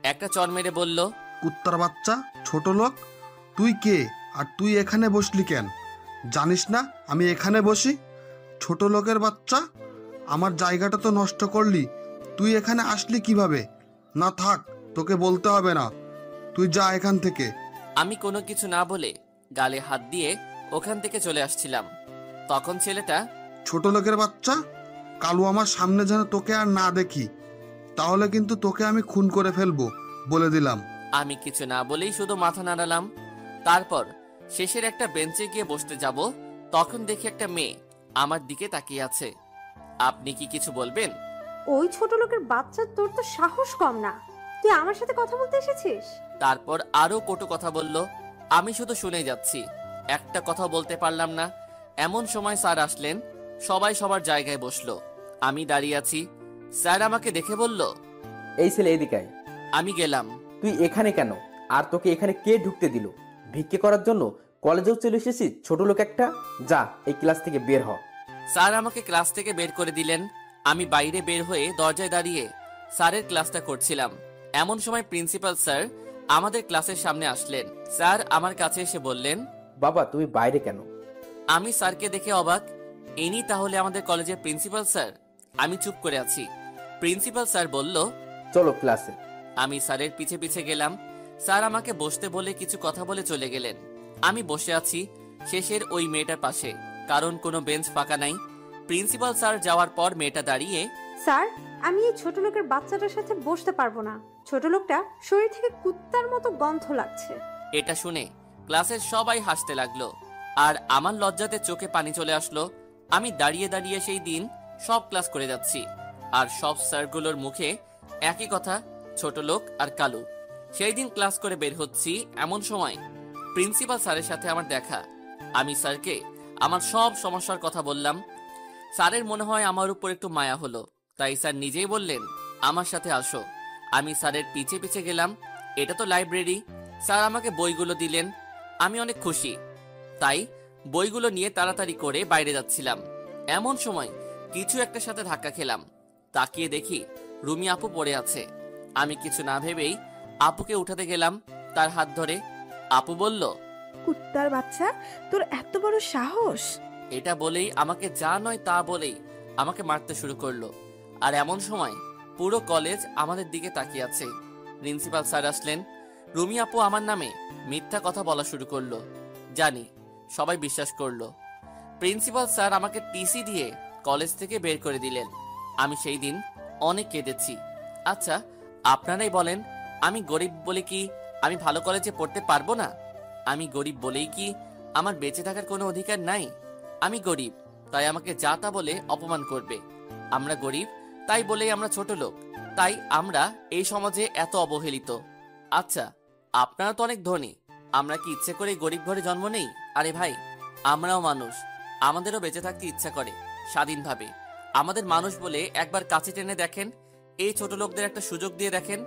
একটা চর মেরে বলল, কুত্তার বাচ্চা, ছোট লোক, তুই কে আর তুই এখানে বসলি কেন? জানিস না আমি এখানে বসি? ছোট লোকের বাচ্চা, আমার জায়গাটা তো নষ্ট করলি। তুই এখানে আসলি কিভাবে? না থাক, তোকে বলতে হবে না, তুই যা এখান থেকে। আমি কোনো কিছু না বলে গালে হাত দিয়ে ওখান থেকে চলে আসছিলাম। তখন ছেলেটা, ছোট লোকের বাচ্চা, কালু আমার সামনে যেন তোকে আর না দেখি, তাহলে কিন্তু তোকে আমি খুন করে ফেলবো, বলে দিলাম। আমি কিছু না বলেই শুধু মাথা নাড়ালাম। তারপর শেষের একটা বেঞ্চে গিয়ে বসতে যাব, তখন দেখি একটা মেয়ে আমার দিকে তাকিয়ে আছে। আপনি কি কিছু বলবেন? ওই ছোট লোকের বাচ্চা, তোর তো সাহস কম না, তুই আমার সাথে কথা বলতে এসেছিস? তারপর আরো কটু কথা বলল। আমি শুধু শুনে যাচ্ছি, একটা কথা বলতে পারলাম না। এমন সময় স্যার আসলেন, সবাই সবার জায়গায় বসলো। আমি দাঁড়িয়ে আছি। স্যার আমাকে দেখে বলল, এই ছেলে এদিকে আয়। আমি গেলাম। তুই এখানে কেন? আর তোকে এখানে কে ঢুকতে দিল? ভিক্ষে করার জন্য কলেজেও চলে এসেছিস ছোট লোক একটা? যা এই ক্লাস থেকে বের হ। স্যার আমাকে ক্লাস থেকে বের করে দিলেন। আমি বাইরে বের হয়ে দরজায় দাঁড়িয়ে স্যারের ক্লাসটা করছিলাম। এমন সময় প্রিন্সিপাল স্যার আমাদের ক্লাসের সামনে আসলেন। স্যার আমার কাছে এসে বললেন, বাবা তুমি বাইরে কেন? আমি স্যারকে দেখে অবাক। ইনি তাহলে আমাদের কলেজের প্রিন্সিপাল স্যার? আমি চুপ করে আছি। প্রিন্সিপাল স্যার বলল, চলো ক্লাসে। আমি স্যারের পিছে পিছে গেলাম। স্যার আমাকে বসতে বলে কিছু কথা বলে চলে গেলেন। আমি বসে আছি শেষের ওই মেয়েটার পাশে, কারণ কোনো বেঞ্চ ফাঁকা নাই। প্রিন্সিপাল স্যার যাওয়ার পর মেয়েটা দাঁড়িয়ে, স্যার, আমি এই ছোট লোকের বাচ্চাটার সাথে বসতে পারবো না। ছোট লোকটা শরীর থেকে কুত্তার মতো গন্ধ লাগছে। এটা শুনে ক্লাসের সবাই হাসতে লাগলো, আর আমার লজ্জাতে চোখে পানি চলে আসলো। আমি দাঁড়িয়ে দাঁড়িয়ে সেই দিন সব ক্লাস করে যাচ্ছি, আর সব স্যারগুলোর মুখে একই কথা, ছোট লোক আর কালু। সেই দিন ক্লাস করে বের হচ্ছি, এমন সময় প্রিন্সিপাল স্যারের সাথে আমার দেখা। আমি স্যারকে আমার সব সমস্যার কথা বললাম। স্যারের মনে হয় আমার উপর একটু মায়া হলো, তাই স্যার নিজেই বললেন, আমার সাথে আসো। আমি স্যারের পিছে পিছে গেলাম। এটা তো লাইব্রেরি। স্যার আমাকে বইগুলো দিলেন। আমি অনেক খুশি, তাই বইগুলো নিয়ে তাড়াতাড়ি করে বাইরে যাচ্ছিলাম। এমন সময় কিছু একটা সাথে ধাক্কা খেলাম। তাকিয়ে দেখি রুমি আপু পড়ে আছে। আমি কিছু না ভেবেই আপুকে উঠাতে গেলাম তার হাত ধরে। আপু বলল, কুত্তার বাচ্চা, তোর এত বড় সাহস! এটা বলেই আমাকে যা নয় তা বলেই আমাকে মারতে শুরু করলো। আর এমন সময় পুরো কলেজ আমাদের দিকে তাকিয়ে আছে। প্রিন্সিপাল স্যার আসলেন। রুমি আপু আমার নামে মিথ্যা কথা বলা শুরু করলো। জানি সবাই বিশ্বাস করলো। প্রিন্সিপাল স্যার আমাকে টিসি দিয়ে কলেজ থেকে বের করে দিলেন। আমি সেই দিন অনেক কেঁদেছি। আচ্ছা আপনারাই বলেন, আমি গরিব বলে কি আমি ভালো কলেজে পড়তে পারবো না? আমি গরিব বলেই কি আমার বেঁচে থাকার কোনো অধিকার নাই? আমি গরিব, তাই আমাকে যা তা বলে অপমান করবে। আমরা গরিব, তাই বলেই আমরা ছোট লোক, তাই আমরা এই সমাজে এত অবহেলিত। আচ্ছা আপনারা তো অনেক ধনী, আমরা কি ইচ্ছে করে গরিব ঘরে জন্ম নেই? আরে ভাই, আমরাও মানুষ, আমাদেরও বেঁচে থাকতে ইচ্ছা করে স্বাধীনভাবে। আমাদের মানুষ বলে একবার কাছে টেনে দেখেন, এই ছোট লোকদের একটা সুযোগ দিয়ে দেখেন,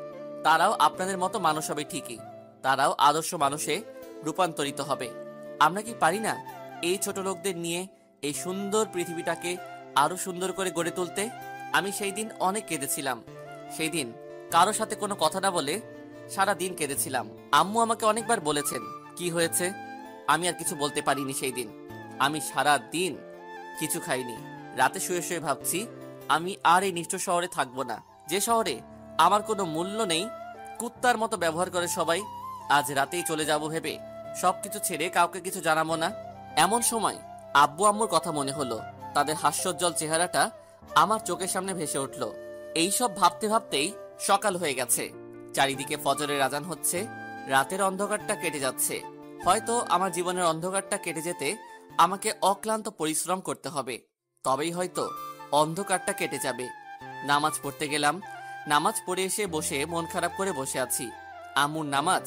তারাও আপনাদের মতো মানুষ হবে ঠিকই, তারাও আদর্শ মানুষে রূপান্তরিত হবে। আমরা কি পারি না এই ছোট লোকদের নিয়ে এই সুন্দর পৃথিবীটাকে আরো সুন্দর করে গড়ে তুলতে? আমি সেই দিন অনেক কেঁদেছিলাম। সেই দিন কারো সাথে কোনো কথা না বলে সারা দিন কেঁদেছিলাম। আম্মু আমাকে অনেকবার বলেছেন কি হয়েছে, আমি আর কিছু বলতে পারিনি সেই দিন। আমি সারা দিন কিছু খাইনি। রাতে শুয়ে শুয়ে ভাবছি আমি আর এই নিষ্ঠুর শহরে থাকবো না, যে শহরে আমার কোনো মূল্য নেই, কুত্তার মতো ব্যবহার করে সবাই। আজ রাতেই চলে যাব ভেবে সবকিছু ছেড়ে কাউকে কিছু জানাবো না। এমন সময় আব্বু আম্মুর কথা মনে হলো। তাদের হাস্যোজ্জ্বল চেহারাটা আমার চোখের সামনে ভেসে উঠল। এইসব ভাবতে ভাবতেই সকাল হয়ে গেছে। চারিদিকে ফজরের আজান হচ্ছে। রাতের অন্ধকারটা কেটে যাচ্ছে। হয়তো আমার জীবনের অন্ধকারটা কেটে যেতে আমাকে অক্লান্ত পরিশ্রম করতে হবে, তবেই হয়তো অন্ধকারটা কেটে যাবে। নামাজ পড়তে গেলাম। নামাজ পড়ে এসে বসে মন খারাপ করে বসে আছি। আম্মুর নামাজ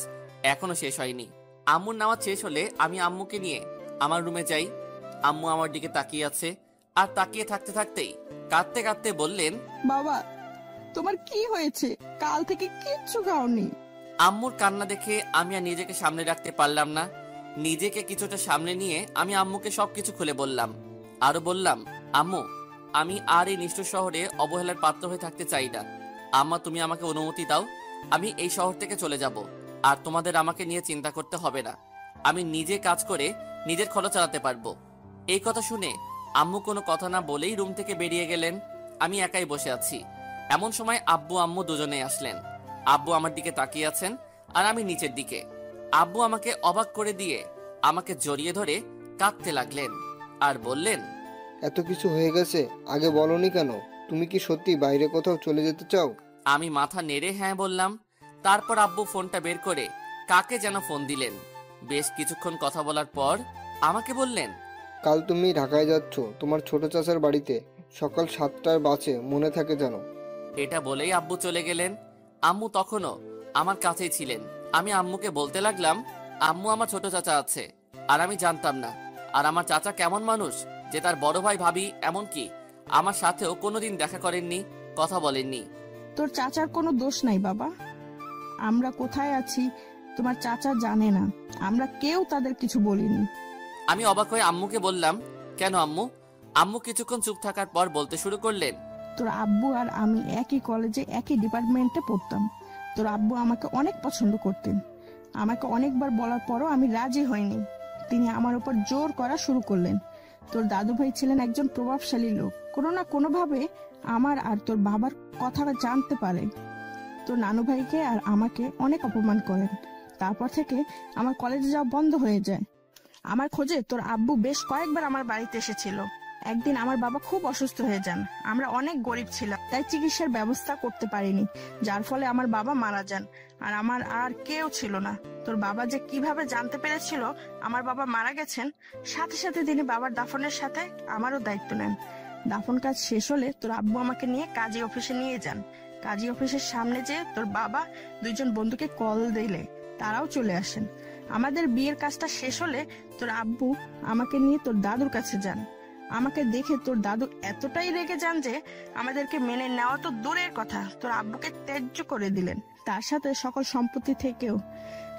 এখনো শেষ হয়নি। আম্মুর নামাজ শেষ হলে আমি আম্মুকে নিয়ে আমার রুমে যাই। আম্মু আমার দিকে তাকিয়ে আছে, আর তাকিয়ে থাকতে থাকতেই কাঁদতে কাঁদতে বললেন, বাবা, তোমার কি হয়েছে? কাল থেকে কিচ্ছু খাওনি। আম্মুর কান্না দেখে আমি আর নিজেকে সামনে রাখতে পারলাম না। নিজেকে কিছুটা সামনে নিয়ে আমি আম্মুকে সবকিছু খুলে বললাম। আরো বললাম, আম্মু, আমি আর এই নিষ্ঠুর শহরে অবহেলার পাত্র হয়ে থাকতে চাই না। আম্মা, তুমি আমাকে অনুমতি দাও, আমি এই শহর থেকে চলে যাব, আর তোমাদের আমাকে নিয়ে চিন্তা করতে হবে না। আমি নিজে কাজ করে নিজের খরচ চালাতে পারবো। এই কথা শুনে আম্মু কোনো কথা না বলেই রুম থেকে বেরিয়ে গেলেন। আমি একাই বসে আছি। এমন সময় আব্বু আম্মু দুজনেই আসলেন। আব্বু আমার দিকে তাকিয়ে আছেন আর আমি নিচের দিকে। আব্বু আমাকে অবাক করে দিয়ে আমাকে জড়িয়ে ধরে কাঁদতে লাগলেন আর বললেন, এত কিছু হয়ে গেছে, আগে বলনি কেন? তুমি কি সত্যি বাইরে কোথাও চলে যেতে চাও? আমি মাথা নেড়ে হ্যাঁ বললাম। তারপর আব্বু ফোনটা বের করে কাকে যেন ফোন দিলেন। বেশ কিছুক্ষণ কথা বলার পর আমাকে বললেন, কাল তুমি ঢাকায় যাচ্ছ তোমার ছোট চাচার বাড়িতে, সকাল 7টার বাসে, মনে থাকে যেন। এটা বলেই আব্বু চলে গেলেন। আম্মু তখনও আমার কাছেই ছিলেন। আমি আম্মুকে বলতে লাগলাম, আম্মু আমার ছোট চাচা আছে আর আমি জানতাম না। আর আমার চাচা কেমন মানুষ যে তার বড় ভাই ভাবি এমনকি আমার সাথেও কোনোদিন দেখা করেননি, কথা বলেননি। তোর চাচার কোনো দোষ নাই বাবা। আমরা কোথায় আছি তোমার চাচা জানে না, আমরা কেউ তাদের কিছু বলিনি। আমি অবাক হয়ে আম্মুকে বললাম, কেন আম্মু? আম্মু কিছুক্ষণ চুপ থাকার পর বলতে শুরু করলেন, তোর আব্বু আর আমি একই কলেজে একই ডিপার্টমেন্টে পড়তাম। তোর আব্বু আমাকে অনেক পছন্দ করতেন। আমাকে অনেকবার বলার পরও আমি রাজি হইনি। তিনি আমার উপর জোর করা শুরু করলেন। তোর দাদু ভাই ছিলেন একজন প্রভাবশালী লোক, কোনো না কোনো ভাবে আমার আর তোর বাবার কথা জানতে পারে। তোর নানু ভাইকে আর আমাকে অনেক অপমান করেন। তারপর থেকে আমার কলেজে যাওয়া বন্ধ হয়ে যায়। আমার খোঁজে তোর আব্বু বেশ কয়েকবার আমার বাড়িতে এসেছিল। একদিন আমার বাবা খুব অসুস্থ হয়ে যান। আমরা অনেক গরিব ছিলাম, তাই চিকিৎসার ব্যবস্থা করতে পারিনি, যার ফলে আমার বাবা মারা যান। আর আমার আর কেউ ছিল না। তোর বাবা যে কিভাবে জানতে পেরেছিল আমার বাবা মারা গেছেন, সাথে সাথে তিনি বাবার দাফনের সাথে আমারও দায়িত্ব নেন। দাফন কাজ শেষ হলে তোর আব্বু আমাকে নিয়ে কাজী অফিসে নিয়ে যান। কাজী অফিসের সামনে যে তোর বাবা দুইজন বন্ধুকে কল দিলে তারাও চলে আসেন। আমাদের বিয়ের কাজটা শেষ হলে তোর আব্বু আমাকে নিয়ে তোর দাদুর কাছে যান। আমাকে দেখে তোর দাদু এতটাই রেগে যান যে আমাদেরকে মেনে নেওয়া তো দূরের কথা, তোর আব্বুকে ত্যায্য করে দিলেন, তার সাথে সকল সম্পত্তি থেকেও।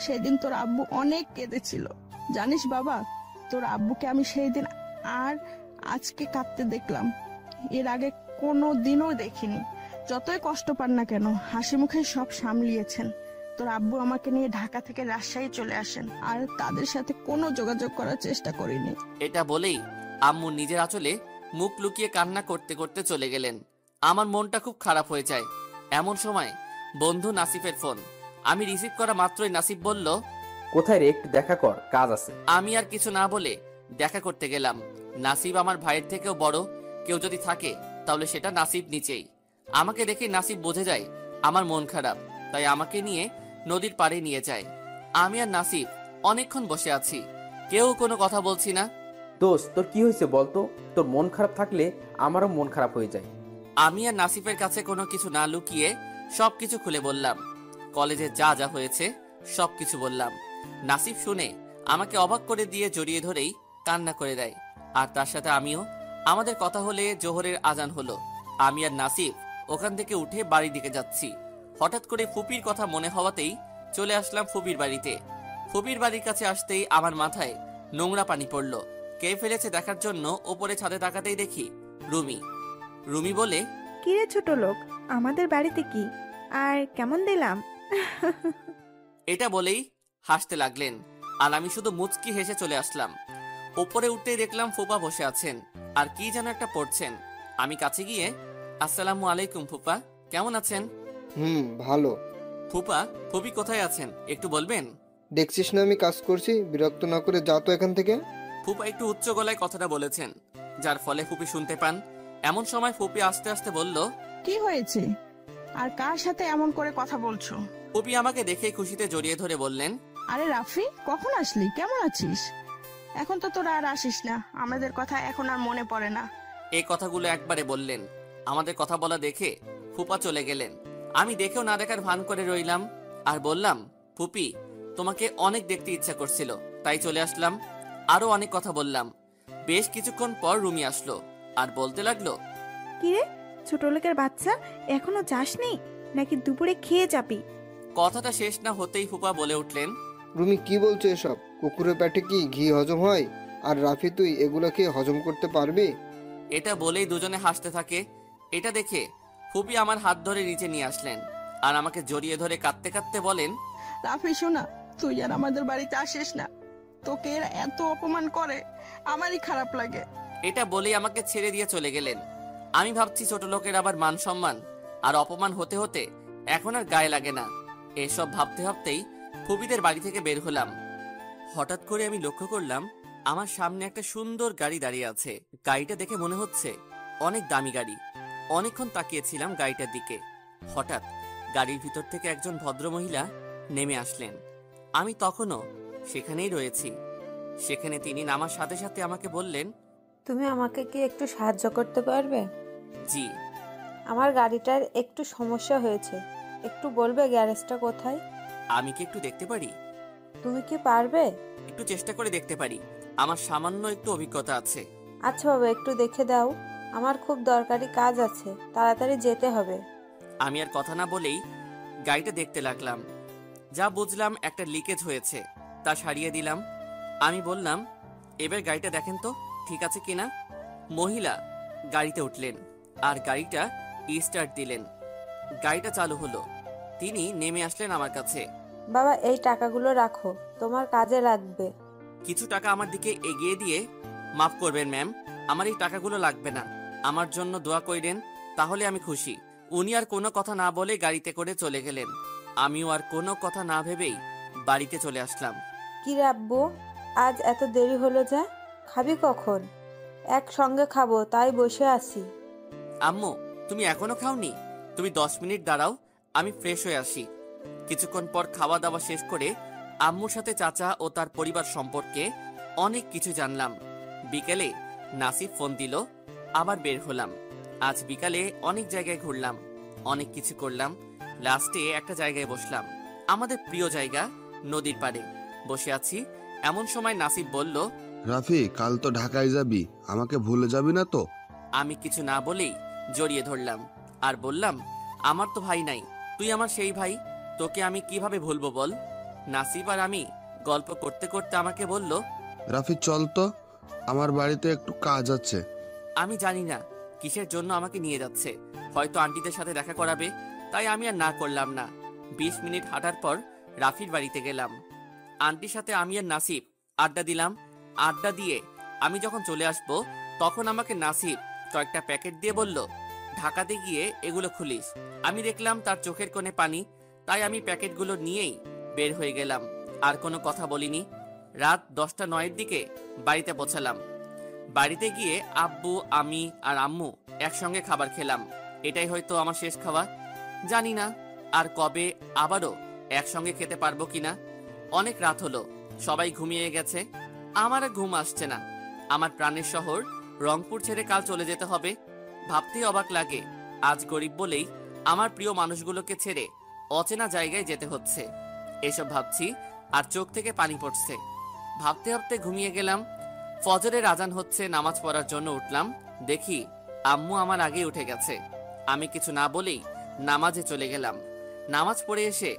সেদিন তোর আব্বু অনেক কেঁদেছিল। জানিস বাবা, তোর আব্বুকে আমি সেই দিন আর আজকে কাঁদতে দেখলাম। এর আগে কোনো দিনও দেখিনি। যতই কষ্ট পান না কেন হাসি মুখে সব সামলিয়েছেন। তোর আব্বু আমাকে নিয়ে ঢাকা থেকে রাজশাহী চলে আসেন, আর তাদের সাথে কোনো যোগাযোগ করার চেষ্টা করিনি। এটা বলেই আম্মু নিজের আঁচলে মুখ লুকিয়ে কান্না করতে করতে চলে গেলেন। আমার মনটা খুব খারাপ হয়ে যায়। এমন সময় বন্ধু নাসিফের ফোন। আমি রিসিভ করা মাত্রই নাসিফ বলল, কোথায় রে, একটু দেখা কর, কাজ আছে। আমি আর কিছু না বলে দেখা করতে গেলাম। নাসিব আমার ভাইয়ের থেকেও বড় কেউ যদি থাকে তাহলে সেটা নাসিব নিচেই। আমাকে দেখে নাসিব বুঝে যায় আমার মন খারাপ, তাই আমাকে নিয়ে নদীর পাড়ে নিয়ে যায়। আমি আর নাসিব অনেকক্ষণ বসে আছি, কেউ কোনো কথা বলছি না। দোস্ত, তোর কি হয়েছে বলতো? তোর মন খারাপ থাকলে আমারও মন খারাপ হয়ে যায়। আমি আর নাসিফের কাছে কোনো কিছু না লুকিয়ে সবকিছু খুলে বললাম। কলেজে যা যা হয়েছে সবকিছু বললাম। নাসিফ শুনে আমাকে অবাক করে দিয়ে জড়িয়ে ধরেই কান্না করে দেয়, আর তার সাথে আমিও। আমাদের কথা হলে জোহরের আজান হলো। আমি আর নাসিফ ওখান থেকে উঠে বাড়ির দিকে যাচ্ছি। হঠাৎ করে ফুপির কথা মনে হওয়াতেই চলে আসলাম ফুপির বাড়িতে। ফুপির বাড়ির কাছে আসতেই আমার মাথায় নোংরা পানি পড়লো। কে ফেলেছে দেখার জন্য ওপরে ছাদে তাকাতেই দেখি রুমি। রুমি বলে, কিরে ছোট লোক, আমাদের বাড়িতে কি আর কেমন দিলাম? এটা বলেই হাসতে লাগলেন, আর আমি শুধু মুচকি হেসে চলে আসলাম। ওপরে উঠতেই দেখলাম ফুপা বসে আছেন আর কি যেন একটা পড়ছেন। আমি কাছে গিয়ে, আসসালামু আলাইকুম ফুপা, কেমন আছেন? ভালো। ফুপা, ফুপি কোথায় আছেন একটু বলবেন? দেখছিস না আমি কাজ করছি, বিরক্ত না করে যা তো এখান থেকে। ফুপা একটু উচ্চ গলায় কথাটা বলেছেন, যার ফলে ফুপি শুনতে পান। এমন সময় ফুপি আস্তে আস্তে বলল, কি হয়েছে আর কার সাথে এমন করে কথা বলছো? ফুপি আমাকে দেখে খুশিতে জড়িয়ে ধরে বললেন, আরে রাফি, কখন আসলি? কেমন আছিস? এখন তো তোরা আর আসিস না, আমাদের কথা এখন আর মনে পড়ে না। এই কথাগুলো একবারে বললেন। আমাদের কথা বলা দেখে ফুপা চলে গেলেন। আমি দেখেও না দেখার ভান করে রইলাম আর বললাম, ফুপি তোমাকে অনেক দেখতে ইচ্ছা করছিল তাই চলে আসলাম। আরো অনেক কথা বললাম। বেশ কিছুক্ষণ পর রুমি আসলো আর বলতে লাগলো, কিরে ছোট লোকের বাচ্চা, এখনো যাসনি নাকি দুপুরে খেয়ে যাবি? কথাটা শেষ না হতেই ফুপা বলে উঠলেন, রুমি কি বলছো এসব? কুকুরের পেটে কি ঘি হজম হয়? আর রাফি, তুই এগুলো খেয়ে হজম করতে পারবি? এটা বলেই দুজনে হাসতে থাকে। এটা দেখে ফুপি আমার হাত ধরে নিচে নিয়ে আসলেন আর আমাকে জড়িয়ে ধরে কাঁদতে কাঁদতে বলেন, রাফি শোনা, তুই আর আমাদের বাড়িতে আসিস না। তোকে এরা এত অপমান করে, আমারই খারাপ লাগে। এটা বলেই আমাকে ছেড়ে দিয়ে চলে গেলেন। আমি ভাবছি ছোট লোকের আবার মান সম্মান আর অপমান হতে হতে এখন আর গায়ে লাগে না। এসব ভাবতে ভাবতেই ফুপিদের বাড়ি থেকে বের হলাম। হঠাৎ করে আমি লক্ষ্য করলাম আমার সামনে একটা সুন্দর গাড়ি দাঁড়িয়ে আছে। গাড়িটা দেখে মনে হচ্ছে অনেক দামি গাড়ি। অনেকক্ষণ তাকিয়েছিলাম গাড়িটার দিকে। হঠাৎ গাড়ির ভিতর থেকে একজন ভদ্রমহিলা নেমে আসলেন। আমি তখনও সেখানেই রয়েছি। সেখানে তিনি নামার সাথে সাথে আমাকে বললেন, তুমি আমাকে কি একটু সাহায্য করতে পারবে? জি। আমার গাড়িটার একটু সমস্যা হয়েছে, একটু বলবে গ্যারেজটা কোথায়? আমি কি একটু দেখতে পারি? তুমি কি পারবে? একটু চেষ্টা করে দেখতে পারি, আমার সামান্য একটু অভিজ্ঞতা আছে। আচ্ছা বাবা, একটু দেখে দাও, আমার খুব দরকারি কাজ আছে, তাড়াতাড়ি যেতে হবে। আমি আর কথা না বলেই গাড়িটা দেখতে লাগলাম। যা বুঝলাম একটা লিকেজ হয়েছে, তা সারিয়ে দিলাম। আমি বললাম, এবার গাড়িটা দেখেন তো ঠিক আছে কিনা। মহিলা গাড়িতে উঠলেন আর গাড়িটা স্টার্ট দিলেন। গাড়িটা চালু হলো। তিনি নেমে আসলেন আমার কাছে। বাবা, এই টাকাগুলো রাখো, তোমার কাজে লাগবে। কিছু টাকা আমার দিকে এগিয়ে দিয়ে, মাফ করবেন ম্যাম, আমার এই টাকাগুলো লাগবে না, আমার জন্য দোয়া কইরেন, তাহলে আমি খুশি। উনি আর কোনো কথা না বলে গাড়িতে করে চলে গেলেন। আমিও আর কোনো কথা না ভেবেই বাড়িতে চলে আসলাম। কি রে আব্বু, আজ এত দেরি হলো যে? খাবি কখন? একসঙ্গে খাবো, তাই বসে আছি। আম্মু, তুমি এখনো খাওনি? তুমি 10 মিনিট দাঁড়াও, আমি ফ্রেশ হয়ে আসি। কিছুক্ষণ পর খাওয়া দাওয়া শেষ করে আম্মুর সাথে চাচা ও তার পরিবার সম্পর্কে অনেক কিছু জানলাম। বিকেলে নাসিব ফোন দিল, আবার বের হলাম। আজ বিকালে অনেক জায়গায় ঘুরলাম, অনেক কিছু করলাম। লাস্টে একটা জায়গায় বসলাম, আমাদের প্রিয় জায়গা, নদীর পাড়ে বসে আছি। এমন সময় নাসিব বলল, রাফি, কাল তো ঢাকায় যাবি, আমাকে ভুলে যাবি না তো? আমি কিছু না বলেই জড়িয়ে ধরলাম আর বললাম, আমার তো ভাই নাই, তুই আমার সেই ভাই, তোকে আমি কিভাবে ভুলবো বল। নাসিব আর আমি গল্প করতে করতে আমাকে বলল, রাফি চল তো, আমার বাড়িতে একটু কাজ আছে। আমি জানি না কিসের জন্য আমাকে নিয়ে যাচ্ছে, হয়তো আন্টিদের সাথে দেখা করাবে, তাই আমি আর না করলাম না। 20 মিনিট হাঁটার পর রাফির বাড়িতে গেলাম। আন্টির সাথে আমি আর নাসিব আড্ডা দিলাম। আড্ডা দিয়ে আমি যখন চলে আসব, তখন আমাকে নাসিব কয়েকটা প্যাকেট দিয়ে বলল, ঢাকাতে গিয়ে এগুলো খুলিস। আমি দেখলাম তার চোখের কোণে পানি, তাই আমি প্যাকেটগুলো নিয়েই বের হয়ে গেলাম। আর কোনো কথা বলিনি। রাত 10টা 9-এর দিকে বাড়িতে পৌঁছালাম। বাড়িতে গিয়ে আব্বু, আমি আর আম্মু একসঙ্গে খাবার খেলাম। এটাই হয়তো আমার শেষ খাওয়া। জানি না আর কবে আবারও একসঙ্গে খেতে পারবো কিনা। অনেক রাত হলো, সবাই ঘুমিয়ে গেছে, আমার আর ঘুম আসছে না। আমার প্রাণের শহর রংপুর ছেড়ে কাল চলে যেতে হবে। ভাবতেই অবাক লাগে, আজ গরিব বলেই আমার প্রিয় মানুষগুলোকে ছেড়ে অচেনা জায়গায় যেতে হচ্ছে। এসব ভাবছি আর চোখ থেকে পানি পড়ছে। ভাবতে ভাবতে ঘুমিয়ে গেলাম। ফজরের আজান হচ্ছে, নামাজ পড়ার জন্য উঠলাম। দেখি আম্মু আমার আগেই উঠে গেছে। আমি কিছু না বলেই নামাজে চলে গেলাম। নামাজ পড়ে এসে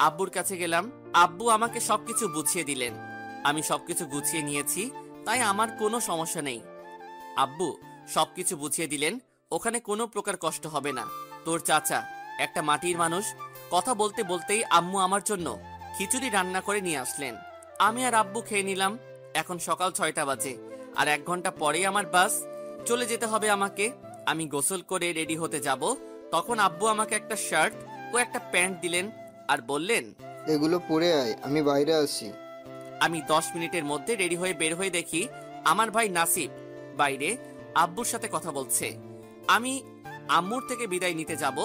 আব্বুর কাছে গেলাম। আব্বু আমাকে সবকিছু বুঝিয়ে দিলেন। আমি সবকিছু গুছিয়ে নিয়েছি, তাই আমার কোনো সমস্যা নেই। আব্বু সবকিছু বুঝিয়ে দিলেন, ওখানে কোনো প্রকার কষ্ট হবে না। তোর চাচা একটা মাটির মানুষ। কথা বলতে বলতেই আম্মু আমার জন্য খিচুড়ি রান্না করে নিয়ে আসলেন। আমি আর আব্বু খেয়ে নিলাম। এখন সকাল 6টা বাজে, আর 1 ঘন্টা পরেই আমার বাস, চলে যেতে হবে আমাকে। আমি গোসল করে রেডি হতে যাব, তখন আব্বু আমাকে একটা শার্ট ও একটা প্যান্ট দিলেন আর বললেন, এগুলো পরে আয়, আমি বাইরে আছি। আমি 10 মিনিটের মধ্যে রেডি হয়ে বের হয়ে দেখি আমার ভাই নাসিব বাইরে আব্বুর সাথে কথা বলছে। আমি আম্মুর থেকে বিদায় নিতে যাব,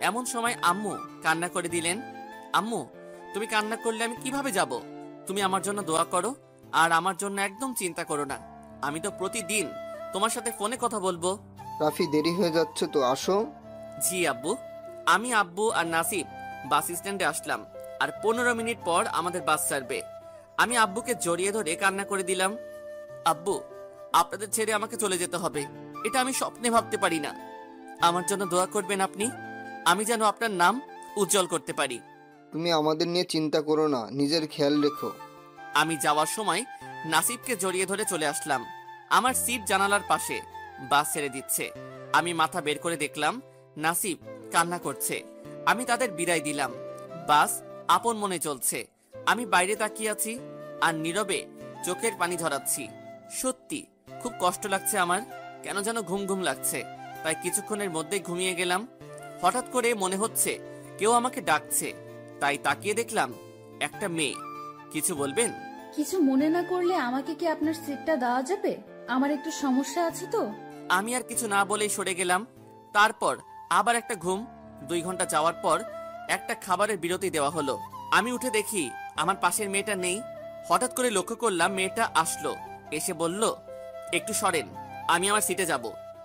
এমন সময় আম্মু কান্না করে দিলেন। আম্মু, তুমি কান্না করলে আমি কিভাবে যাব? তুমি আমার জন্য দোয়া করো, আর আমার জন্য একদম চিন্তা করো না। আমি তো প্রতিদিন তোমার সাথে ফোনে কথা বলবো। রাফি, দেরি হয়ে যাচ্ছে তো, আসো। জি আব্বু। আমি, আব্বু আর নাসিব বাস স্ট্যান্ডে আসলাম, আর 15 মিনিট পর আমাদের বাস ছাড়বে। আমি আব্বুকে জড়িয়ে ধরে কান্না করে দিলাম। আব্বু, আপনাদের ছেড়ে আমাকে চলে যেতে হবে, এটা আমি স্বপ্নে ভাবতে পারি না। আমার জন্য দোয়া করবেন আপনি, আমি যেন আপনার নাম উজ্জ্বল করতে পারি। তুমি আমাদের নিয়ে চিন্তা করো না, নিজের খেয়াল রেখো। আমি যাওয়ার সময় নাসিবকে জড়িয়ে ধরে চলে আসলাম। আমার সিট জানালার পাশে, বাস ছেড়ে দিচ্ছে। আমি মাথা বের করে দেখলাম নাসিব কান্না করছে। আমি তাদের বিদায় দিলাম। বাস আপন মনে চলছে। আমি বাইরে তাকিয়ে আছি আর নীরবে চোখের পানি ঝরাচ্ছি। সত্যি খুব কষ্ট লাগছে আমার, কেন যেন ঘুম ঘুম লাগছে। তাই কিছুক্ষণের মধ্যেই ঘুমিয়ে গেলাম। হঠাৎ করে মনে হচ্ছে কেউ আমাকে ডাকছে, তাই তাকিয়ে দেখলাম একটা মেয়ে। কিছু বলবেন? কিছু মনে না করলে আমাকে কি আপনার সিটটা দেওয়া যাবে? আমার একটু সমস্যা আছে তো। আমি আর কিছু না বলেই সরে গেলাম। তারপর আবার একটা ঘুম। 2 ঘন্টা যাওয়ার পর একটা খাবারের বিরতি দেওয়া হলো। আমি উঠে দেখি আমার পাশের মেয়েটা নেই। হঠাৎ করে লক্ষ্য করলাম মেয়েটা আসলো, এসে বলল, একটু সরেন, আমি আমার সিটে যাব।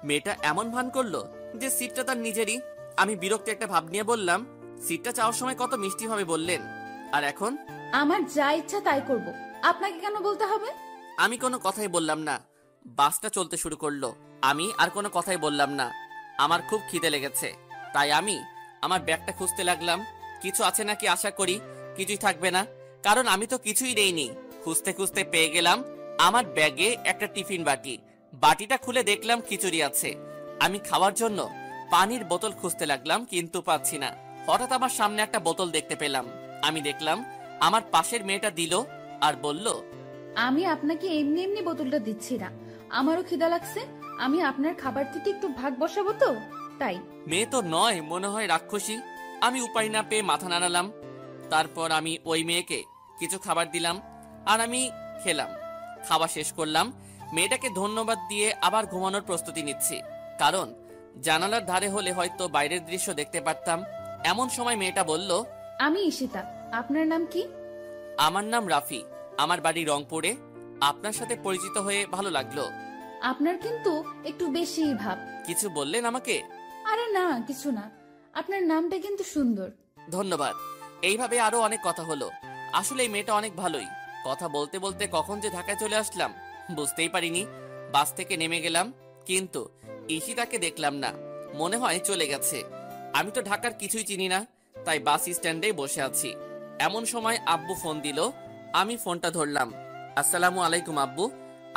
মেয়েটা এমন ভান করলো যে সিটটা তার নিজেরই। আমি বিরক্ত একটা ভাব নিয়ে বললাম, সিটটা চাওয়ার সময় কত মিষ্টি ভাবে বললেন, আর এখন? আমার যা ইচ্ছা তাই করব, আপনাকে কেন বলতে হবে? আমি কোনো কথাই বললাম না। বাসটা চলতে শুরু করলো। আমি আর কোনো কথাই বললাম না। আমার খুব খিদে লেগেছে, তাই আমি আমার ব্যাগটা খুঁজতে লাগলাম। কিছু আছে নাকি আশা করি কিছুই থাকবে না, কারণ আমি তো কিছুই নেইনি। খুঁজতে খুঁজতে পেয়ে গেলাম আমার ব্যাগে একটা টিফিন বাটি। বাটিটা খুলে দেখলাম খিচুড়ি আছে। আমি খাওয়ার জন্য পানির বোতল খুঁজতে লাগলাম, কিন্তু পাচ্ছি না। হঠাৎ আমার সামনে একটা বোতল দেখতে পেলাম। আমি দেখলাম আমার পাশের মেয়েটা দিল আর বলল, আমি আপনাকে এমনি এমনি বোতলটা দিচ্ছি না, আমারও খিদা লাগছে। আমি আপনার খাবার থেকে একটু ভাগ বসাবো তো, তাই। মেয়ে তো নয়, মনে হয় রাক্ষসী। আমি উপায় না পেয়ে মাথা নাড়ালাম। তারপর আমি ওই মেয়েকে কিছু খাবার দিলাম আর আমি খেলাম। খাওয়া শেষ করলাম। মেয়েটাকে ধন্যবাদ দিয়ে আবার ঘুমানোর প্রস্তুতি নিচ্ছি, কারণ জানালার ধারে হলে হয়তো বাইরের দৃশ্য দেখতে পারতাম। এমন সময় মেয়েটা বলল, আমি ঈশিতা, আপনার নাম কি? আমার নাম রাফি, আমার বাড়ি রংপুরে। আপনার সাথে পরিচিত হয়ে ভালো লাগলো। আপনার কিন্তু একটু বেশি ভাব। কিছু বললেন আমাকে? আরে না, কিছু না, আপনার নামটা কিন্তু সুন্দর। ধন্যবাদ। এইভাবে আরো অনেক কথা হলো। আসলে এই মেয়েটা অনেক ভালোই। কথা বলতে বলতে কখন যে ঢাকায় চলে আসলাম বুঝতেই পারিনি। বাস থেকে নেমে গেলাম, কিন্তু ঈশিতাকে দেখলাম না। মনে হয় চলে গেছে। আমি তো ঢাকার কিছুই চিনি না, তাই বাস স্ট্যান্ডে বসে আছি। এমন সময় আব্বু ফোন দিল। আমি ফোনটা ধরলাম। আসসালামু আলাইকুম আব্বু,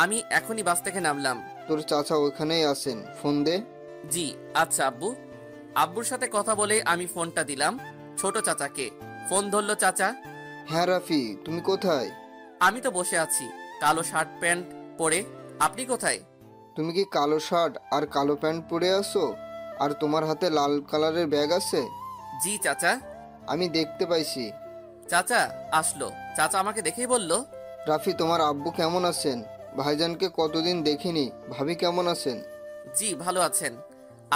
আমি এখনই বাস থেকে নামলাম। তোর চাচা ওখানেই আছেন, ফোন দে। জি আচ্ছা আব্বু। আব্বুর সাথে কথা বলে আমি ফোনটা দিলাম ছোট চাচাকে। ফোন ধরলো চাচা। হ্যাঁ রাফি, তুমি কোথায়? আমি তো বসে আছি, কালো শার্ট প্যান্ট পরে। আপনি কোথায়? তুমি কি কালো শার্ট আর কালো প্যান্ট পরে আসো, আর তোমার হাতে লাল কালারের ব্যাগ আছে? জি চাচা। আমি দেখতে পাইছি। চাচা আসলো। চাচা আমাকে দেখেই বলল, রাফি, তোমার আব্বু কেমন আছেন? ভাইজানকে কতদিন দেখিনি, ভাবি কেমন আছেন? জি ভালো আছেন।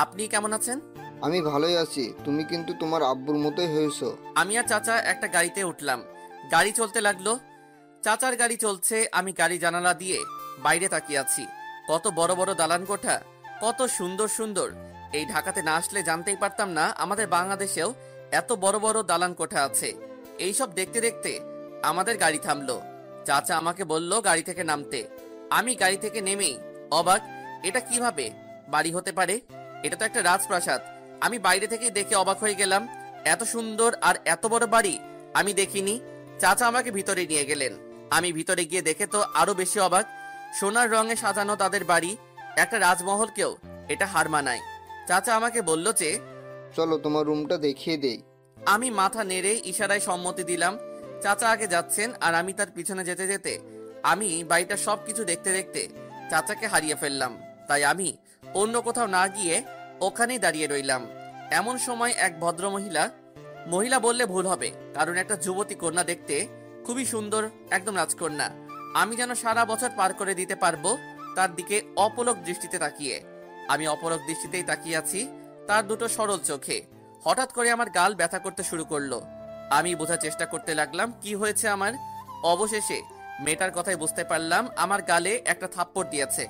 আপনি কেমন আছেন? আমি ভালোই আছি। তুমি কিন্তু তোমার আব্বুর মতোই হয়েছো। আমি আর চাচা একটা গাড়িতে উঠলাম। গাড়ি চলতে লাগলো। চাচার গাড়ি চলছে, আমি গাড়ি জানালা দিয়ে বাইরে তাকিয়ে আছি। কত বড় বড় দালান কোঠা, কত সুন্দর সুন্দর। এই ঢাকাতে না আসলে জানতেই পারতাম না আমাদের বাংলাদেশেও এত বড় বড় দালান কোঠা আছে। এইসব দেখতে দেখতে আমাদের গাড়ি থামলো। চাচা আমাকে বলল গাড়ি থেকে নামতে। আমি গাড়ি থেকে নেমেই অবাক, এটা কিভাবে বাড়ি হতে পারে? এটা তো একটা রাজপ্রাসাদ। আমি বাইরে থেকেই দেখে অবাক হয়ে গেলাম। এত সুন্দর আর এত বড় বাড়ি আমি দেখিনি। চাচা আমাকে ভিতরে নিয়ে গেলেন। আমি ভিতরে গিয়ে দেখে তো আরো বেশি অবাক। সোনার রঙে সাজানো তাদের বাড়ি, একটা রাজমহলকেও এটা হার মানায়। চাচা আমাকে বলল যে, চলো তোমার রুমটা দেখিয়ে দেই। আমি মাথা নেড়ে ইশারায় সম্মতি দিলাম। চাচা আগে যাচ্ছেন আর আমি তার পিছনে যেতে যেতে আমি বাড়িটা সবকিছু দেখতে দেখতে চাচাকে হারিয়ে ফেললাম। তাই আমি অন্য কোথাও না গিয়ে ওখানেই দাঁড়িয়ে রইলাম। এমন সময় এক ভদ্র মহিলা বললে ভুল হবে, কারণ একটা যুবতী কন্যা দেখতে খুবই সুন্দর, একদম রাজকন্যা। আমি যেন সারা বছর পার করে দিতে পারবো তার দিকে অপলক দৃষ্টিতে তাকিয়ে। আমি অপলক দৃষ্টিতেই তাকিয়ে আছি তার দুটো সরল চোখে। হঠাৎ করে আমার গাল ব্যথা করতে শুরু করলো। আমি বোঝার চেষ্টা করতে লাগলাম কি হয়েছে আমার। অবশেষে মেয়েটার কথাই বুঝতে পারলাম আমার গালে একটা থাপ্পড় দিয়েছে।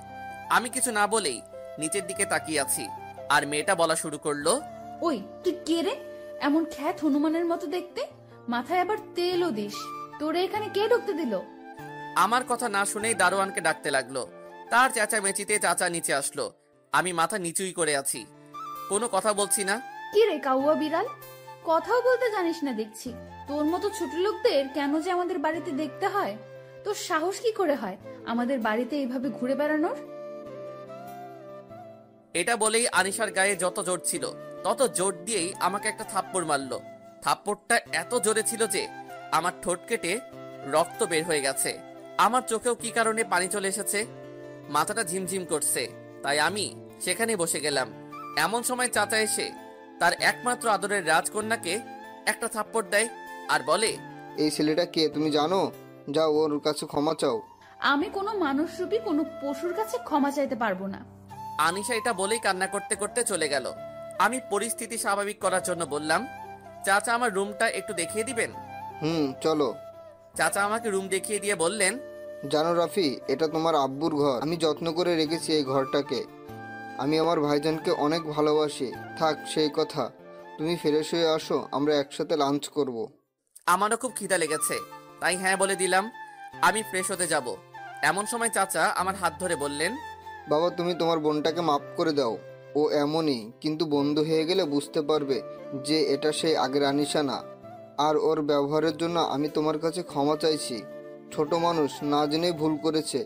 আমি কিছু না বলেই নিচের দিকে তাকিয়ে আছি, আর মেয়েটা বলা শুরু করলো, ওই তুই কে রে? এমন খ্যাত হনুমানের মতো দেখতে, মাথায় আবার তেলও দিস। তোরে এখানে কে ঢুকতে দিল? আমার কথা না শুনেই দারোয়ানকে ডাকতে লাগলো। তার চেঁচামেচিতে চাচা নিচে আসলো। আমি মাথা নিচুই করে আছি, কোনো কথা বলছি না। কি রে কাউয়া বিড়াল, কথাও বলতে জানিস না দেখছি। তোর মতো ছোট লোকদের কেন যে আমাদের বাড়িতে দেখতে হয়? তোর সাহস কি করে হয় আমাদের বাড়িতে এইভাবে ঘুরে বেড়ানোর? এটা বলেই আনিশার গায়ে যত জোর ছিল তত জোর দিয়েই আমাকে একটা থাপ্পড় মারলো। থাপ্পড়টা এত জোরে ছিল যে আমার ঠোঁট কেটে রক্ত বের হয়ে গেছে। আমার চোখেও কি কারণে পানি চলে এসেছে, মাথাটা ঝিমঝিম করছে, তাই আমি সেখানেই বসে গেলাম। এমন সময় চাচা এসে তার একমাত্র আদরের রাজকন্যাকে একটা থাপ্পড় দেয় আর বলে, এই ছেলেটা কে তুমি জানো? যাও ওর কাছে ক্ষমা চাও। আমি কোনো মানুষরূপী কোনো পশুর কাছে ক্ষমা চাইতে পারবো না। আনিশা এটা বলেই কান্না করতে করতে চলে গেল। আমি পরিস্থিতি স্বাভাবিক করার জন্য বললাম, চাচা আমার রুমটা একটু দেখিয়ে দিবেন? চলো। চাচা আমাকে রুম দেখিয়ে দিয়ে বললেন, জানো রাফি, এটা তোমার আব্বুর ঘর। আমি যত্ন করে রেখেছি এই ঘরটাকে। আমি আমার ভাইজানকে অনেক ভালোবাসি। থাক সেই কথা, তুমি ফ্রেশ হয়ে আসো, আমরা একসাথে লাঞ্চ করব। আমারও খুব খিদা লেগেছে, তাই হ্যাঁ বলে দিলাম। আমি ফ্রেশ হতে যাব। এমন সময় চাচা আমার হাত ধরে বললেন, বাবা তুমি তোমার বোনটাকে মাফ করে দাও। ও এমনই, কিন্তু বন্ধু হয়ে গেলে বুঝতে পারবে যে এটা সেই আগের আনিশা না। আর ওর ব্যবহারের জন্য আমি তোমার কাছে ক্ষমা চাইছি। ছোট মানুষ, না জেনেই ভুল করেছে।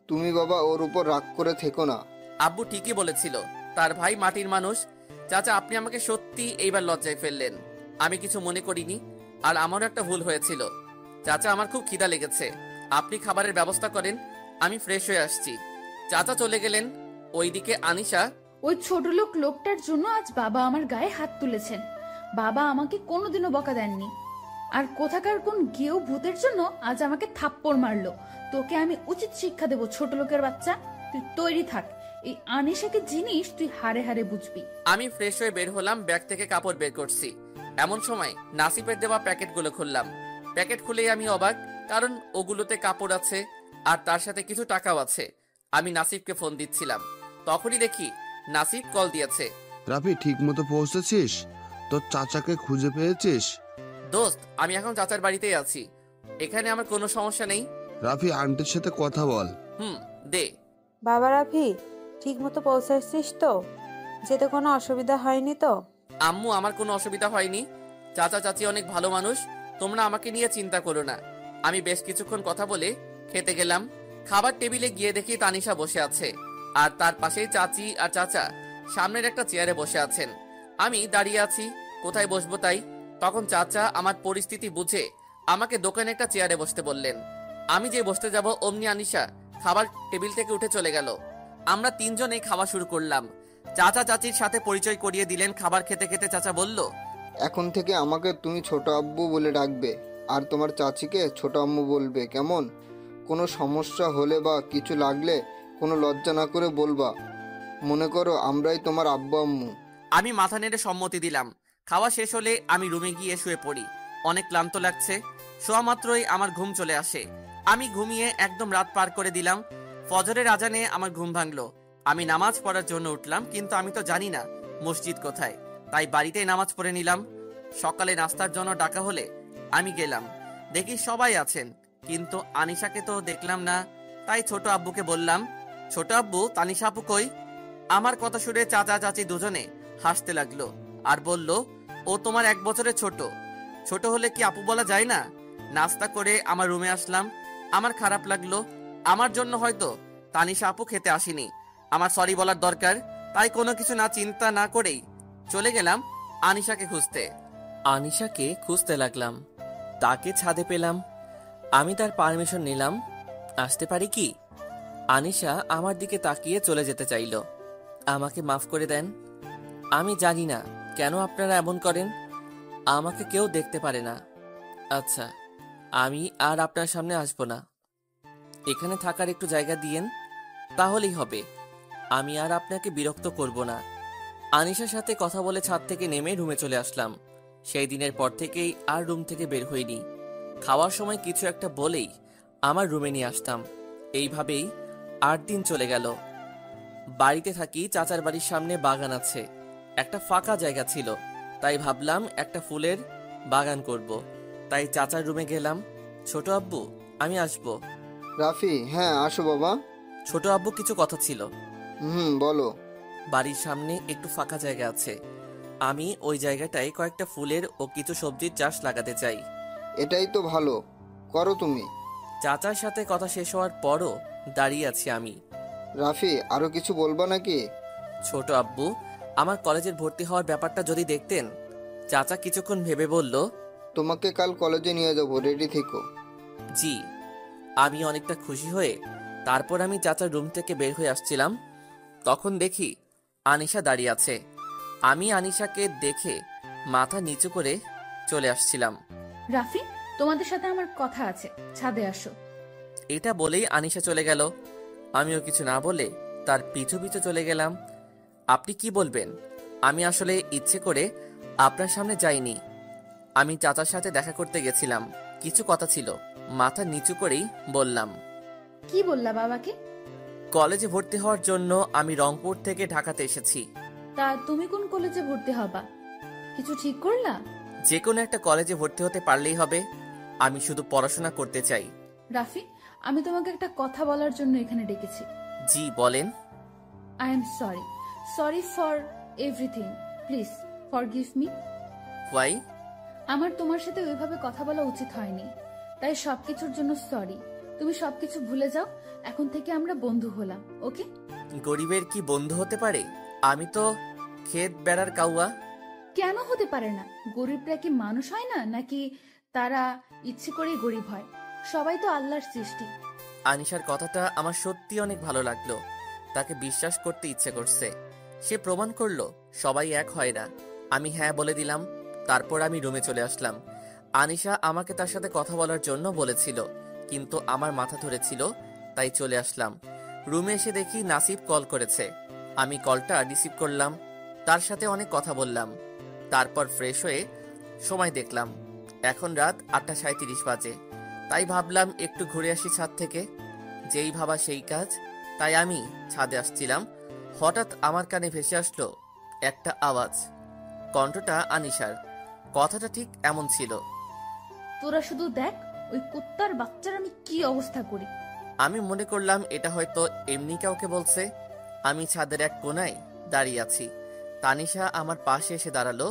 তুমি বাবা ওর উপর রাগ করে থেকো না। আব্বু ঠিকই বলেছিল, তার ভাই মাটির মানুষ। চাচা আপনি আমাকে সত্যি এইবার লজ্জায় ফেললেন। আমি কিছু মনে করিনি, আর আমারও একটা ভুল হয়েছিল। চাচা আমার খুব খিদা লেগেছে, আপনি খাবারের ব্যবস্থা করেন, আমি ফ্রেশ হয়ে আসছি। চাচা চলে গেলেন। ওইদিকে আনিশা, ওই ছোট লোকটার জন্য আজ বাবা আমার গায়ে হাত তুলেছেন। বাবা আমাকে কোনোদিনও বকা দেননি। আর কোথাকার কোন গেও ভূতের জন্য আজ আমাকে থাপ্পড় মারলো। তোকে আমি উচিত শিক্ষা দেবো, ছোট লোকের বাচ্চা। তুই তৈরি থাক, এই আনিশাকে জিনিস তুই হারে হারে বুঝবি। আমি ফ্রেশ হয়ে বের হলাম, ব্যাগ থেকে কাপড় বের করছি। এমন সময় নাসিফের দেওয়া প্যাকেটগুলো খুললাম। প্যাকেট খুলেই আমি অবাক, কারণ ওগুলোতে কাপড় আছে আর তার সাথে কিছু টাকাও আছে। আমি নাসিফকে ফোন দিচ্ছিলাম, তখনই দেখি নাসিফ কল দিয়েছে। রাফি, ঠিক মতো পৌঁছেছিস? তোর চাচাকে খুঁজে পেয়েছিস? দোস্ত, আমি এখন চাচার বাড়িতেই আছি, এখানে আমার কোনো সমস্যা নেই। রাফি, আন্টির সাথে কথা বল। দে। বাবা রাফি, ঠিক মতো পৌঁছাচ্ছিস তো? যেতে কোনো অসুবিধা হয়নি তো? আম্মু, আমার কোনো অসুবিধা হয়নি। চাচা চাচি অনেক ভালো মানুষ, তোমরা আমাকে নিয়ে চিন্তা করো না। আমি বেশ কিছুক্ষণ কথা বলে খেতে গেলাম। খাবার টেবিলে গিয়ে দেখি তানিশা বসে আছে, আর তার পাশেই চাচি আর চাচা সামনের একটা চেয়ারে বসে আছেন। আমি দাঁড়িয়ে আছি, কোথায় বসবো তাই। তখন চাচা আমার পরিস্থিতি বুঝে আমাকে দোকানে একটা চেয়ারে বসতে বললেন। আমি যে বসতে যাব অমনি আনিশা খাবার টেবিল থেকে উঠে চলে গেল। আমরা তিনজনেই খাওয়া শুরু করলাম। চাচা চাচির সাথে পরিচয় করিয়ে দিলেন। খাবার খেতে খেতে চাচা বলল, এখন থেকে আমাকে তুমি ছোট আব্বু বলে ডাকবে, আর তোমার চাচিকে ছোট আম্মু বলবে, কেমন? কোনো সমস্যা হলে বা কিছু লাগলে কোনো লজ্জা না করে বলবা। মনে করো আমরাই তোমার আব্বু আম্মু। আমি মাথা নেড়ে সম্মতি দিলাম। খাওয়া শেষ হলে আমি রুমে গিয়ে শুয়ে পড়ি। অনেক ক্লান্ত লাগছে। শোয়া মাত্রই আমার ঘুম চলে আসে। আমি ঘুমিয়ে একদম রাত পার করে দিলাম। ফজরের আজানে আমার ঘুম ভাঙলো। আমি নামাজ পড়ার জন্য উঠলাম, কিন্তু আমি তো জানি না মসজিদ কোথায়, তাই বাড়িতেই নামাজ পড়ে নিলাম। সকালে নাস্তার জন্য ডাকা হলে আমি গেলাম। দেখি সবাই আছেন, কিন্তু আনিশাকে তো দেখলাম না। তাই ছোট আব্বুকে বললাম, ছোট আব্বু, তানিশা আপু কই? আমার কথা শুনে চাচা চাচি দুজনে হাসতে লাগলো আর বলল, ও তোমার 1 বছরের ছোট। ছোট হলে কি আপু বলা যায় না? নাস্তা করে আমার রুমে আসলাম। আমার খারাপ লাগলো। আমার জন্য হয়তো তানিশা আপু খেতে আসেনি। আমার সরি বলার দরকার, তাই কোনো কিছু না চিন্তা না করেই চলে গেলাম আনিশাকে খুঁজতে। আনিশাকে খুঁজতে লাগলাম, তাকে ছাদে পেলাম। আমি তার পারমিশন নিলাম, আসতে পারি কি? আনিশা আমার দিকে তাকিয়ে চলে যেতে চাইল। আমাকে মাফ করে দেন। আমি জানি না কেন আপনারা এমন করেন। আমাকে কেউ দেখতে পারে না। আচ্ছা, আমি আর আপনার সামনে আসবো না। এখানে থাকার একটু জায়গা দিয়েন, তাহলেই হবে। আমি আর আপনাকে বিরক্ত করব না। আনিশার সাথে কথা বলে ছাদ থেকে নেমে রুমে চলে আসলাম। সেই দিনের পর থেকেই আর রুম থেকে বের হইনি। খাওয়ার সময় কিছু একটা বলেই আমার রুমে নিয়ে আসতাম। এইভাবেই 8 দিন চলে গেল। বাড়িতে থাকি, চাচার বাড়ির সামনে বাগান আছে। একটা ফাঁকা জায়গা ছিল, তাই ভাবলাম একটা ফুলের বাগান করব। তাই চাচার রুমে গেলাম। ছোট আব্বু, আমি আসবো। রাফি, হ্যাঁ আসো বাবা। ছোট আব্বু, কিছু কথা ছিল। বলো। বাড়ির সামনে একটু ফাঁকা জায়গা আছে, আমি ওই জায়গাটায় কয়েকটা ফুলের ও কিছু সবজির চাষ লাগাতে চাই। এটাই তো ভালো, করো তুমি। চাচার সাথে কথা শেষ হওয়ার পরও দাঁড়িয়ে আছি আমি। রাফি, আরো কিছু বলবা নাকি? ছোট আব্বু, আমার কলেজের ভর্তি হওয়ার ব্যাপারটা যদি দেখতেন। চাচা কিছুক্ষণ ভেবে বলল, তোমাকে কাল কলেজে নিয়ে যাবো, রেডি থেকো। জি। আমি অনেকটা খুশি হয়ে তারপর আমি চাচার রুম থেকে বের হয়ে আসছিলাম, তখন দেখি আনিশা দাঁড়িয়ে আছে। আমি আনিশাকে দেখে মাথা নিচু করে চলে আসছিলাম। রাফি, তোমাদের সাথে আমার কথা আছে, ছাদে আসো। এটা বলেই আনিশা চলে গেল। আমিও কিছু না বলে তার পিছু পিছু চলে গেলাম। আপনি কি বলবেন? আমি আসলে ইচ্ছে করে আপনার সামনে যাইনি। আমি চাচার সাথে দেখা করতে গেছিলাম, কিছু কথা ছিল। মাথা নিচু করেই বললাম। কি বললা বাবাকে? কলেজে ভর্তি হওয়ার জন্য আমি রংপুর থেকে ঢাকাতে এসেছি। তা তুমি কোন কলেজে ভর্তি হবা? কিছু ঠিক করলা? যে কোনো একটা কলেজে ভর্তি হতে পারলেই হবে। আমি শুধু পড়াশোনা করতে চাই। রাফি, আমি তোমাকে একটা কথা বলার জন্য এখানে ডেকেছি। জি বলেন। I am sorry, sorry for everything. Please forgive me. Why? আমার তোমার সাথে ওইভাবে কথা বলা উচিত হয়নি, তাই সবকিছুর জন্য সরি। তুমি সবকিছু ভুলে যাও, এখন থেকে আমরা বন্ধু হলাম, ওকে? গরিবের কি বন্ধু হতে পারে? আমি তো ক্ষেত বেড়ার কাউয়া। কেন হতে পারে না? গরিবরা কি মানুষ হয় না, নাকি তারা ইচ্ছে করেই গরিব হয়? সবাই তো আল্লাহর সৃষ্টি। আনিশার কথাটা আমার সত্যি অনেক ভালো লাগলো। তাকে বিশ্বাস করতে ইচ্ছে করছে। সে প্রমাণ করলো সবাই এক হয় না। আমি হ্যাঁ বলে দিলাম। তারপর আমি রুমে চলে আসলাম। আনিশা আমাকে তার সাথে কথা বলার জন্য বলেছিল, কিন্তু আমার মাথা ধরেছিল, তাই চলে আসলাম। রুমে এসে দেখি নাসিব কল করেছে। আমি কলটা রিসিভ করলাম, তার সাথে অনেক কথা বললাম। তারপর ফ্রেশ হয়ে সময় দেখলাম, এখন রাত 8:37 বাজে। তাই ভাবলাম একটু ঘুরে আসি ছাদ থেকে। যেই ভাবা সেই কাজ, তাই আমি ছাদে আসছিলাম। হঠাৎ আমার কানে ভেসে আসলো একটা আওয়াজ। কণ্ঠটা আনিশার। কথাটা ঠিক এমন ছিল। তোরা শুধু দেখ ওই কুত্তার বাচ্চার আমি কি অবস্থা করি। আমি মনে করলাম এটা হয়তো এমনি কাউকে বলছে। আমি ছাদের এক কোনায় দাঁড়িয়ে আছি। তানিশা আমার পাশে এসে দাঁড়ালো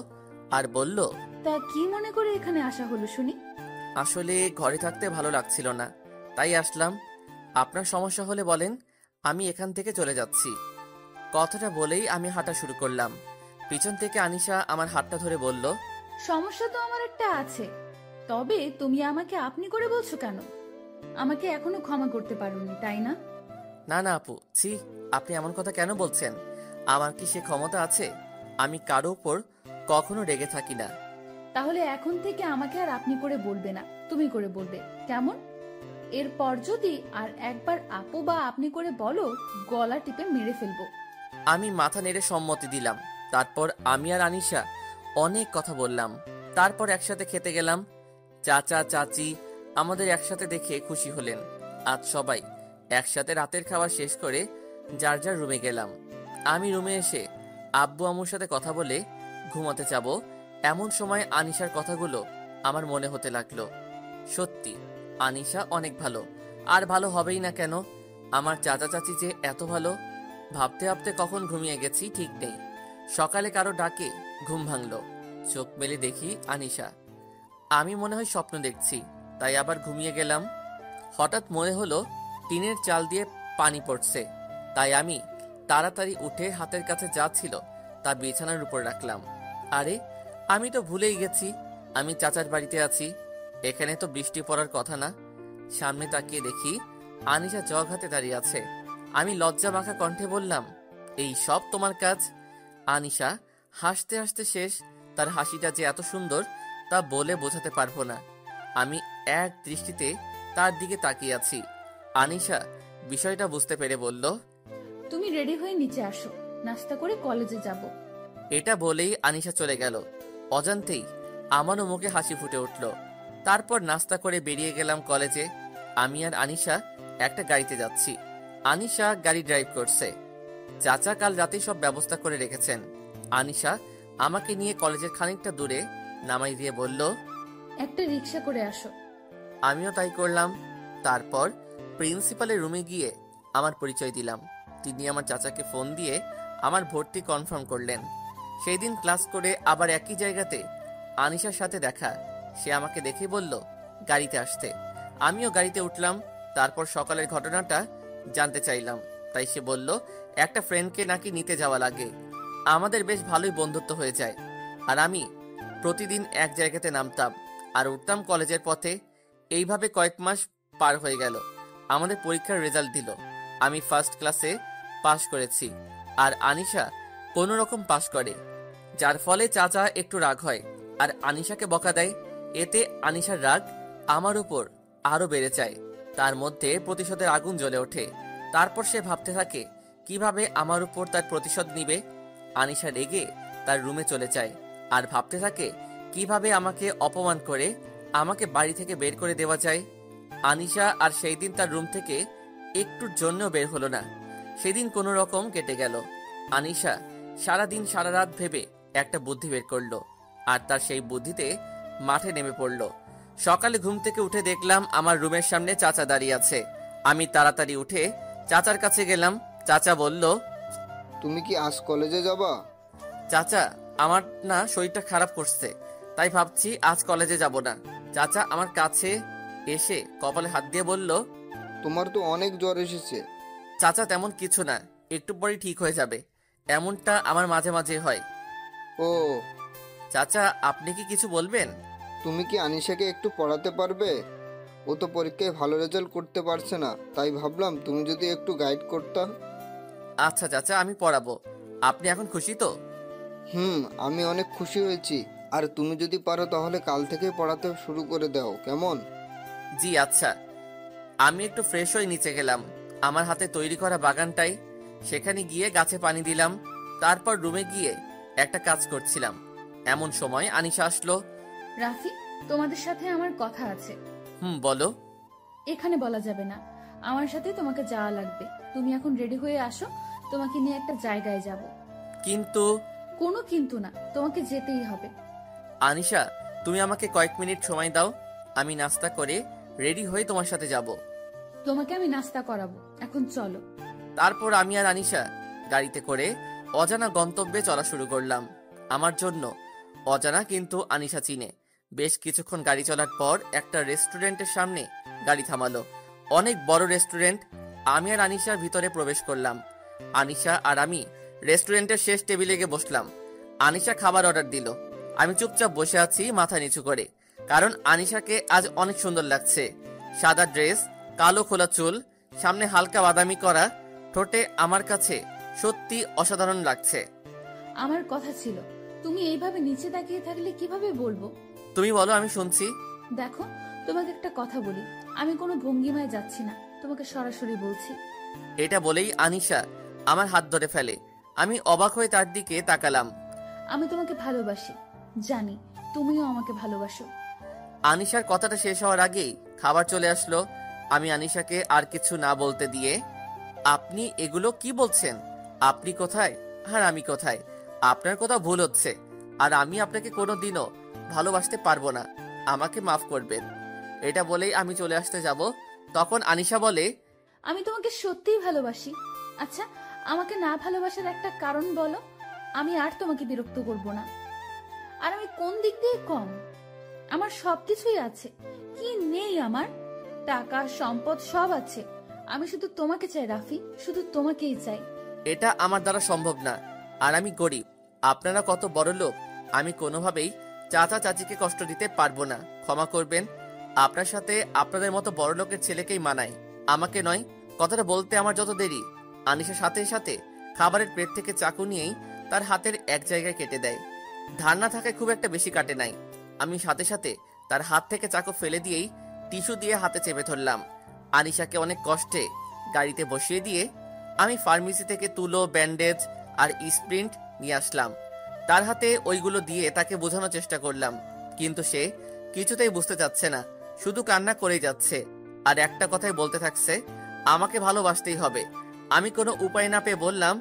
আর বলল, তা কি মনে করে এখানে আসা হলো শুনি? আসলে ঘরে থাকতে ভালো লাগছিল না, তাই আসলাম। আপনার সমস্যা হলে বলেন, আমি এখান থেকে চলে যাচ্ছি। কথাটা বলেই আমি হাঁটা শুরু করলাম। পিছন থেকে আনিশা আমার হাতটা ধরে বলল, সমস্যা তো আমার একটা আছে, তবে তুমি আমাকে আপনি করে বলছো কেন? আমাকে এখনো ক্ষমা করতে পারোনি, তাই না? না না আপু, ছি, আপনি এমন কথা কেন বলছেন? আমার কি সে ক্ষমতা আছে? আমি কারো উপর কখনো রেগে থাকি না। তাহলে এখন থেকে আমাকে আর আপনি করে বলবে না, তুমি করে বলবে, কেমন? এরপর যদি আর একবার আপু বা আপনি করে বলো, গলা টিপে মেরে ফেলবো। আমি মাথা নেড়ে সম্মতি দিলাম। তারপর আমি আর আনিশা অনেক কথা বললাম। তারপর একসাথে খেতে গেলাম। চাচা চাচি আমাদের একসাথে দেখে খুশি হলেন। আজ সবাই একসাথে রাতের খাবার শেষ করে যার যার রুমে গেলাম। আমি রুমে এসে আব্বু আম্মুর সাথে কথা বলে ঘুমাতে যাব, এমন সময় আনিশার কথাগুলো আমার মনে হতে লাগলো। সত্যি আনিশা অনেক ভালো, আর ভালো হবেই না কেন? আমার চাচা চাচি যে এত ভালো, ভাবতে ভাবতে কখন ঘুমিয়ে গেছি ঠিক নেই। সকালে কারো ডাকে ঘুম ভাঙলো। চোখ মেলে দেখি আনিশা। আমি মনে হয় স্বপ্ন দেখছি, তাই আবার ঘুমিয়ে গেলাম। হঠাৎ মনে হলো টিনের চাল দিয়ে পানি পড়ছে, তাই আমি তাড়াতাড়ি উঠে হাতের কাছে যা ছিল তা বিছানার উপর রাখলাম। আরে, আমি তো ভুলেই গেছি আমি চাচার বাড়িতে আছি। এখানে তো বৃষ্টি পড়ার কথা না। সামনে তাকিয়ে দেখি আনিশা জগ হাতে দাঁড়িয়ে আছে। আমি লজ্জা মাখা কণ্ঠে বললাম, এই সব তোমার কাজ? আনিশা হাসতে হাসতে শেষ। তার হাসিটা যে এত সুন্দর তা বলে বোঝাতে পারবো না। আমি এক দৃষ্টিতে তার দিকে তাকিয়ে আছি। আনিশা বিষয়টা বুঝতে পেরে বলল, তুমি রেডি হয়ে নিচে আসো, নাস্তা করে কলেজে যাব। এটা বলেই আনিশা চলে গেল। অজান্তেই আমারও মুখে হাসি ফুটে উঠল। তারপর নাস্তা করে বেরিয়ে গেলাম কলেজে। আমি আর আনিশা একটা গাড়িতে যাচ্ছি। আনিশা গাড়ি ড্রাইভ করছে। চাচা কাল রাতেই সব ব্যবস্থা করে রেখেছেন। আনিশা আমাকে নিয়ে কলেজের খানিকটা দূরে নামাই দিয়ে বলল, একটা রিক্সা করে আসো। আমিও তাই করলাম। তারপর প্রিন্সিপালের রুমে গিয়ে আমার পরিচয় দিলাম। তিনি আমার চাচাকে ফোন দিয়ে আমার ভর্তি কনফার্ম করলেন। সেই দিন ক্লাস করে আবার একই জায়গাতে আনিশার সাথে দেখা। সে আমাকে দেখে বলল গাড়িতে আসতে। আমিও গাড়িতে উঠলাম। তারপর সকালের ঘটনাটা জানতে চাইলাম, তাই সে বলল একটা ফ্রেন্ডকে নাকি নিতে যাওয়া লাগে। আমাদের বেশ ভালোই বন্ধুত্ব হয়ে যায়। আর আমি প্রতিদিন এক জায়গাতে নামতাম আর উঠতাম কলেজের পথে। এইভাবে কয়েক মাস পার হয়ে গেল। আমাদের পরীক্ষার রেজাল্ট দিল। আমি ফার্স্ট ক্লাসে পাশ করেছি আর আনিশা কোনো রকম পাশ করে, যার ফলে চাচা একটু রাগ হয় আর আনিশাকে বকা দেয়। এতে আনিশার রাগ আমার উপর আরো বেড়ে যায়। তার মধ্যে প্রতিশোধের আগুন জ্বলে ওঠে। তারপর সে ভাবতে থাকে কিভাবে আমার উপর তার প্রতিশোধ নিবে। আনিশা রেগে তার রুমে চলে যায় আর ভাবতে থাকে কিভাবে আমাকে অপমান করে আমাকে বাড়ি থেকে বের করে দেওয়া যায়। আনিশা আর সেই দিন তার রুম থেকে একটুর জন্য বের হলো না। সেদিন কোনো রকম কেটে গেল। আনিশা সারাদিন সারা রাত ভেবে একটা বুদ্ধি বের করলো আর তার সেই বুদ্ধিতে মাঠে নেমে পড়লো। সকালে ঘুম থেকে উঠে দেখলাম আমার রুমের সামনে চাচা দাঁড়িয়ে আছে। আমি তাড়াতাড়ি উঠে চাচার কাছে গেলাম। চাচা বলল, তুমি কি আজ কলেজে যাবা? চাচা, আমার না শরীরটা খারাপ করছে, তাই ভাবছি আজ কলেজে যাব না। চাচা আমার কাছে এসে কপালে হাত দিয়ে বলল, তোমার তো অনেক জ্বর এসেছে। চাচা তেমন কিছু না, একটু পরেই ঠিক হয়ে যাবে। এমনটা আমার মাঝে মাঝে হয়। ও চাচা, আপনি কি কিছু বলবেন? তুমি কি আনিশাকে একটু পড়াতে পারবে? ও তো পরীক্ষায় ভালো রেজাল্ট করতে পারছে না, তাই ভাবলাম তুমি যদি একটু গাইড করতা। আচ্ছা চাচা, আমি পড়াবো। আপনি এখন খুশি তো? আমি অনেক খুশি হয়েছি। আর তুমি যদি পারো তাহলে কাল থেকে পড়াতে শুরু করে দাও, কেমন? জি আচ্ছা। আমি একটু ফ্রেশ হয়ে নিচে গেলাম আমার হাতে তৈরি করা বাগানটাই। সেখানে গিয়ে গাছে পানি দিলাম। তারপর রুমে গিয়ে একটা কাজ করছিলাম। এমন সময় আনিশা আসলো। রাফি, তোমাদের সাথে আমার কথা আছে। বলো। এখানে বলা যাবে না, আমার সাথে তোমাকে যাওয়া লাগবে। তুমি এখন রেডি হয়ে আসো, তোমাকে নিয়ে একটা জায়গায় যাব। কিন্তু? কোনো কিন্তু না, তোমাকে যেতেই হবে। আনিশা, তুমি আমাকে কয়েক মিনিট সময় দাও, আমি নাস্তা করে রেডি হয়ে তোমার সাথে যাব। তোমাকে আমি নাস্তা করাবো, এখন চলো। তারপর আমি আর আনিশা গাড়িতে করে অজানা গন্তব্যে চলা শুরু করলাম। আমার জন্য অজানা, কিন্তু আনিশা চিনে। বেশ কিছুক্ষণ গাড়ি চলার পর একটা রেস্টুরেন্টের সামনে গাড়ি থামালো। অনেক বড় রেস্টুরেন্ট। আমি আর আনিশার ভিতরে প্রবেশ করলাম। আনিশা আর আমি রেস্টুরেন্টের শেষ টেবিলে গিয়ে বসলাম। আনিশা খাবার অর্ডার দিল। আমি চুপচাপ বসে আছি মাথা নিচু করে, কারণ আনিশাকে আজ অনেক সুন্দর লাগছে। সাদা ড্রেস, কালো খোলা চুল, সামনে হালকা বাদামি করা, ঠোঁটে আমার কাছে সত্যি অসাধারণ লাগছে। আমার কথা ছিল, তুমি এইভাবে নিচে তাকিয়ে থাকলে কিভাবে বলবো? তুমি বলো, আমি শুনছি। দেখো, তোমাকে একটা কথা বলি, আমি কোনো ভঙ্গিমায় যাচ্ছি না, তোমাকে সরাসরি বলছি। এটা বলেই আনিশা আমার হাত ধরে ফেলে। আমি অবাক হয়ে তার দিকে তাকালাম। আমি তোমাকে ভালোবাসি, জানি তুমিও আমাকে ভালোবাসো। আনিশার কথাটা শেষ হওয়ার আগেই খাবার চলে আসলো। আমি আনিশাকে আর কিছু না বলতে দিয়ে, আপনি এগুলো কি বলছেন? আপনি কোথায় আর আমি কোথায়? আপনার কথা ভুল হচ্ছে, আর আমি আপনাকে কোনোদিনও ভালোবাসতে পারবো না, আমাকে মাফ করবেন। এটা বলেই আমি চলে আসতে যাব, তখন আনিশা বলে, আমি তোমাকে সত্যিই ভালোবাসি। আচ্ছা, আমাকে না ভালোবাসার একটা কারণ বলো, আমি আর তোমাকে বিরক্ত করব না। আর আমি কোন দিক দিয়ে কম? আমার সবকিছুই আছে, কি নেই আমার? টাকা, সম্পদ সব আছে। আমি শুধু তোমাকে চাই রাফি, শুধু তোমাকেই চাই। এটা আমার দ্বারা সম্ভব না, আর আমি গরিব। আপনারা কত বড় লোক, আমি কোনোভাবেই চাচা চাচিকে কষ্ট দিতে পারবো না, ক্ষমা করবেন। আপনার সাথে আপনাদের মতো বড় লোকের ছেলেকেই মানায়, আমাকে নয়। কথাটা বলতে আমার যত দেরি, আনিশার সাথে সাথে খাবারের প্লেট থেকে চাকু নিয়েই তার হাতের এক জায়গায় কেটে দেয়। ধারণা থাকায় খুব একটা বেশি কাটে নাই। আমি সাথে সাথে তার হাত থেকে চাকু ফেলে দিয়েই টিস্যু দিয়ে হাতে চেপে ধরলাম। আনিশাকে অনেক কষ্টে গাড়িতে বসিয়ে দিয়ে আমি ফার্মেসি থেকে তুলো, ব্যান্ডেজ আর স্প্রিন্ট নিয়ে আসলাম। তার হাতে ওইগুলো দিয়ে তাকে বোঝানোর চেষ্টা করলাম, কিন্তু সে কিছুতেই বুঝতে চাচ্ছে না, শুধু কান্না করেই যাচ্ছে আর একটা কথাই বলতে থাকছে, আমাকে ভালোবাসতেই হবে। আমি কোনো উপায় না পেয়ে বললাম,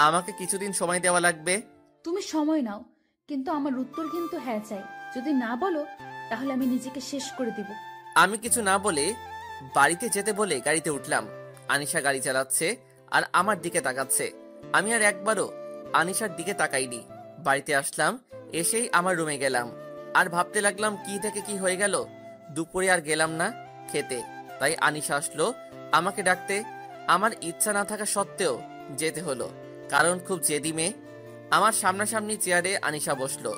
আমাকে কিছুদিন সময় দেওয়া লাগবে। তুমি সময় নাও, কিন্তু আমার উত্তর কিন্তু হ্যাঁ চাই। যদি না বলো তাহলে আমি নিজেকে শেষ করে দিব। আমি কিছু না বলে বাড়িতে যেতে বলে গাড়িতে উঠলাম। আনিশা গাড়ি চালাচ্ছে আর আমার দিকে তাকাচ্ছে। আমি আর একবারও আনিশার দিকে তাকাইনি। বাড়িতে আসলাম, এসেই আমার রুমে গেলাম আর ভাবতে লাগলাম কি থেকে কি হয়ে গেল। দুপুরে আর গেলাম না খেতে, তাই আনিশা আসলো আমাকে ডাকতে। আমার ইচ্ছা না থাকা সত্ত্বেও যেতে হলো, কারণ খুব জেদি মেয়ে। আমার সামনাসামনি চেয়ারে আনিশা বসলো।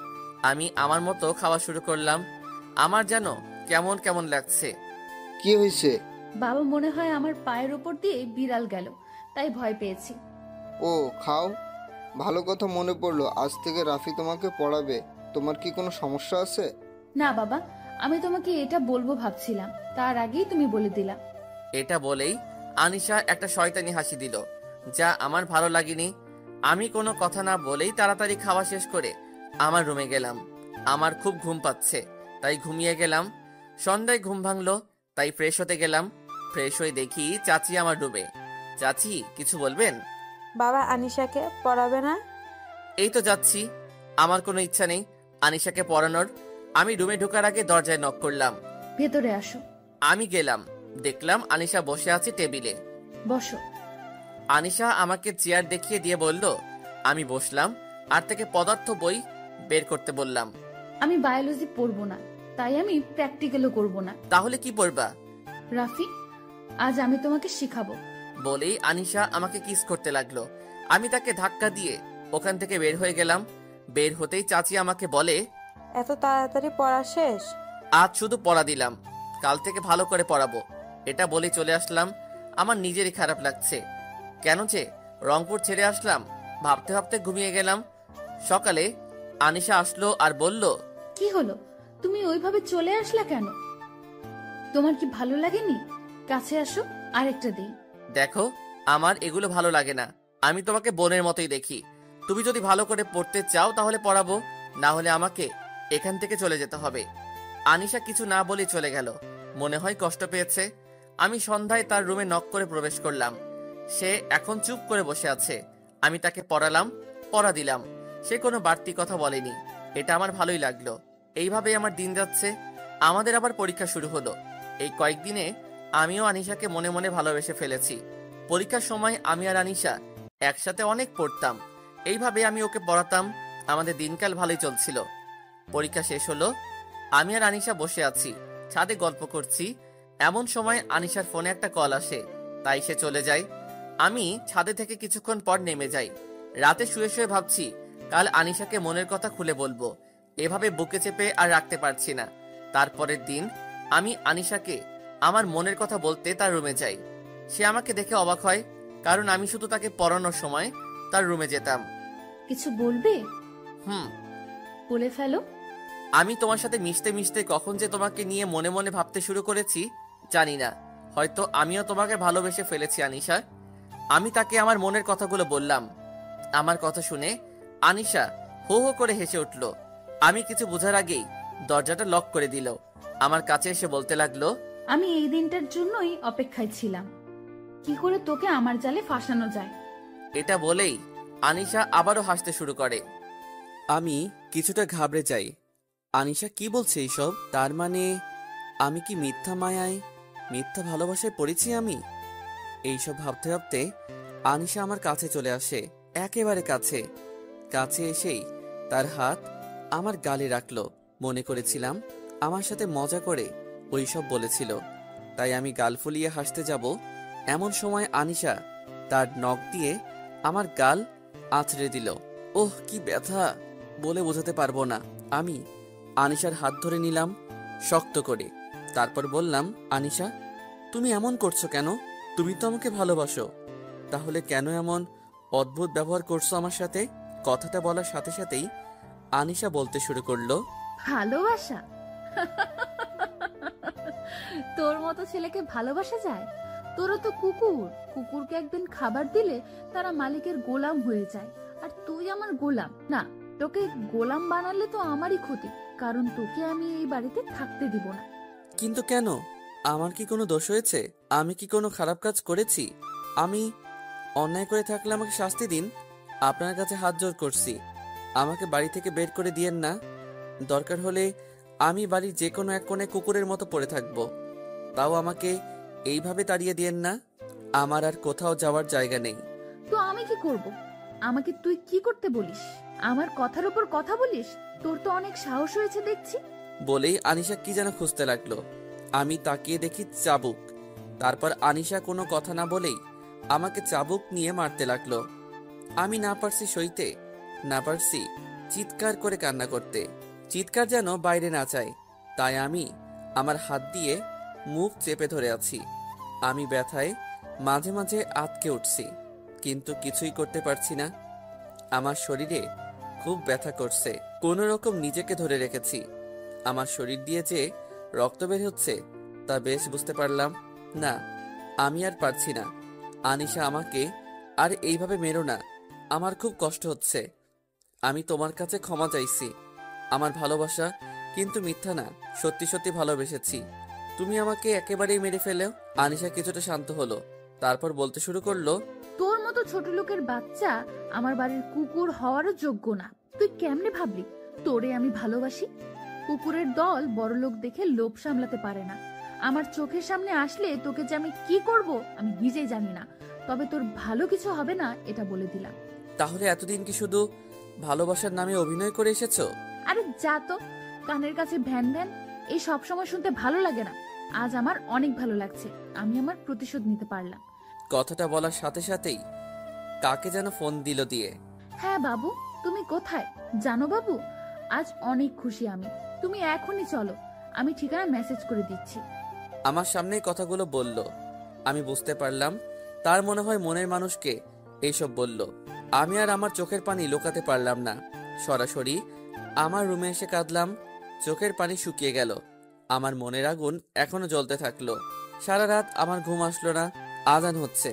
আমি আমার মতো খাওয়া শুরু করলাম। আমার যেন কেমন কেমন লাগছে। কি হয়েছে? বাবা মনে হয় আমার পায়ের ওপর দিয়ে বিড়াল গেল, তাই ভয় পেয়েছি। ও খাও। ভালো কথা মনে পড়লো, আজ থেকে রাফি তোমাকে পড়াবে। তোমার কি কোনো সমস্যা আছে? না বাবা, আমি তোমাকে এটা বলবো ভাবছিলাম, তার আগেই তুমি বলে দিলা। এটা বলেই আনিশা একটা শয়তানি হাসি দিল, যা আমার ভালো লাগেনি। আমি কোনো কথা না বলেই তাড়াতাড়ি খাওয়া শেষ করে আমার রুমে গেলাম। আমার খুব ঘুম পাচ্ছে, তাই ঘুমিয়ে গেলাম। সন্ধ্যায় ঘুম ভাঙলো, তাই ফ্রেশ হতে গেলাম। ফ্রেশ হয়ে দেখি চাচি আমার রুমে। চাচি, কিছু বলবেন? বাবা আনিশাকে পড়াবে না? এই তো যাচ্ছি। আমার কোনো ইচ্ছা নেই আনিশাকে পড়ানোর। আমি রুমে ঢোকার আগে দরজায় নক করলাম। ভেতরে আসো। আমি গেলাম, দেখলাম আনিশা বসে আছে টেবিলে। বসো। আনিশা আমাকে চেয়ার দেখিয়ে দিয়ে বলল। আমি বসলাম আর থেকে পদার্থ বই বের করতে বললাম। আমি বায়োলজি পড়বো না, তাই আমি প্র্যাকটিক্যালও করব না। তাহলে কি পড়বা? রাফি, আজ আমি তোমাকে শিখাবো। বলেই আনিশা আমাকে কিস করতে লাগলো। আমি তাকে ধাক্কা দিয়ে ওখান থেকে বের হয়ে গেলাম। বের হতেই চাচি আমাকে বলে, এত তাড়াতাড়ি পড়া শেষ? আজ শুধু পড়া দিলাম, কাল থেকে ভালো করে পড়াবো। এটা বলেই চলে আসলাম। আমার নিজেরই খারাপ লাগছে, কেন যে রংপুর ছেড়ে আসলাম। ভাবতে ভাবতে ঘুমিয়ে গেলাম। সকালে আনিশা আসলো আর বলল, কি হলো, তুমি ওইভাবে চলে আসলা কেন? তোমার কি ভালো লাগেনি? কাছে আসো, আরেকটা দিই। দেখো, আমার এগুলো ভালো লাগে না। আমি তোমাকে বোনের মতোই দেখি। তুমি যদি ভালো করে পড়তে চাও তাহলে পড়াবো, না হলে আমাকে এখান থেকে চলে যেতে হবে। আনিশা কিছু না বলে চলে গেল। মনে হয় কষ্ট পেয়েছে। আমি সন্ধ্যায় তার রুমে নক করে প্রবেশ করলাম। সে এখন চুপ করে বসে আছে। আমি তাকে পড়ালাম, পড়া দিলাম। সে কোনো বাড়তি কথা বলেনি। এটা আমার ভালোই লাগলো। এইভাবেই আমার দিন যাচ্ছে। আমাদের আবার পরীক্ষা শুরু হলো। এই কয়েকদিনে আমিও আনিশাকে মনে মনে ভালোবেসে ফেলেছি। পরীক্ষার সময় আমি আর আনিশা একসাথে অনেক পড়তাম। এইভাবে আমি ওকে পড়াতাম। আমাদের দিনকাল ভালোই চলছিল। পরীক্ষা শেষ হলো। আমি আর আনিশা বসে আছি, ছাদে গল্প করছি। এমন সময় আনিশার ফোনে একটা কল আসে, তাই সে চলে যায়। আমি ছাদে থেকে কিছুক্ষণ পর নেমে যাই। রাতে শুয়ে শুয়ে ভাবছি কাল আনিশাকে মনের কথা খুলে বলবো। এভাবে বুকে চেপে আর রাখতে পারছি না। তারপরের দিন আমি আনিশাকে আমার মনের কথা বলতে তার রুমে যাই। সে আমাকে দেখে অবাক হয়, কারণ আমি শুধু তাকে পড়ানোর সময় তার রুমে যেতাম। কিছু বলবে? বলে ফেলো। আমি তোমার সাথে মিশতে মিশতে কখন যে তোমাকে নিয়ে মনে মনে ভাবতে শুরু করেছি জানি না। হয়তো আমিও তোমাকে ভালোবেসে ফেলেছি আনিশা। আমি তাকে আমার মনের কথাগুলো বললাম। আমার কথা শুনে আনিশা হো হো করে হেসে উঠল। আমি কিছু বোঝার আগেই দরজাটা লক করে দিল। আমার কাছে এসে বলতে লাগলো, আমি এই দিনটার জন্যই অপেক্ষায় ছিলাম, কি করে তোকে আমার জালে ফাঁসানো যায়। এটা বলেই আনিশা আবারও হাসতে শুরু করে। আমি কিছুটা ঘাবড়ে যাই। আনিশা কি বলছে এইসব? তার মানে আমি কি মিথ্যা মায়ায়, মিথ্যা ভালোবাসায় পড়েছি আমি? এইসব ভাবতে ভাবতে আনিশা আমার কাছে চলে আসে, একেবারে কাছে। কাছে এসেই তার হাত আমার গালে রাখলো। মনে করেছিলাম আমার সাথে মজা করে ওইসব বলেছিল, তাই আমি গাল ফুলিয়ে হাসতে যাব। এমন সময় আনিশা তার নখ দিয়ে আমার গাল আঁচড়ে দিল। ওহ, কি ব্যথা বলে বোঝাতে পারবো না। আমি আনিশার হাত ধরে নিলাম শক্ত করে। তারপর বললাম, আনিশা, তুমি এমন করছো কেন? তুমি তো আমাকে ভালোবাসো, তাহলে কেন এমন অদ্ভুত ব্যবহার করছো আমার সাথে? কথাটা বলার সাথে সাথেই আনিশা বলতে শুরু করলো, ভালোবাসা? তোর মতো ছেলেকে ভালোবাসা যায়? তোরা তো কুকুর। কুকুরকে একদিন খাবার দিলে তারা মালিকের গোলাম হয়ে যায়, আর তুই আমার গোলাম না। তোকে গোলাম বানালে তো আমারই ক্ষতি, কারণ তোকে আমি এই বাড়িতে থাকতে দিব না। কিন্তু কেন? আমার কি কোনো দোষ হয়েছে? আমি কি কোনো খারাপ কাজ করেছি? আমি অন্যায় করে থাকলে আমাকে শাস্তি দিন। আপনার কাছে হাত জোর করছি, আমাকে বাড়ি থেকে বের করে দিয়েন না। দরকার হলে আমি বাড়ির যে কোনো এক কোণে কুকুরের মতো পড়ে থাকবো, তাও আমাকে এইভাবে তাড়িয়ে দিয়েন না। আমার আর কোথাও যাওয়ার জায়গা নেই। তো আমি কি করব? আমাকে তুই কি করতে বলিস? আমার কথার উপর কথা বলিস? তোর তো অনেক সাহস হয়েছে দেখছি। বলেই আনিশা কি যেন খুঁজতে লাগলো। আমি তাকিয়ে দেখি চাবুক। তারপর আনিশা কোনো কথা না বলেই আমাকে চাবুক নিয়ে মারতে লাগলো। আমি না পারছি সইতে, না পারছি চিৎকার করে কান্না করতে। চিৎকার যেন বাইরে না যায়, তাই আমি আমার হাত দিয়ে মুখ চেপে ধরে আছি। আমি ব্যথায় মাঝে মাঝে আটকে উঠছি, কিন্তু কিছুই করতে পারছি না। আমার শরীরে খুব ব্যথা করছে। কোনো রকম নিজেকে ধরে রেখেছি। আমার শরীর দিয়ে যে রক্ত বের হচ্ছে তা বেশ বুঝতে পারলাম। না, আমি আর পারছি না। আনিশা, আমাকে আর এইভাবে মেরো না। আমার খুব কষ্ট হচ্ছে। আমি তোমার কাছে ক্ষমা চাইছি। আমার ভালোবাসা কিন্তু মিথ্যা না, সত্যি সত্যি ভালোবেসেছি। তুমি আমাকে একেবারেই মেরে ফেলেও। আনিশা কিছুটা শান্ত হলো, তারপর বলতে শুরু করলো, তোর মতো ছোট লোকের বাচ্চা আমার বাড়ির কুকুর হওয়ারও যোগ্য না। তুই কেমনে ভাবলি তোরে আমি ভালোবাসি? কুকুরের দল বড় লোক দেখে লোভ সামলাতে পারে না। আমার চোখের সামনে আসলে তোকে যে আমি কি করব আমি নিজেই জানি না, তবে তোর ভালো কিছু হবে না এটা বলে দিলাম। তাহলে এতদিন কি শুধু ভালোবাসার নামে অভিনয় করে এসেছো? আরে যা তো, কানের কাছে ভ্যান ভ্যান এই সব সময় শুনতে ভালো লাগে না। আজ আমার অনেক ভালো লাগছে, আমি আমার প্রতিশোধ নিতে পারলাম। কথাটা বলার সাথে সাথেই কাকে যেন ফোন দিল দিয়ে। হ্যাঁ বাবু, তুমি কোথায় জানো বাবু? আজ অনেক খুশি আমি। তুমি এখনই চলো, আমি ঠিকানা মেসেজ করে দিচ্ছি। আমার সামনেই কথাগুলো বলল। আমি বুঝতে পারলাম তার মনে হয় মনের মানুষকে এইসব বলল। আমি আর আমার চোখের পানি লুকাতে পারলাম না, সরাসরি আমার রুমে এসে কাঁদলাম। চোখের পানি শুকিয়ে গেল, আমার মনের আগুন এখনো জ্বলতে থাকলো। সারা রাত আমার ঘুম আসলো না। আজান হচ্ছে,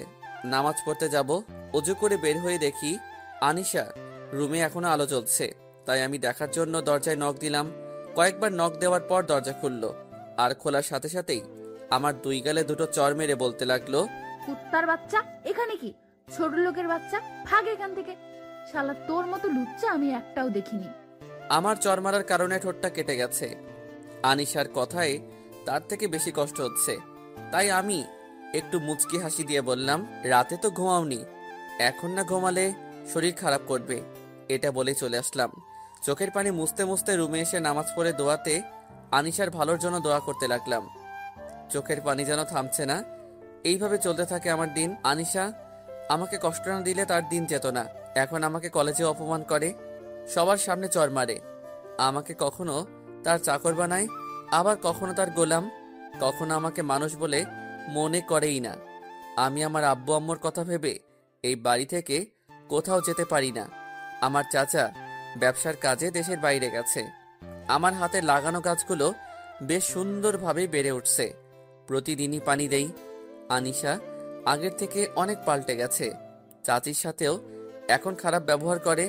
নামাজ পড়তে যাব। অজু করে বের হয়ে দেখি আনিশা রুমে এখনো আলো জ্বলছে। তাই আমি দেখার জন্য দরজায় নক দিলাম। কয়েকবার নক দেওয়ার পর দরজা খুললো, আর খোলার সাথে সাথেই আমার দুই গালে দুটো চর মেরে বলতে লাগলো, কুত্তার বাচ্চা, এখানে কি? ছোট লোকের বাচ্চা, ভাগ এখান থেকে। শালা তোর মতো লুচ্চা আমি একটাও দেখিনি। আমার চর মারার কারণে ঠোঁটটা কেটে গেছে। আনিশার কথায় তার থেকে বেশি কষ্ট হচ্ছে, তাই আমি একটু মুচকি হাসি দিয়ে বললাম, রাতে তো ঘুমাওনি, এখন না ঘুমালে শরীর খারাপ করবে। এটা বলে চলে আসলাম। চোখের পানি মুছতে মুছতে রুমে এসে নামাজ পড়ে দোয়াতে আনিশার ভালোর জন্য দোয়া করতে লাগলাম। চোখের পানি যেন থামছে না। এইভাবে চলতে থাকে আমার দিন। আনিশা আমাকে কষ্ট না দিলে তার দিন যেত না। এখন আমাকে কলেজে অপমান করে, সবার সামনে চর মারে। আমাকে কখনো তার চাকর বানায়, আবার কখনো তার গোলাম। কখনো আমাকে মানুষ বলে মনে করেই না। আমি আমার আব্বু আম্মুর কথা ভেবে এই বাড়ি থেকে কোথাও যেতে পারি না। আমার চাচা ব্যবসার কাজে দেশের বাইরে গেছে। আমার হাতে লাগানো গাছগুলো বেশ সুন্দরভাবে বেড়ে উঠছে। প্রতিদিনই পানি দেই। আনিশা আগের থেকে অনেক পাল্টে গেছে। চাচির সাথেও এখন খারাপ ব্যবহার করে।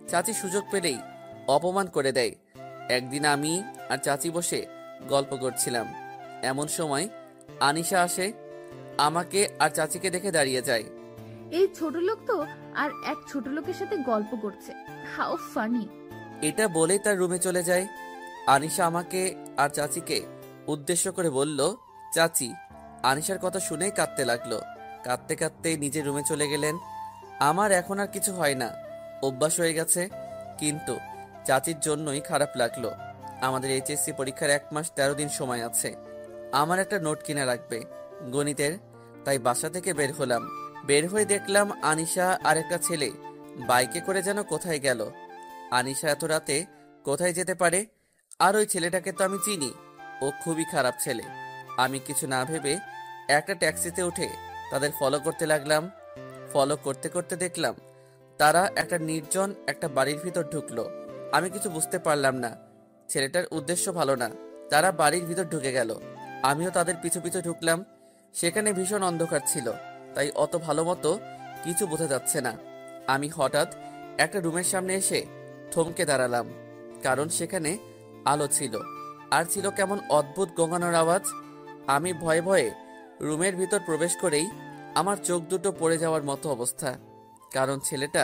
চাচি সুযোগ পেলেই অপমান করে দেয়। একদিন আমি আর চাচি বসে গল্প করছিলাম, এমন সময় আনিশা আসে, আমাকে আর চাচিকে দেখে দাঁড়িয়ে যায়। এই ছোট লোক তো আর এক ছোট লোকের সাথে গল্প করছে, হাউ ফানি। এটা বলেই তার রুমে চলে যায়। আনিশা আমাকে আর চাচিকে উদ্দেশ্য করে বলল, চাচি। আনিশার কথা শুনেই কাঁদতে লাগলো। কাঁদতে কাঁদতে নিজের রুমে চলে গেলেন। আমার এখন আর কিছু হয় না, অভ্যাস হয়ে গেছে। কিন্তু চাচির জন্যই খারাপ লাগলো। আমাদের এইচএসসি পরীক্ষার 1 মাস 13 দিন সময় আছে। আমার একটা নোট কিনা লাগবে গণিতের, তাই বাসা থেকে বের হলাম। বের হয়ে দেখলাম আনিশা আর একটা ছেলে বাইকে করে যেন কোথায় গেল। আনিশা এত রাতে কোথায় যেতে পারে? আর ওই ছেলেটাকে তো আমি চিনি, ও খুবই খারাপ ছেলে। আমি কিছু না ভেবে একটা ট্যাক্সিতে উঠে তাদের ফলো করতে লাগলাম। ফলো করতে করতে দেখলাম তারা একটা নির্জন একটা বাড়ির ভিতর ঢুকলো। আমি কিছু বুঝতে পারলাম না, ছেলেটার উদ্দেশ্য ভালো না। তারা বাড়ির ভিতর ঢুকে গেল, আমিও তাদের পিছু পিছু ঢুকলাম। সেখানে ভীষণ অন্ধকার ছিল, তাই অত ভালো মতো কিছু বোঝা যাচ্ছে না। আমি হঠাৎ একটা রুমের সামনে এসে থমকে দাঁড়ালাম, কারণ সেখানে আলো ছিল, আর ছিল কেমন অদ্ভুত গোঙানোর আওয়াজ। আমি ভয়ে ভয়ে রুমের ভিতর প্রবেশ করেই আমার চোখ দুটো পড়ে যাওয়ার মতো অবস্থা, কারণ ছেলেটা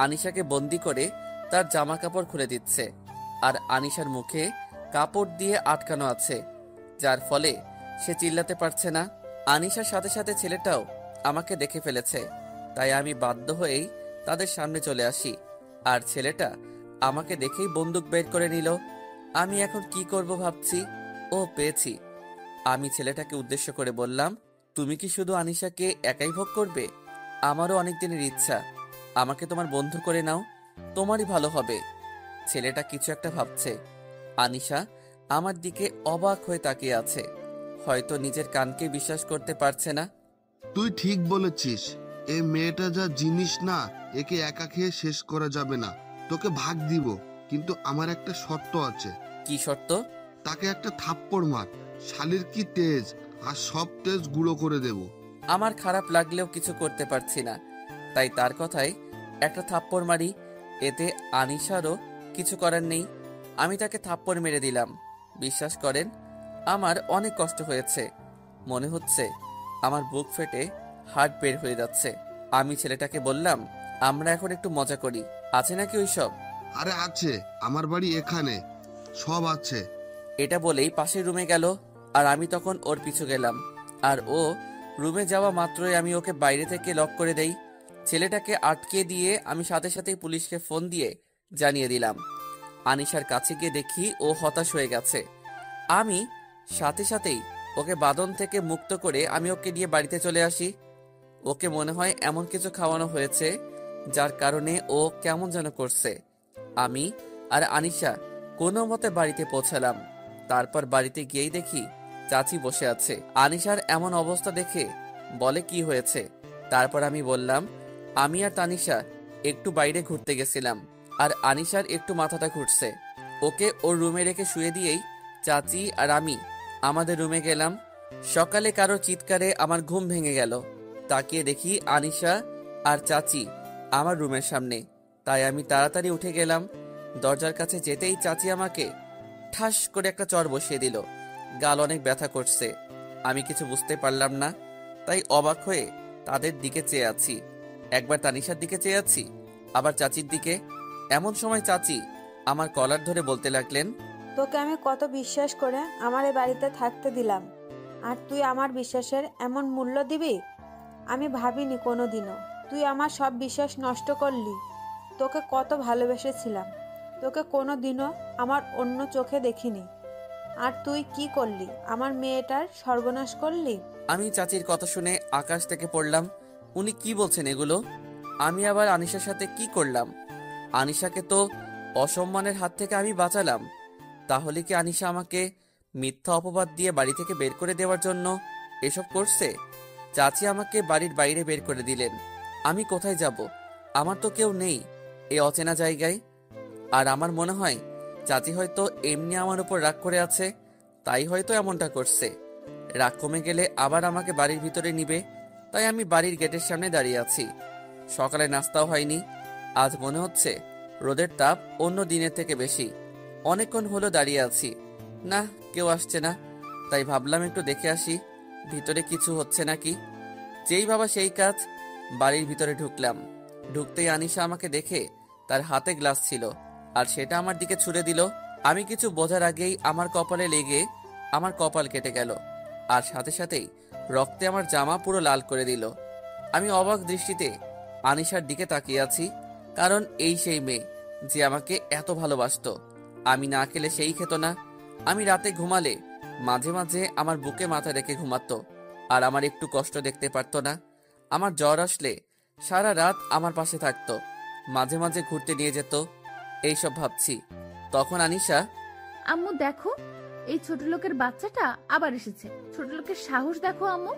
আনিশাকে বন্দি করে তার জামা কাপড় খুলে দিচ্ছে, আর আনিশার মুখে কাপড় দিয়ে আটকানো আছে, যার ফলে সে চিল্লাতে পারছে না। আনিশার সাথে সাথে ছেলেটাও আমাকে দেখে ফেলেছে, তাই আমি বাধ্য হয়েই তাদের সামনে চলে আসি। আর ছেলেটা আমাকে দেখেই বন্দুক বের করে নিল। আমি এখন কি করব ভাবছি। ও, পেয়েছি। আমি ছেলেটাকে উদ্দেশ্য করে বললাম, তুমি কি শুধু আনিশাকে একাই ভোগ করবে? আমারও অনেক দিনের ইচ্ছা, আমাকে তোমার বন্ধু করে নাও। তোমারই ভালো হবে। ছেলেটা কিছু একটা ভাবছে। আনিশা আমার দিকে অবাক হয়ে তাকিয়ে আছে, হয়তো নিজের কানকে বিশ্বাস করতে পারছে না। তুই ঠিক বলেছিস, এই মেয়েটা যা জিনিস না, একে একা খেয়ে শেষ করা যাবে না। তোকে ভাগ দিব, কিন্তু আমার একটা শর্ত আছে। কি শর্ত? তাকে একটা থাপ্পড় মার, শালির কি তেজ, আর সব তেজ গুঁড়ো করে দেব। আমার খারাপ লাগলেও কিছু করতে পারছি না, তাই তার কথায় একটা থাপ্পড় মারি। এতে আনিশারও কিছু করার নেই। আমি তাকে থাপ্পড় মেরে দিলাম। বিশ্বাস করেন, আমার অনেক কষ্ট হয়েছে। মনে হচ্ছে আমার বুক ফেটে হার্ট বের হয়ে যাচ্ছে। আমি ছেলেটাকে বললাম, আমরা এখন একটু মজা করি, আছে নাকি ওইসব? আরে আছে, আমার বাড়ি এখানে, সব আছে। এটা বলেই পাশের রুমে গেল, আর আমি তখন ওর পিছু গেলাম। আর ও রুমে যাওয়া মাত্রই আমি ওকে বাইরে থেকে লক করে দেই। ছেলেটাকে আটকে দিয়ে আমি সাথে সাথেই পুলিশকে ফোন দিয়ে জানিয়ে দিলাম। আনিশার কাছে গিয়ে দেখি ও হতাশ হয়ে গেছে। আমি সাথে সাথেই ওকে বাঁধন থেকে মুক্ত করে আমি ওকে নিয়ে বাড়িতে চলে আসি। ওকে মনে হয় এমন কিছু খাওয়ানো হয়েছে যার কারণে ও কেমন যেন করছে। আমি আর আনিশা কোনো মতে বাড়িতে পৌঁছালাম। তারপর বাড়িতে গিয়েই দেখি চাচি বসে আছে। আনিশার এমন অবস্থা দেখে বলে, কি হয়েছে? তারপর আমি বললাম, আমি আর তানিশা একটু বাইরে ঘুরতে গেছিলাম, আর আনিশার একটু মাথাটা ঘুরছে। ওকে ওর রুমে রেখে শুয়ে দিয়েই চাচি আর আমি আমাদের রুমে গেলাম। সকালে কারো চিৎকারে আমার ঘুম ভেঙে গেল। তাকিয়ে দেখি আনিশা আর চাচি আমার রুমের সামনে। তাই আমি তাড়াতাড়ি উঠে গেলাম। দরজার কাছে যেতেই চাচি আমাকে ঠাস করে একটা চড় বসিয়ে দিল। গাল অনেক ব্যথা করছে। আমি কিছু বুঝতে পারলাম না, তাই অবাক হয়ে তাদের দিকে চেয়ে আছি। একবার তানিশার দিকে চেয়ে আছি, আবার চাচির দিকে। এমন সময় চাচি আমার কলার ধরে বলতে লাগলেন, তোকে আমি কত বিশ্বাস করে আমার এই বাড়িতে থাকতে দিলাম, আর তুই আমার বিশ্বাসের এমন মূল্য দিবি? আমি ভাবিনি কোনোদিনও। তুই আমার সব বিশ্বাস নষ্ট করলি। তোকে কত ভালোবেসেছিলাম, তোকে কোনো দিনও আমার অন্য চোখে দেখিনি, আর তুই কি করলি? আমার মেয়েটার সর্বনাশ করলি। আমি চাচির কথা শুনে আকাশ থেকে পড়লাম। উনি কি বলছেন এগুলো? আমি আবার আনিশার সাথে কি করলাম? আনিশাকে তো অসম্মানের হাত থেকে আমি বাঁচালাম। তাহলে কি আনিশা আমাকে মিথ্যা অপবাদ দিয়ে বাড়ি থেকে বের করে দেওয়ার জন্য এসব করছে? চাচি আমাকে বাড়ির বাইরে বের করে দিলেন। আমি কোথায় যাব? আমার তো কেউ নেই এই অচেনা জায়গায়। আর আমার মনে হয় চাচি হয়তো এমনি আমার উপর রাগ করে আছে, তাই হয়তো এমনটা করছে। রাগ কমে গেলে আবার আমাকে বাড়ির ভিতরে নিবে, তাই আমি বাড়ির গেটের সামনে দাঁড়িয়ে আছি। সকালে নাস্তাও হয়নি। আজ মনে হচ্ছে রোদের তাপ অন্য দিনের থেকে বেশি। অনেকক্ষণ হলো দাঁড়িয়ে আছি, না কেউ আসছে না। তাই ভাবলাম একটু দেখে আসি ভিতরে কিছু হচ্ছে নাকি। যেই ভাবা সেই কাজ, বাড়ির ভিতরে ঢুকলাম। ঢুকতেই আনিশা আমাকে দেখে তার হাতে গ্লাস ছিল, আর সেটা আমার দিকে ছুড়ে দিল। আমি কিছু বোঝার আগেই আমার কপালে লেগে আমার কপাল কেটে গেল, আর সাথে সাথেই রক্তে আমার জামা পুরো লাল করে দিল। আমি অবাক দৃষ্টিতে আনিশার দিকে তাকিয়ে আছি, কারণ এই সেই মেয়ে যে আমাকে এত ভালোবাসতো। আমি না খেলে সেই খেত না। আমি রাতে ঘুমালে মাঝে মাঝে আমার বুকে মাথা রেখে ঘুমাতো, আর আমার একটু কষ্ট দেখতে পারতো না। আমার জ্বর আসলে সারা রাত আমার পাশে থাকতো, মাঝে মাঝে ঘুরতে নিয়ে যেত। এইসব ভাবছি, তখন আনিশা, আম্মু দেখো, এই ছোট লোকের বাচ্চাটা আবার এসেছে। ছোট লোকের সাহস দেখো আম্মু,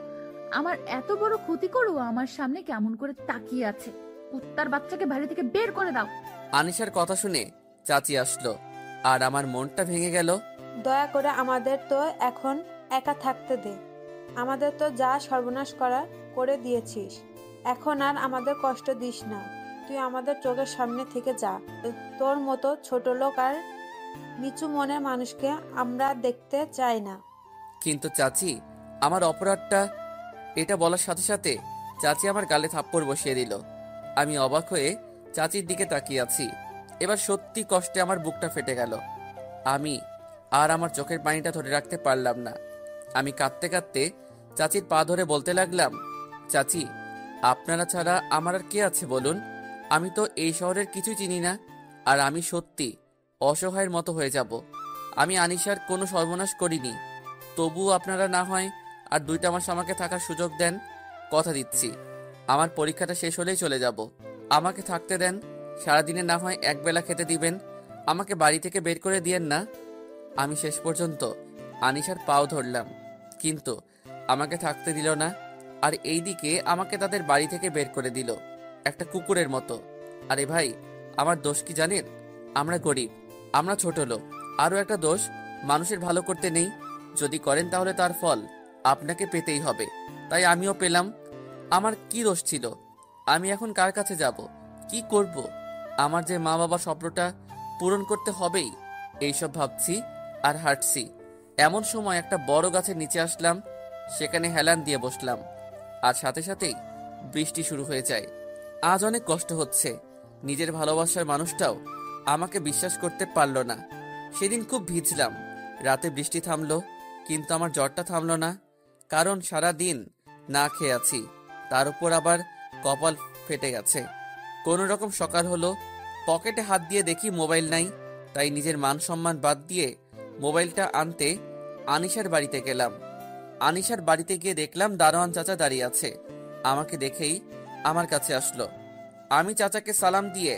আমার এত বড় ক্ষতি করো আমার সামনে কেমন করে তাকিয়ে আছে। কুত্তার বাচ্চাকে বাড়ি থেকে বের করে দাও। আনিশার কথা শুনে চাচি আসলো, আর আমার মনটা ভেঙে গেল। দয়া করে আমাদের তো এখন একা থাকতে দে। আমাদের তো যা সর্বনাশ করার করে দিয়েছিস, এখন আর আমাদের কষ্ট দিস না। তুই আমাদের চোখের সামনে থেকে যা। তোর মতো ছোট লোক আর নিচু মনের মানুষকে আমরা দেখতে চাই না। কিন্তু চাচি, আমার অপরাধটা, এটা বলার সাথে সাথে চাচি আমার গালে থাপ্পড় বসিয়ে দিল। আমি অবাক হয়ে চাচির দিকে তাকিয়ে আছি। এবার সত্যি কষ্টে আমার বুকটা ফেটে গেল। আমি আর আমার চোখের পানিটা ধরে রাখতে পারলাম না। আমি কাঁদতে কাঁদতে চাচির পা ধরে বলতে লাগলাম, চাচি, আপনারা ছাড়া আমার আর কে আছে বলুন? আমি তো এই শহরের কিছুই চিনি না, আর আমি সত্যি অসহায়ের মতো হয়ে যাব। আমি আনিশার কোনো সর্বনাশ করিনি, তবুও আপনারা না হয় আর 2টা মাস আমাকে থাকার সুযোগ দেন। কথা দিচ্ছি, আমার পরীক্ষাটা শেষ হলেই চলে যাব। আমাকে থাকতে দেন, সারাদিনে না হয় একবেলা খেতে দিবেন, আমাকে বাড়ি থেকে বের করে দিয়েন না। আমি শেষ পর্যন্ত আনিশার পাও ধরলাম, কিন্তু আমাকে থাকতে দিল না। আর এইদিকে আমাকে তাদের বাড়ি থেকে বের করে দিল একটা কুকুরের মতো। আরে ভাই, আমার দোষ কি জানেন? আমরা গরিব, আমরা ছোট লোক। আরও একটা দোষ, মানুষের ভালো করতে নেই, যদি করেন তাহলে তার ফল আপনাকে পেতেই হবে। তাই আমিও পেলাম। আমার কি দোষ ছিল? আমি এখন কার কাছে যাব, কি করব? আমার যে মা বাবা স্বপ্নটা পূরণ করতে হবেই, এইসব ভাবছি আর হাঁটছি। এমন সময় একটা বড় গাছের নিচে আসলাম, সেখানে হেলান দিয়ে বসলাম, আর সাথে সাথেই বৃষ্টি শুরু হয়ে যায়। আজ অনেক কষ্ট হচ্ছে, নিজের ভালোবাসার মানুষটাও আমাকে বিশ্বাস করতে পারল না। সেদিন খুব ভিজলাম, রাতে বৃষ্টি থামলো, কিন্তু আমার জ্বরটা থামলো না, কারণ সারা দিন না খেয়ে আছি, তার উপর আবার কপাল ফেটে গেছে। কোনো রকম সকাল হলো, পকেটে হাত দিয়ে দেখি মোবাইল নাই, তাই নিজের মান সম্মান বাদ দিয়ে মোবাইলটা আনতে আনিশার বাড়িতে গেলাম। আনিশার বাড়িতে গিয়ে দেখলাম দারোয়ান চাচা দাঁড়িয়ে আছে। আমাকে দেখেই আমার কাছে আসলো। আমি চাচাকে সালাম দিয়ে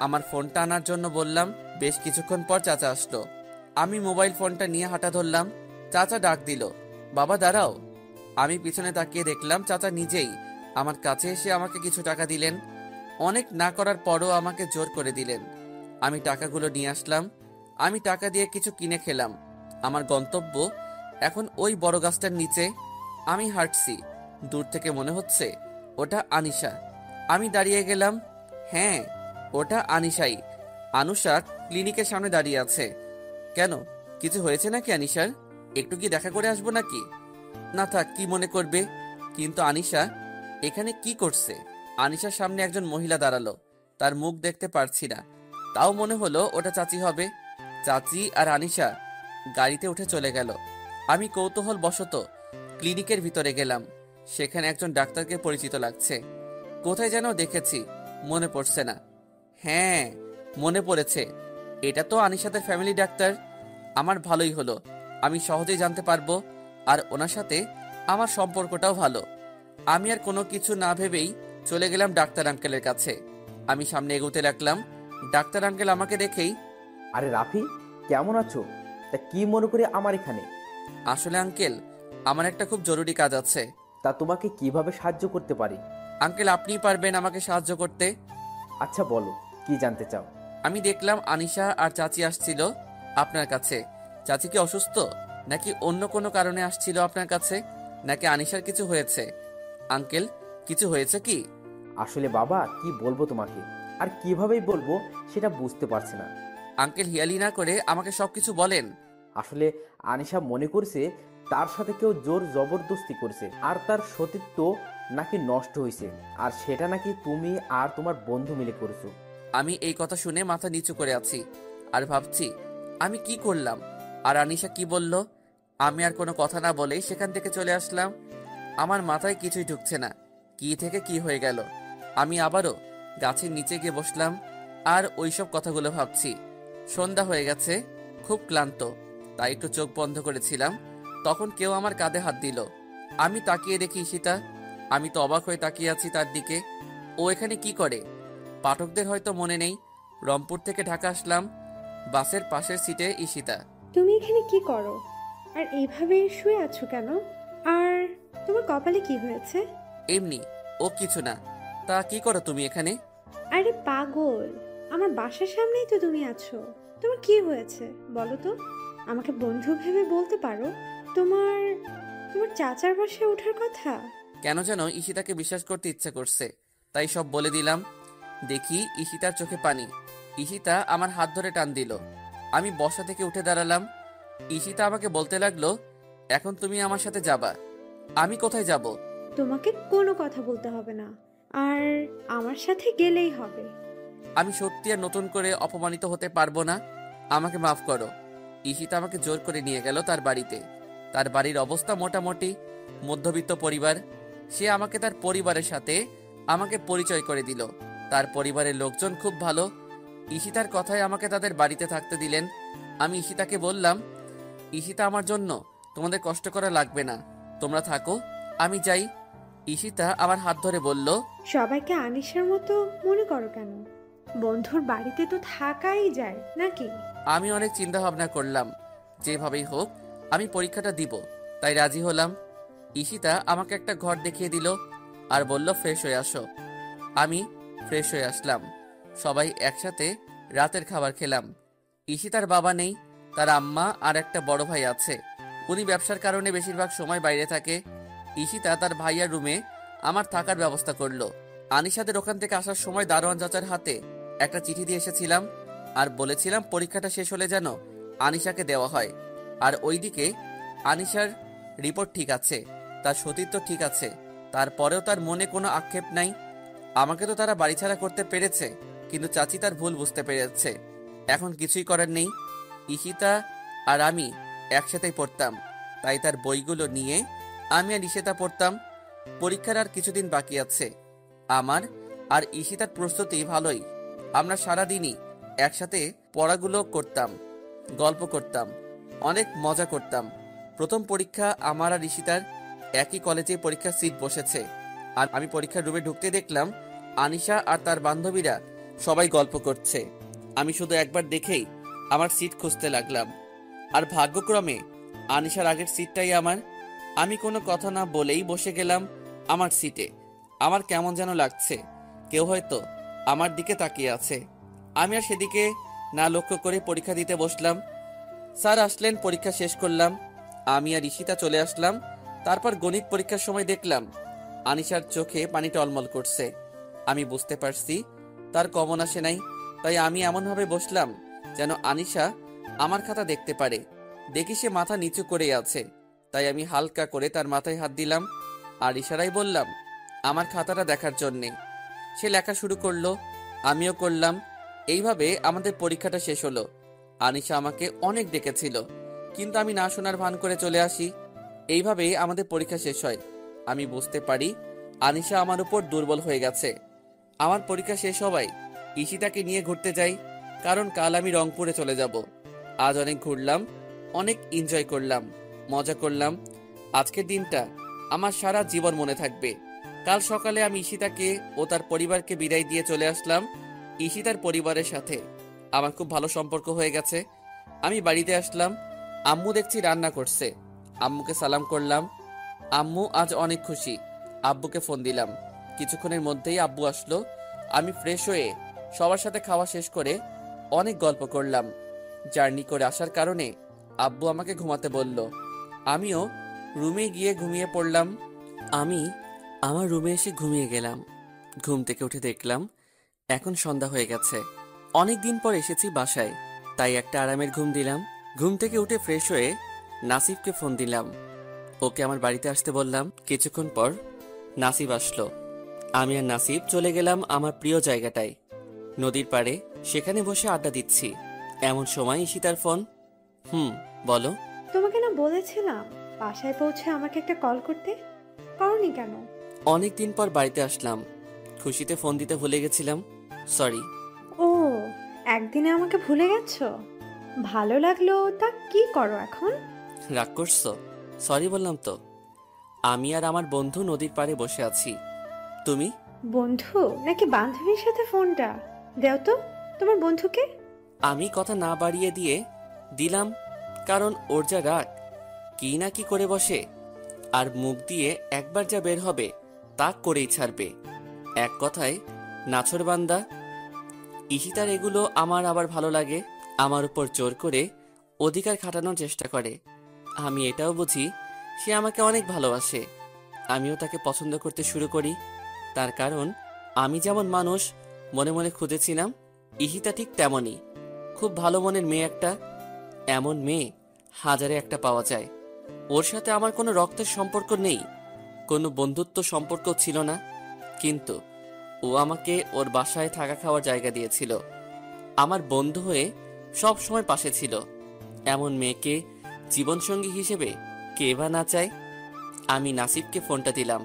আমার ফোনটা আনার জন্য বললাম। বেশ কিছুক্ষণ পর চাচা আসলো। আমি মোবাইল ফোনটা নিয়ে হাঁটা ধরলাম। চাচা ডাক দিল, বাবা দাঁড়াও। আমি পিছনে তাকিয়ে দেখলাম চাচা নিজেই আমার কাছে এসে আমাকে কিছু টাকা দিলেন। অনেক না করার পরও আমাকে জোর করে দিলেন। আমি টাকাগুলো নিয়ে আসলাম। আমি টাকা দিয়ে কিছু কিনে খেলাম। আমার গন্তব্য এখন ওই বড় গাছটার নিচে। আমি হাঁটছি, দূর থেকে মনে হচ্ছে ওটা আনিশা। আমি দাঁড়িয়ে গেলাম। হ্যাঁ, ওটা আনিশাই। আনুষা ক্লিনিকের সামনে দাঁড়িয়ে আছে। কেন, কিছু হয়েছে নাকি আনিশার? একটু কি দেখা করে আসবো নাকি? না থাক, কি মনে করবে। কিন্তু আনিশা এখানে কি করছে? আনিশার সামনে একজন মহিলা দাঁড়ালো, তার মুখ দেখতে পারছি না, তাও মনে হলো ওটা চাচি হবে। চাচি আর আনিশা গাড়িতে উঠে চলে গেল। আমি কৌতূহল বশত ক্লিনিকের ভিতরে গেলাম। সেখানে একজন ডাক্তারকে পরিচিত লাগছে, কোথায় যেন দেখেছি, মনে পড়ছে না। হ্যাঁ, মনে পড়েছে, এটা তো আনিশাদের ফ্যামিলি ডাক্তার। আমার ভালোই হলো, আমি সহজেই জানতে পারবো, আর ওনার সাথে আমার সম্পর্কটাও ভালো। আমি আর কোনো কিছু না ভেবেই চলে গেলাম ডাক্তার আঙ্কেলের কাছে। আমি সামনে এগোতে লাগলাম। ডাক্তার আঙ্কেল আমাকে দেখেই, আরে রাফি, কেমন আছো? তা কি মনে করে আমার এখানে? আসলে আঙ্কেল, আমার একটা খুব জরুরি কাজ আছে। তা তোমাকে কিভাবে সাহায্য করতে পারি? আঙ্কেল, আপনিই পারবেন আমাকে সাহায্য করতে। আচ্ছা বলো, কি জানতে চাও? আমি দেখলাম আনিশা আর চাচি আসছিল আপনার কাছে। চাচি কি অসুস্থ, নাকি অন্য কোনো কারণে আসছিল আপনার কাছে, নাকি আনিশার কিছু হয়েছে? আঙ্কেল, কিছু হয়েছে কি? আসলে বাবা, কি বলবো তোমাকে, আর কিভাবেই বলবো সেটা বুঝতে পারছি না। আঙ্কেল, হিয়ালি না করে আমাকে সবকিছু বলেন। আসলে আনিশা মনে করছে তার সাথে কেউ জোর জবরদস্তি করছে, আর তার সতীত্ব নাকি নষ্ট হয়েছে, আর সেটা নাকি তুমি আর তোমার বন্ধু মিলে করেছো। আমি এই কথা শুনে মাথা নিচু করে আছি আর ভাবছি আমি কি করলাম, আর আনিশা কি বলল। আমি আর কোনো কথা না বলেই সেখান থেকে চলে আসলাম। আমার মাথায় কিছুই ঢুকছে না, কি থেকে কি হয়ে গেল। আমি আবারও গাছের নিচে গিয়ে বসলাম আর ওইসব কথাগুলো ভাবছি। সন্ধ্যা হয়ে গেছে, খুব ক্লান্ত, তাই একটু চোখ বন্ধ করেছিলাম। তখন কেউ আমার কাঁধে হাত দিল। আমি তাকিয়ে দেখি ঈশিতা। আমি তো অবাক হয়ে তাকিয়ে আছি তার দিকে। ও এখানে কি করে? পাঠকদের হয়তো মনে নেই, রংপুর থেকে ঢাকা আসলাম। বাসের পাশের সিটে ঈশিতা। তুমি এখানে কি করো? আর এইভাবে শুয়ে আছো কেন? আর তোমার কপালে কি হয়েছে? এমনি, ও কিছু না। তা কি করো তুমি এখানে? আরে পাগল, আমার বাসার সামনেই তো তুমি আছো। তোমার কি হয়েছে বলো তো? আমাকে বন্ধু ভেবে বলতে পারো। তোমার তোমার চাচার বাসায় ওঠার কথা। কেন যেন ঈশিতাকে বিশ্বাস করতে ইচ্ছে করছে, তাই সব বলে দিলাম। দেখি ঈশিতার চোখে পানি। ঈশিতা আমার হাত ধরে টান দিল। আমি বসা থেকে উঠে দাঁড়ালাম। ঈশিতা আমাকে বলতে লাগলো, এখন তুমি আমার সাথে যাবা। আমি কোথায় যাব? তোমাকে কোনো কথা বলতে হবে না, আর আমার সাথে গেলেই হবে। আমি সত্যি আর নতুন করে অপমানিত হতে পারবো না, আমাকে মাফ করো। ঈশিতা আমাকে জোর করে নিয়ে গেল তার বাড়িতে। তার বাড়ির অবস্থা মোটামুটি মধ্যবিত্ত পরিবার। সে আমাকে তার পরিবারের সাথে আমাকে পরিচয় করে দিল। তার পরিবারের লোকজন খুব ভালো। ঈশিতার কথায় আমাকে তাদের বাড়িতে থাকতে দিলেন। আমি ঈশিতাকে বললাম, ঈশিতা, আমার জন্য তোমাদের কষ্ট করা লাগবে না, তোমরা থাকো, আমি যাই। ঈশিতা আমার হাত ধরে বলল, সবাইকে আনিশার মতো মনে করো কেন? বন্ধুর বাড়িতে তো থাকাই যায় নাকি? আমি অনেক চিন্তা ভাবনা করলাম, যেভাবেই হোক আমি পরীক্ষাটা দিব, তাই রাজি হলাম। ঈশিতা আমাকে একটা ঘর দেখিয়ে দিল আর বলল ফ্রেশ হয়ে আসো। আমি ফ্রেশ হয়ে আসলাম। সবাই একসাথে রাতের খাবার খেলাম। ঈশিতার বাবা নেই, তার আম্মা আর একটা বড় ভাই আছে। উনি ব্যবসার কারণে বেশিরভাগ সময় বাইরে থাকে। ঈশিতা তার ভাইয়ার রুমে আমার থাকার ব্যবস্থা করলো। আনিশাদের ওখান থেকে আসার সময় দারোয়ান চাচার হাতে একটা চিঠি দিয়ে এসেছিলাম আর বলেছিলাম পরীক্ষাটা শেষ হলে যেন আনিশাকে দেওয়া হয়। আর ওইদিকে আনিশার রিপোর্ট ঠিক আছে, তার সতীত্ব ঠিক আছে, তারপরেও তার মনে কোনো আক্ষেপ নাই। আমাকে তো তারা বাড়িছাড়া করতে পেরেছে, কিন্তু চাচি তার ভুল বুঝতে পেরেছে। এখন কিছুই করার নেই। ঈশিতা আর আমি একসাথেই পড়তাম, তাই তার বইগুলো নিয়ে আমি আর ঈশিতা পড়তাম। পরীক্ষার আর কিছুদিন বাকি আছে। আমার আর ঈশিতার প্রস্তুতি ভালোই। আমরা সারাদিনই একসাথে পড়াগুলো করতাম, গল্প করতাম, অনেক মজা করতাম। প্রথম পরীক্ষা আমার আর ঈশিতার একই কলেজে পরীক্ষার সিট বসেছে। আর আমি পরীক্ষার রুমে ঢুকতে দেখলাম আনিশা আর তার বান্ধবীরা সবাই গল্প করছে। আমি শুধু একবার দেখেই আমার সিট খুঁজতে লাগলাম। আর ভাগ্যক্রমে আনিশার আগের সিটটাই আমার। আমি কোনো কথা না বলেই বসে গেলাম আমার সিটে। আমার কেমন যেন লাগছে, কেউ হয়তো আমার দিকে তাকিয়ে আছে। আমি আর সেদিকে না লক্ষ্য করে পরীক্ষা দিতে বসলাম। স্যার আসলেন, পরীক্ষা শেষ করলাম। আমি আর ঈশিতা চলে আসলাম। তারপর গণিত পরীক্ষার সময় দেখলাম আনিশার চোখে পানি টলমল করছে। আমি বুঝতে পারছি তার কমন আসে নাই, তাই আমি এমনভাবে বসলাম যেন আনিশা আমার খাতা দেখতে পারে। দেখি সে মাথা নিচু করে আছে, তাই আমি হালকা করে তার মাথায় হাত দিলাম আর ইশারায় বললাম আমার খাতাটা দেখার জন্যে। সে লেখা শুরু করলো, আমিও করলাম। এইভাবে আমাদের পরীক্ষাটা শেষ হলো। আনিশা আমাকে অনেক ডেকেছিল, কিন্তু আমি না শোনার ভান করে চলে আসি। এইভাবেই আমাদের পরীক্ষা শেষ হয়। আমি বুঝতে পারি আনিশা আমার উপর দুর্বল হয়ে গেছে। আমার পরীক্ষা শেষ হওয়ায় ঈশিতাকে নিয়ে ঘুরতে যাই, কারণ কাল আমি রংপুরে চলে যাব। আজ অনেক ঘুরলাম, অনেক এনজয় করলাম, মজা করলাম। আজকের দিনটা আমার সারা জীবন মনে থাকবে। কাল সকালে আমি ঈশিতাকে ও তার পরিবারকে বিদায় দিয়ে চলে আসলাম। ঈশিতার পরিবারের সাথে আমার খুব ভালো সম্পর্ক হয়ে গেছে। আমি বাড়িতে আসলাম, আম্মু দেখছি রান্না করছে। আম্মুকে সালাম করলাম। আম্মু আজ অনেক খুশি। আব্বুকে ফোন দিলাম। কিছুক্ষণের মধ্যেই আব্বু আসলো। আমি ফ্রেশ হয়ে সবার সাথে খাওয়া শেষ করে অনেক গল্প করলাম। জার্নি করে আসার কারণে আব্বু আমাকে ঘুমাতে বলল। আমিও রুমে গিয়ে ঘুমিয়ে পড়লাম। আমি আমার রুমে এসে ঘুমিয়ে গেলাম। ঘুম থেকে উঠে দেখলাম এখন সন্ধ্যা হয়ে গেছে। অনেক দিন পর এসেছি বাসায়, তাই একটা আরামের ঘুম দিলাম। ঘুম থেকে উঠে ফ্রেশ হয়ে নাসিবকে ফোন দিলাম। ওকে আমার বাড়িতে আসতে বললাম। কিছুক্ষণ পর নাসিব আসলো। আমি আর নাসিব চলে গেলাম আমার প্রিয় জায়গাটায়, নদীর পাড়ে। সেখানে বসে আড্ডা দিচ্ছি। এমন সময় ঈশিতার ফোন। বলো। তোমাকে না বলেছিলাম বাসায় পৌঁছে আমাকে একটা কল করতে, করনি কেন? অনেক দিন পর বাড়িতে আসলাম, খুশিতে ফোন দিতে ভুলে গেছিলাম, সরি। ও, একদিনে আমাকে ভুলে গেছো? ভালো লাগলো। তা কি করো এখন? রাগ করছো? সরি বললাম তো। আমি আর আমার বন্ধু নদীর পাড়ে বসে আছি। তুমি? বন্ধু নাকি বান্ধবীর সাথে ফোনটা দেও তো, তোমার বন্ধুকে। আমি কথা না বাড়িয়ে দিয়ে দিলাম, কারণ ওর যা রাগ, কি না কি করে বসে, আর মুখ দিয়ে একবার যা বের হবে তা করেই ছাড়বে। এক কথায় নাছোড়বান্দা। ঈশিতার এগুলো আমার আবার ভালো লাগে। আমার উপর জোর করে অধিকার খাটানোর চেষ্টা করে। আমি এটাও বুঝি সে আমাকে অনেক ভালোবাসে। আমিও তাকে পছন্দ করতে শুরু করি। তার কারণ আমি যেমন মানুষ মনে মনে খুঁজেছিলাম, ঈশিতা ঠিক তেমনই। খুব ভালো মনের মেয়ে একটা। এমন মেয়ে হাজারে একটা পাওয়া যায়। ওর সাথে আমার কোনো রক্তের সম্পর্ক নেই, কোনো বন্ধুত্ব সম্পর্ক ছিল না, কিন্তু ও আমাকে ওর বাসায় থাকা খাওয়ার জায়গা দিয়েছিল। আমার বন্ধু হয়ে সব সময় পাশে ছিল। এমন মেয়েকে জীবনসঙ্গী হিসেবে কে বা না চায়। আমি নাসিবকে ফোনটা দিলাম।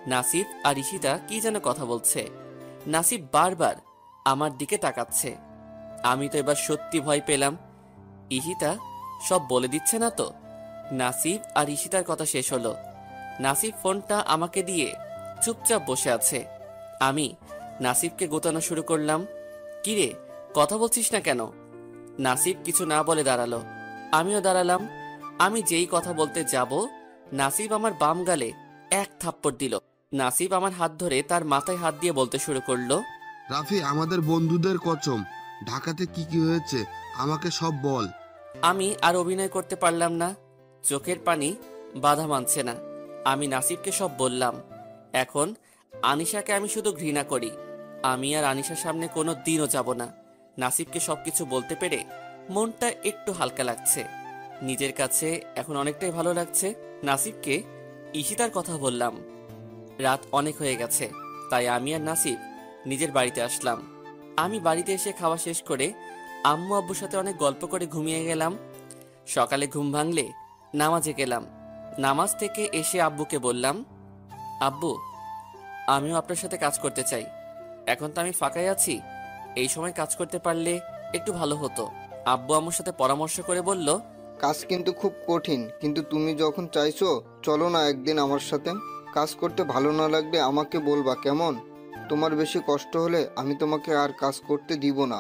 নাসিব আর ঈশিতা কি যেন কথা বলছে। নাসিব বারবার আমার দিকে তাকাচ্ছে। আমি তো এবার সত্যি ভয় পেলাম, ঈশিতা সব বলে দিচ্ছে না তো। নাসিব আর ঈশিতার কথা শেষ হলো। নাসিব ফোনটা আমাকে দিয়ে চুপচাপ বসে আছে। আমি নাসিবকে গোতানো শুরু করলাম। কিরে, কথা বলছিস না কেন? নাসিব কিছু না বলে দাঁড়ালো। আমিও দাঁড়ালাম। আমি যেই কথা বলতে যাব, নাসিব আমার বাম গালে এক থাপ্পড় দিল। নাসিব আমার হাত ধরে তার মাথায় হাত দিয়ে বলতে শুরু করলো, রাফি, আমাদের বন্ধুদের কসম, ঢাকাতে কি কি হয়েছে আমাকে সব বল। আমি আর অভিনয় করতে পারলাম না। চোখের পানি বাধা মানছে না। আমি নাসিবকে সব বললাম। এখন আনিশাকে আমি শুধু ঘৃণা করি। আমি আর আনিশার সামনে কোনো দিনও যাব না। নাসিবকে সবকিছু বলতে পেরে মনটা একটু হালকা লাগছে। নিজের কাছে এখন অনেকটাই ভালো লাগছে। নাসিবকে ঈশিতার কথা বললাম। রাত অনেক হয়ে গেছে, তাই আমি আর নাসিব নিজের বাড়িতে আসলাম। আমি বাড়িতে এসে খাওয়া শেষ করে আম্মু আব্বুর সাথে অনেক গল্প করে ঘুমিয়ে গেলাম। সকালে ঘুম ভাঙলে নামাজে গেলাম। নামাজ থেকে এসে আব্বুকে বললাম, আব্বু, আমিও আপনার সাথে কাজ করতে চাই। এখন তো আমি ফাঁকাই আছি, এই সময় কাজ করতে পারলে একটু ভালো হতো। আব্বু আম্মুর সাথে পরামর্শ করে বলল, কাজ কিন্তু খুব কঠিন, কিন্তু তুমি যখন চাইছো চলো না একদিন আমার সাথে। কাজ করতে ভালো না লাগলে আমাকে বলবা, কেমন? তোমার বেশি কষ্ট হলে আমি তোমাকে আর কাজ করতে দিব না।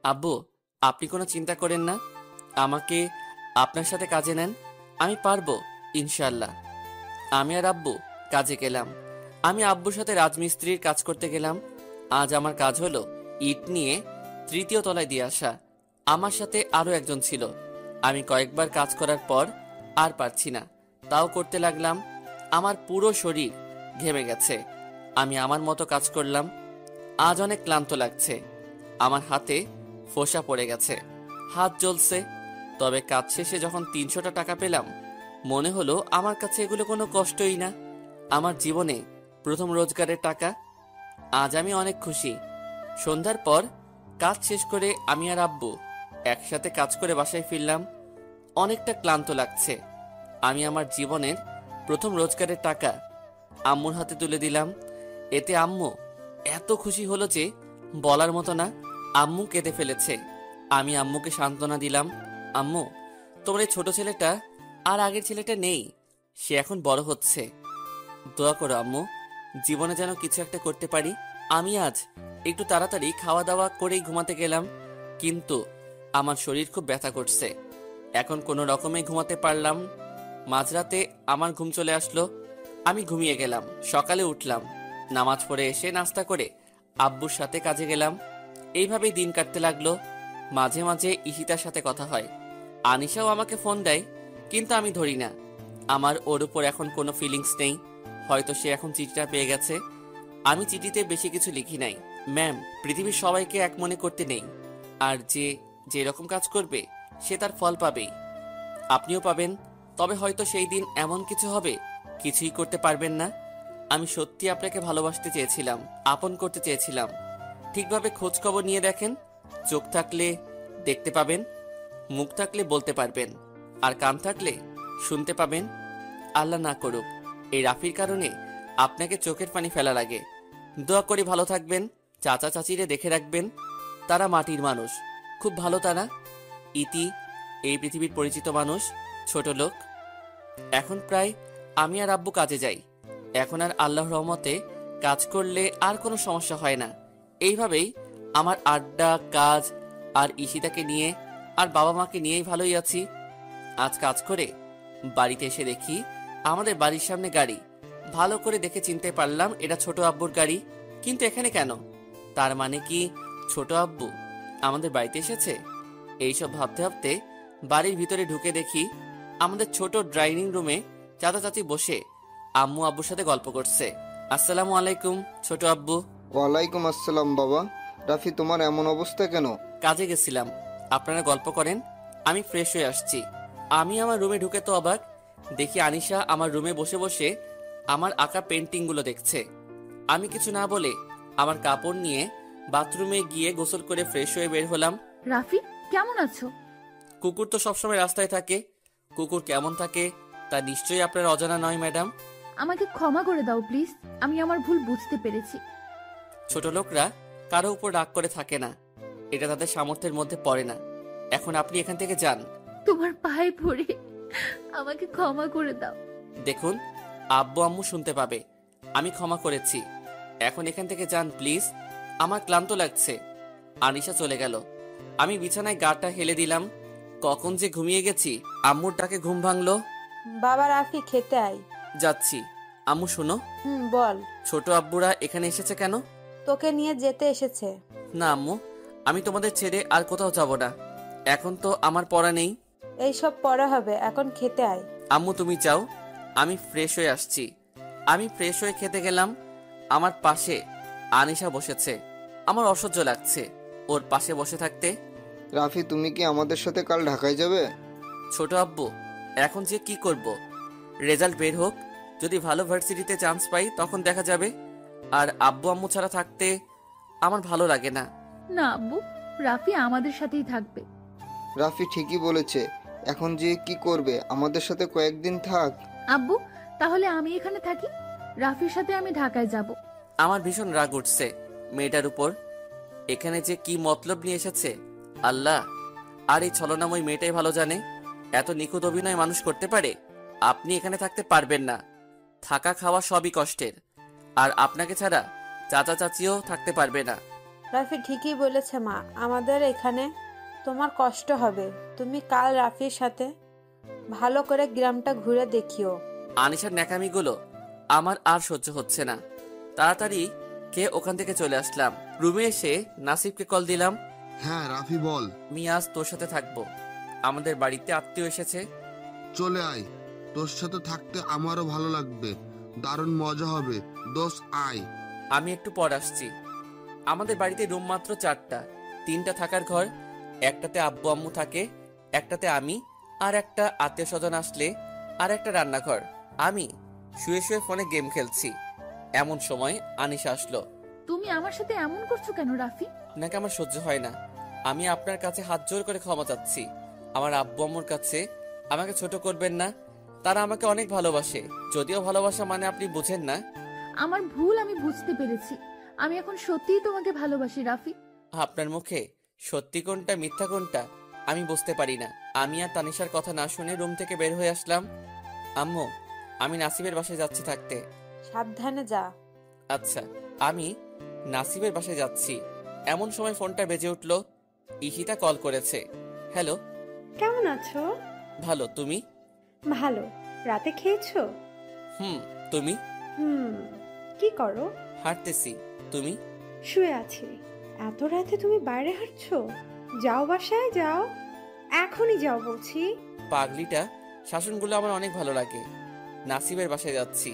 আব্বু, আপনি কোনো চিন্তা করেন না, আমাকে আপনার সাথে কাজে নেন, আমি পারবো ইনশাল্লাহ। আমি আর আব্বু কাজে গেলাম। আমি আব্বুর সাথে রাজমিস্ত্রির কাজ করতে গেলাম। আজ আমার কাজ হলো ইট নিয়ে 3য় তলায় দিয়ে আসা। আমার সাথে আরো একজন ছিল। আমি কয়েকবার কাজ করার পর আর পারছি না, তাও করতে লাগলাম। আমার পুরো শরীর ঘেমে গেছে। আমি আমার মতো কাজ করলাম। আজ অনেক ক্লান্ত লাগছে। আমার হাতে ফোসা পড়ে গেছে, হাত জ্বলছে। তবে কাজ শেষে যখন 300টা টাকা পেলাম, মনে হলো আমার কাছে এগুলো কোনো কষ্টই না। আমার জীবনে প্রথম রোজগারের টাকা। আজ আমি অনেক খুশি। সন্ধ্যার পর কাজ শেষ করে আমি আর আব্বু একসাথে কাজ করে বাসায় ফিরলাম। অনেকটা ক্লান্ত লাগছে। আমি আমার জীবনের প্রথম রোজগারের টাকা আম্মুর হাতে তুলে দিলাম। এতে আম্মু এত খুশি হলো যে বলার মতো না। আম্মু কেঁদে ফেলেছে। আমি আম্মুকে সান্ত্বনা দিলাম, আম্মু, তোমার এই ছোট ছেলেটা আর আগের ছেলেটা নেই, সে এখন বড় হচ্ছে। দোয়া করো আম্মু, জীবনে যেন কিছু একটা করতে পারি। আমি আজ একটু তাড়াতাড়ি খাওয়া দাওয়া করেই ঘুমাতে গেলাম, কিন্তু আমার শরীর খুব ব্যথা করছে। এখন কোনো রকমে ঘুমাতে পারলাম। মাঝরাতে আমার ঘুম চলে আসলো। আমি ঘুমিয়ে গেলাম। সকালে উঠলাম, নামাজ পড়ে এসে নাস্তা করে আব্বুর সাথে কাজে গেলাম। এইভাবেই দিন কাটতে লাগলো। মাঝে মাঝে ঈশিতার সাথে কথা হয়। আনিশাও আমাকে ফোন দেয়, কিন্তু আমি ধরি না। আমার ওর উপর এখন কোনো ফিলিংস নেই। হয়তো সে এখন চিঠিটা পেয়ে গেছে। আমি চিঠিতে বেশি কিছু লিখি নাই, ম্যাম, পৃথিবীর সবাইকে এক মনে করতে নেই, আর যে যেরকম কাজ করবে সে তার ফল পাবেই। আপনিও পাবেন, তবে হয়তো সেই দিন এমন কিছু হবে কিছুই করতে পারবেন না। আমি সত্যি আপনাকে ভালোবাসতে চেয়েছিলাম, আপন করতে চেয়েছিলাম। ঠিকভাবে খোঁজ খবর নিয়ে দেখেন। চোখ থাকলে দেখতে পাবেন, মুখ থাকলে বলতে পারবেন, আর কান থাকলে শুনতে পাবেন। আল্লাহ না করুক এই রাফির কারণে আপনাকে চোখের পানি ফেলা লাগে। দোয়া করি ভালো থাকবেন। চাচা চাচিরে দেখে রাখবেন, তারা মাটির মানুষ, খুব ভালো তারা। ইতি, এই পৃথিবীর পরিচিত মানুষ, ছোট লোক। এখন প্রায় আমি আর আব্বু কাজে যাই। এখন আর আল্লাহর রহমতে কাজ করলে আর কোনো সমস্যা হয় না। এইভাবেই আমার আড্ডা, কাজ আর ঈশিতাকে নিয়ে আর বাবা মাকে নিয়েই ভালোই আছি। আজ কাজ করে বাড়িতে এসে দেখি আমাদের বাড়ির সামনে গাড়ি। ভালো করে দেখে চিনতে পারলাম এটা ছোট আব্বুর গাড়ি। কিন্তু এখানে কেন? তার মানে কি ছোট আব্বু আমাদের বাড়িতে এসেছে? এইসব ভাবতে ভাবতে বাড়ির ভিতরে ঢুকে দেখি আমাদের ছোট ড্রাইনিং রুমে চাচা চাচি বসে আম্মু আব্বুর সাথে গল্প করছে। আসসালামু আলাইকুম ছোট আব্বু। ওয়ালাইকুম আসসালাম বাবা। রাফি, তোমার এমন অবস্থা কেন? কাজে গেছিলাম, আপনারা গল্প করেন, আমি ফ্রেশ হয়ে আসছি। আমি আমার রুমে ঢুকে তো অবাক, দেখি আনিশা আমার রুমে বসে বসে আমার আঁকা পেন্টিংগুলো দেখছে। আমি কিছু না বলে আমার কাপড় নিয়ে বাথরুমে গিয়ে গোসল করে ফ্রেশ হয়ে বের হলাম। রাফি, কেমন আছো? কুকুর তো সবসময় রাস্তায় থাকে, কুকুর কেমন থাকে তা নিশ্চয়ই আপনার অজানা নয় ম্যাডাম। আমাকে ক্ষমা করে দাও প্লিজ, আমি আমার ভুল বুঝতে পেরেছি। ছোট লোকরা কারো উপর রাগ করে থাকে না, এটা তাদের সামর্থ্যের মধ্যে পড়ে না। এখন আপনি এখান থেকে যান। তোমার পায়ে পড়ে আমাকে ক্ষমা করে দাও। দেখুন, আব্বু আম্মু শুনতে পাবে, আমি ক্ষমা করেছি। এখন এখান থেকে যান প্লিজ, আমার ক্লান্ত লাগছে। আনিশা চলে গেল। আমি বিছানায় গাটা হেলে দিলাম। কখন যে ঘুমিয়ে গেছি। আম্মুর ডাকে ঘুম ভাঙলো। বাবা রাফি, খেতে আয়। যাচ্ছি। আম্মু শোনো, বল। ছোট আব্বুরা এখানে এসেছে কেন? তোকে নিয়ে যেতে এসেছে। না আম্মু, আমি তোমাদের ছেড়ে আর কোথাও যাব না। এখন তো আমার পড়া নেই। এইসব পরে হবে, এখন খেতে আয়। আম্মু তুমি যাও, আমি ফ্রেশ হয়ে আসছি। আমি ফ্রেশ হয়ে খেতে গেলাম। আমার পাশে আনিশা বসেছে। আমার অসহ্য লাগছে ওর পাশে বসে থাকতে। রাফি, তুমি কি আমাদের সাথে কাল ঢাকায় যাবে? ছোট আব্বু, এখন যে কি করব? রেজাল্ট বের হোক, যদি ভালো ভার্সিটিতে চান্স পাই তখন দেখা যাবে। আর আব্বু আম্মু ছাড়া থাকতে আমার ভালো লাগে না। না আব্বু, রাফি আমাদের সাথেই থাকবে। রাফি ঠিকই বলেছে। এখন যে কি করবে? আমাদের সাথে কয়েকদিন থাক। আব্বু, তাহলে আমি এখানে থাকি, রাফির সাথে আমি ঢাকায় যাব। আমার ভীষণ রাগ উঠছে মেয়েটার উপর। এখানে যে কি মতলব নিয়ে এসেছে আল্লাহ। আর এই ছলনাময় মেয়েটাই ভালো জানে এত নিখুঁত অভিনয় মানুষ করতে পারে। আপনি এখানে থাকতে পারবেন না। থাকা খাওয়া সবই কষ্টের। আর আপনাকে ছাড়া চাচা চাচিও থাকতে পারবে না। রাফি ঠিকই বলেছে মা, আমাদের এখানে তোমার কষ্ট হবে। তুমি কাল রাফির সাথে ভালো করে গ্রামটা ঘুরে দেখিও। আনিশার ন্যাকামিগুলো আমার আর সহ্য হচ্ছে না। তাড়াতাড়ি খেয়ে ওখান থেকে চলে আসলাম। রুমে এসে নাসিবকে কল দিলাম। হ্যাঁ রাফি বল। আমি আজ তোর সাথে থাকবো। আমাদের বাড়িতে আত্মীয় এসেছে। চলে আয়, তোর সাথে থাকতে আমারও ভালো লাগবে। দারুণ মজা হবে। দোষ আয়। আমি একটু পর আসছি। আমাদের বাড়িতে রুম মাত্র 4টা। 3টা থাকার ঘর, একটাতে আব্বু আম্মু থাকে, একটাতে আমি, আর একটা আত্মীয় স্বজন আসলে, আর একটা রান্নাঘর। আমি শুয়ে শুয়ে ফোনে গেম খেলছি। এমন সময় আনিশা আসলো। তুমি আমার সাথে এমন করছো কেন রাফি? নাকি আমার সহ্য হয় না। আমি আপনার কাছে হাত জোর করে ক্ষমা চাচ্ছি। আমার আব্বু আম্মুর কাছে আমাকে ছোট করবেন না। তারা আমাকে অনেক ভালোবাসে। যদিও ভালোবাসা মানে আপনি বুঝেন না। আমার ভুল আমি বুঝতে পেরেছি। আমি এখন সত্যিই তোমাকে ভালোবাসি রাফি। আপনার মুখে সত্যি কোনটা মিথ্যা কোনটা আমি বুঝতে পারি না। আমি আর তানিশার কথা না শুনে রুম থেকে বের হয়ে আসলাম। আম্মু, আমি নাসিবের বাসায় যাচ্ছি থাকতে। সাবধানে যা। আচ্ছা। আমি নাসিবের বাসায় যাচ্ছি। এমন সময় ফোনটা বেজে উঠল। ইশিতা কল করেছে। হ্যালো। কেমন আছো? ভালো, তুমি? ভালো। রাতে খেয়েছো? তুমি? কি করো? হাঁটতেছি। তুমি? শুয়ে আছি। এত রাতে তুমি বাইরে হাঁটছো? যাও, বাসায় যাও, এখনই যাও বলছি। পাগলিটা শাসনগুলো আমার অনেক ভালো লাগে। নাসিবের বাসায় যাচ্ছি।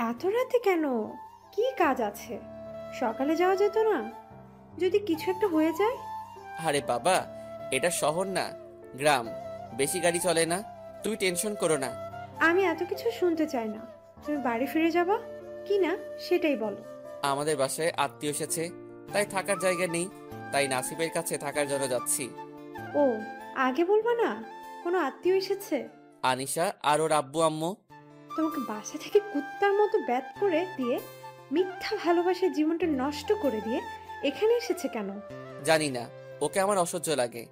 এত রাতে কেন? কি কাজ আছে? সকালে যাওয়া যেত না? যদি কিছু একটা হয়ে যায়? আরে বাবা, এটা শহর না, গ্রাম। বেশি গাড়ি চলে না। তুমি টেনশন করো না। আমি এত কিছু শুনতে চাই না। তুমি বাড়ি ফিরে যাবা কি না সেটাই বলো। আমাদের বাসায় আত্মীয় এসেছে, তাই থাকার জায়গা নেই। তাই নাসিবের কাছে থাকার জন্য যাচ্ছি। ও, আগে বলবা না কোনো আত্মীয় এসেছে? আনিশা আর ওর আব্বু আম্মু। তোমাকে বাসা থেকে কুত্তার মতো ব্যাত করে দিয়ে, মিথ্যা ভালোবাসার জীবনটা নষ্ট করে দিয়ে এখানে এসেছে কেন? জানি না, ওকে আমার অসহ্য লাগে।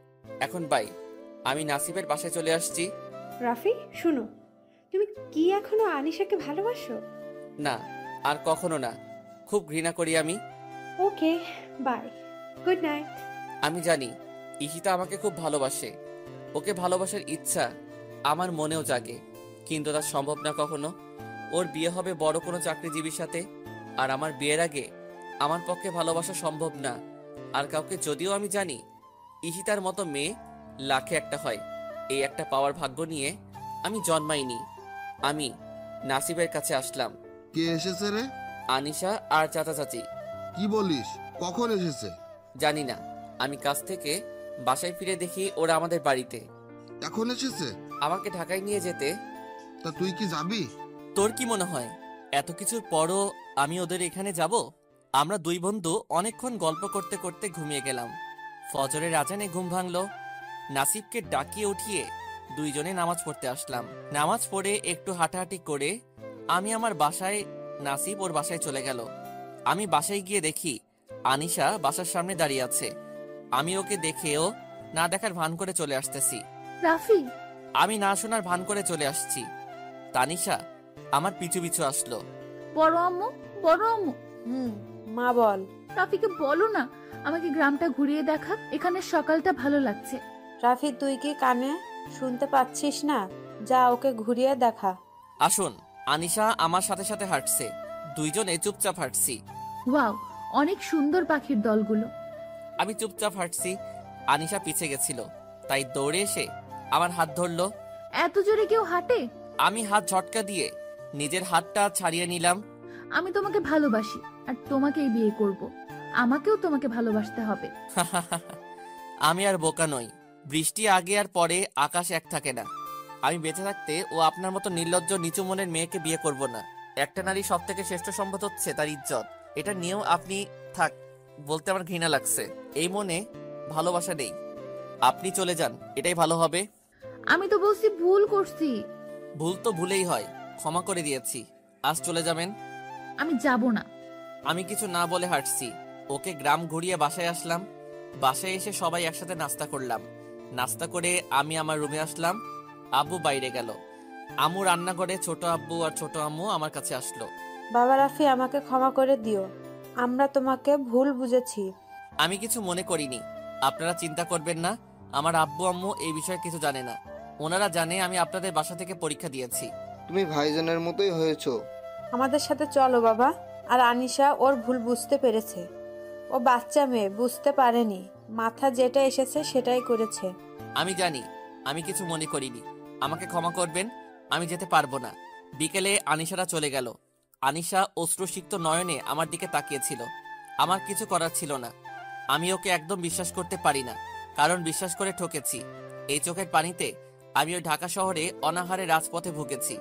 এখন বাই, আমি নাসিবের বাসায় চলে আসছি। রাফি শুনো, তুমি কি এখনো আনিশাকে ভালোবাসো? না, আর কখনো না। খুব ঘৃণা করি আমি। ওকে, বাই, গুড নাইট। আমি জানি ইশিতা আমাকে খুব ভালোবাসে। ওকে ভালোবাসার ইচ্ছা আমার মনেও জাগে, কিন্তু তা সম্ভব না কখনো। ওর বিয়ে হবে বড় কোনো চাকরিজীবীর সাথে, আর আমার বিয়ের আগে আমার পক্ষে ভালোবাসা সম্ভব না আর কাউকে। যদিও আমি জানি ইশিতার মতো মেয়ে লাখে একটা হয়। এই একটা পাওয়ার ভাগ্য নিয়ে আমি জন্মাইনি। আমি নাসিবের কাছে আসলাম। কে এসেছে রে? আনিশা আর চাচা চাচি। কি বলিস? কখন এসেছে? জানি না। আমি কাছ থেকে বাসায় ফিরে দেখি ওরা আমাদের বাড়িতে। এখন এসেছে? আমাকে ঢাকায় নিয়ে যেতে। তা তুই কি যাবি? তোর কি মনে হয় এত কিছুর পরও আমি ওদের এখানে যাব? আমরা দুই বন্ধু অনেকক্ষণ গল্প করতে করতে ঘুমিয়ে গেলাম। ফজরের আজানে ঘুম ভাঙলো। নাসিবকে ডাকিয়ে উঠিয়ে দুইজনে নামাজ পড়তে আসলাম। নামাজ পড়ে একটু হাঁটাহাঁটি করে আমি আমার বাসায়, নাসিব ওর বাসায় চলে গেল। আমি বাসায় গিয়ে দেখি আনিশা বাসার সামনে দাঁড়িয়ে আছে। আমি ওকে দেখেও না দেখার ভান করে চলে আসতেছি। রাফি, আমি না শোনার ভান করে চলে আসছি। তানিশা আমার পিছু পিছু আসলো। বড় আম্মু, বড় আম্মু। মা বল। রাফিকে বলো না আমাকে গ্রামটা ঘুরিয়ে দেখা, এখানে সকালটা ভালো লাগছে। রাফি, তুই কি কানে শুনতে পাচ্ছিস না? যা ওকে ঘুরিয়ে দেখা। আসুন। আনিশা আমার সাথে সাথে হাঁটছে, দুইজনে চুপচাপ হাঁটছি। ওয়াও, অনেক সুন্দর পাখির দলগুলো। আমি চুপচাপ হাঁটছি, আনিশা পিছে গেছিল, তাই দৌড়ে এসে আমার হাত ধরলো। এত জোরে কেউ হাঁটে? আমি হাত ঝটকা দিয়ে নিজের হাতটা ছাড়িয়ে নিলাম। আমি তোমাকে ভালোবাসি আর তোমাকেই বিয়ে করব। আমাকেও তোমাকে ভালোবাসতে হবে। আমি আর বোকা নই। বৃষ্টি আগে আর পরে আকাশ এক থাকে না। আমি বেঁচে থাকতে ও আপনার মতো নির্লজ্জ নিচু মনের মেয়েকে বিয়ে করব না। একটা নারী সব থেকে শ্রেষ্ঠ সম্পদ হচ্ছে তার ইজ্জত। এটা নিয়েও আপনি থাক বলতে আমার ঘৃণা লাগছে। এই মনে ভালোবাসা নেই। আপনি চলে যান, এটাই ভালো হবে। আমি তো বলছি ভুল করছি। ভুল তো ভুলেই হয়, ক্ষমা করে দিয়েছি। আজ চলে যাবেন? আমি যাব না। আমি কিছু না বলে হাঁটছি। ওকে গ্রাম ঘুরিয়ে বাসায় আসলাম। বাসায় এসে সবাই একসাথে নাস্তা করলাম। নাস্তা করে আমি আমার রুমে আসলাম। আব্বু বাইরে গেল। আম্মু রান্না করে, ছোট আব্বু আর ছোট আম্মু আমার কাছে আসলো। বাবা রাফি, আমাকে ক্ষমা করে দিও, আমরা তোমাকে ভুল বুঝেছি। আমি কিছু মনে করিনি, আপনারা চিন্তা করবেন না। আমার আব্বু আম্মু এই বিষয়ে কিছু জানে না। ওনারা জানে আমি আপনাদের বাসা থেকে পরীক্ষা দিয়েছি। তুমি ভাইজানের মতোই হয়েছো। আমাদের সাথে চলো বাবা। আর আনিশা ওর ভুল বুঝতে পেরেছে। ও বাচ্চা মেয়ে, বুঝতে পারেনি, মাথা যেটা এসেছে সেটাই করেছে। আমি জানি, আমি কিছু মনে করিনি। আমাকে ক্ষমা করবেন, আমি যেতে পারবো না। বিকেলে আনিশারা চলে গেল। আনিশা অশ্রুসিক্ত নয়নে আমার দিকে তাকিয়েছিল। আমার কিছু করার ছিল না। আমি ওকে একদম বিশ্বাস করতে পারি না, কারণ বিশ্বাস করে ঠকেছি। এই চোখের পানিতে আমি ওই ঢাকা শহরে অনাহারে রাজপথে ভুগেছি।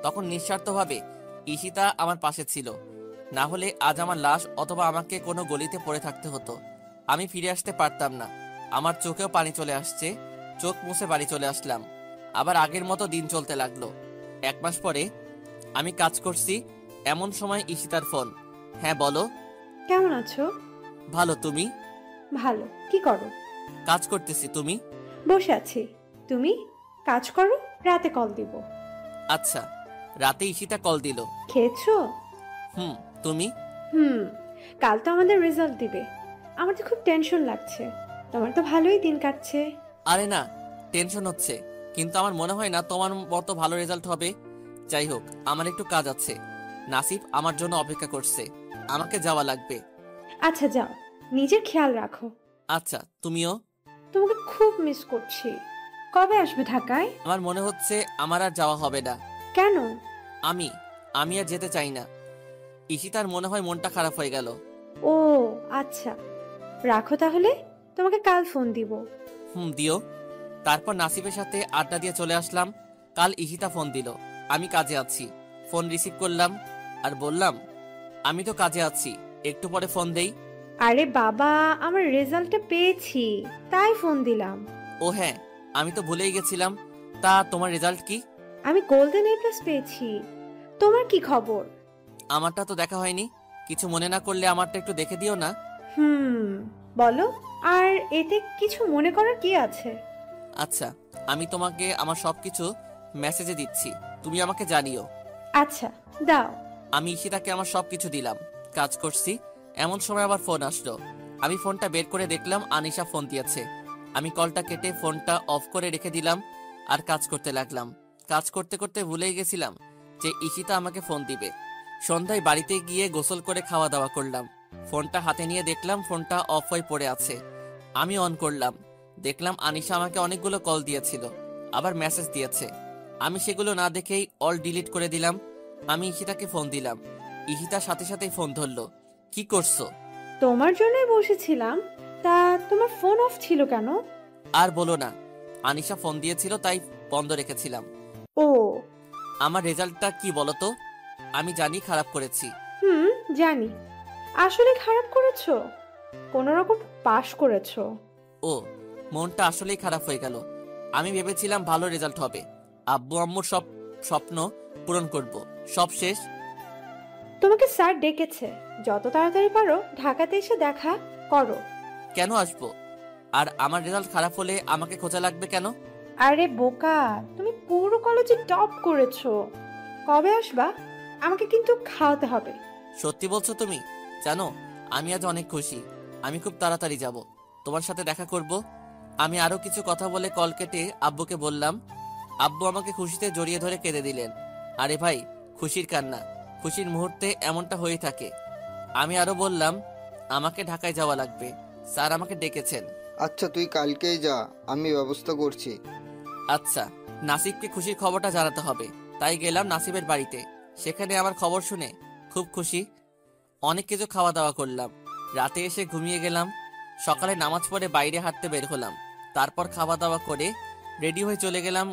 তখন নিঃস্বার্থভাবে ঈশিতা আমার পাশে ছিল। না হলে আজ আমার লাশ অথবা আমাকে কোনো গলিতে পড়ে থাকতে হতো। আমি ফিরে আসতে পারতাম না। আমার চোখেও পানি চলে আসছে। চোখ মুছে বাড়ি চলে আসলাম। আবার আগের মতো দিন চলতে লাগলো। 1 মাস পরে আমি কাজ করছি, এমন সময় ঈশিতার ফোন। হ্যাঁ বলো। কেমন আছো? ভালো, তুমি? ভালো। কি করো? কাজ করতেছি। তুমি? বসে আছি। তুমি কাজ করো, রাতে কল দিব। আচ্ছা। রাতে ঈশিতা কল দিল। খেয়েছো? তুমি? কাল তো আমাদের রেজাল্ট দিবে। আমার তো খুব টেনশন লাগছে। তোমার তো ভালোই দিন কাটছে। আরে না, টেনশন হচ্ছে, কিন্তু আমার মনে হয় না তোমার মতো ভালো রেজাল্ট হবে। যাই হোক, আমার একটু কাজ আছে। নাসিব আমার জন্য অপেক্ষা করছে, আমাকে যাওয়া লাগবে। আচ্ছা যাও, নিজের খেয়াল রাখো। আচ্ছা, তুমিও। তোমাকে খুব মিস করছি। কবে আসবে ঢাকায়? আমার মনে হচ্ছে আমার আর যাওয়া হবে না। কেন? আমি আর যেতে চাই না। ঈশিতার মনে হয় মনটা খারাপ হয়ে গেল। ও আচ্ছা, রাখো তাহলে, তোমাকে কাল ফোন দিব। দিও। তারপর নাসিবের সাথে আড্ডা দিয়ে চলে আসলাম। কাল ঈশিতা ফোন দিল, আমি কাজে আছি। ফোন রিসিভ করলাম আর বললাম, আমি তো কাজে আছি, একটু পরে ফোন দেই। আরে বাবা, আমার রেজাল্টটা পেয়েছি, তাই ফোন দিলাম। ও হ্যাঁ, আমি তো ভুলেই গেছিলাম। তা তোমার রেজাল্ট কি? আমি গোল্ডেন এ প্লাস পেয়েছি। তোমার কি খবর? আমারটা তো দেখা হয়নি। কিছু মনে না করলে আমারটা একটু দেখে দিও না। বলো। আর এতে কিছু মনে করার কি আছে? আচ্ছা, আমি তোমাকে আমার সবকিছু মেসেজে দিচ্ছি, তুমি আমাকে জানিও। আচ্ছা দাও। আমি ঈশিতাকে আমার সবকিছু দিলাম। কাজ করছি, এমন সময় আবার ফোন আসলো। আমি ফোনটা বের করে দেখলাম আনিশা ফোন দিয়েছে। আমি কলটা কেটে ফোনটা অফ করে রেখে দিলাম আর কাজ করতে লাগলাম। কাজ করতে করতে ভুলেই গেছিলাম যে ঈশিতা আমাকে ফোন দিবে। সন্ধ্যায় বাড়িতে গিয়ে গোসল করে খাওয়া দাওয়া করলাম। ফোনটা হাতে নিয়ে দেখলাম ফোনটা অফ হয়ে পড়ে আছে। আমি অন করলাম, দেখলাম আনিশা আমাকে অনেকগুলো কল দিয়েছিল, আবার মেসেজ দিয়েছে। আমি সেগুলো না দেখেই অল ডিলিট করে দিলাম। আমি ঈশিতাকে ফোন দিলাম। ঈশিতার সাথে সাথেই ফোন ধরলো। কি করছো? তোমার জন্যই বসেছিলাম। তা তোমার ফোন অফ ছিল কেন? আর বলো না, আনিশা ফোন দিয়েছিল তাই বন্ধ রেখেছিলাম। ও, আমার রেজাল্টটা কি বলতো? আমি জানি খারাপ করেছি। জানি। আসলে খারাপ করেছো? কোন রকম পাশ করেছো। ও, মনটা আসলেই খারাপ হয়ে গেল। আমি ভেবেছিলাম ভালো রেজাল্ট হবে, আব্বু আম্মুর সব স্বপ্ন পূরণ করব। সব শেষ। তোমাকে স্যার ডেকেছে, যত তাড়াতাড়ি পারো ঢাকাতে এসে দেখা করো। কেন আসবো? আর আমার রেজাল্ট খারাপ হলে আমাকে খোঁজা লাগবে কেন? আরে বোকা, তুমি পুরো কলেজে টপ করেছো। কবে আসবা? আমাকে কিন্তু খাওয়াতে হবে। সত্যি বলছো তুমি? জানো, আমি আজ অনেক খুশি। আমি খুব তাড়াতাড়ি যাব, তোমার সাথে দেখা করব। আমি আরো কিছু কথা বলে কল কেটে আব্বুকে বললাম। আব্বু আমাকে খুশিতে জড়িয়ে ধরে কেঁদে দিলেন। আরে ভাই, খুশির কান্না, খুশির মুহূর্তে এমনটা হয়ে থাকে। আমি আরো বললাম, আমাকে ঢাকায় যাওয়া লাগবে, স্যার আমাকে ডেকেছেন। আচ্ছা, তুই কালকেই যা, আমি ব্যবস্থা করছি। আচ্ছা, নাসিবকে খুশির খবরটা জানাতে হবে, তাই গেলাম নাসিবের বাড়িতে। সেখানে আমার খবর শুনে খুব খুশি। অনেক কিছু খাওয়া দাওয়া করলাম, রাতে এসে ঘুমিয়ে গেলাম। সকালে নামাজ পড়ে বাইরে হাঁটতে বের হলাম। তারপর খাওয়া দাওয়া করে রেডি হয়ে চলে গেলাম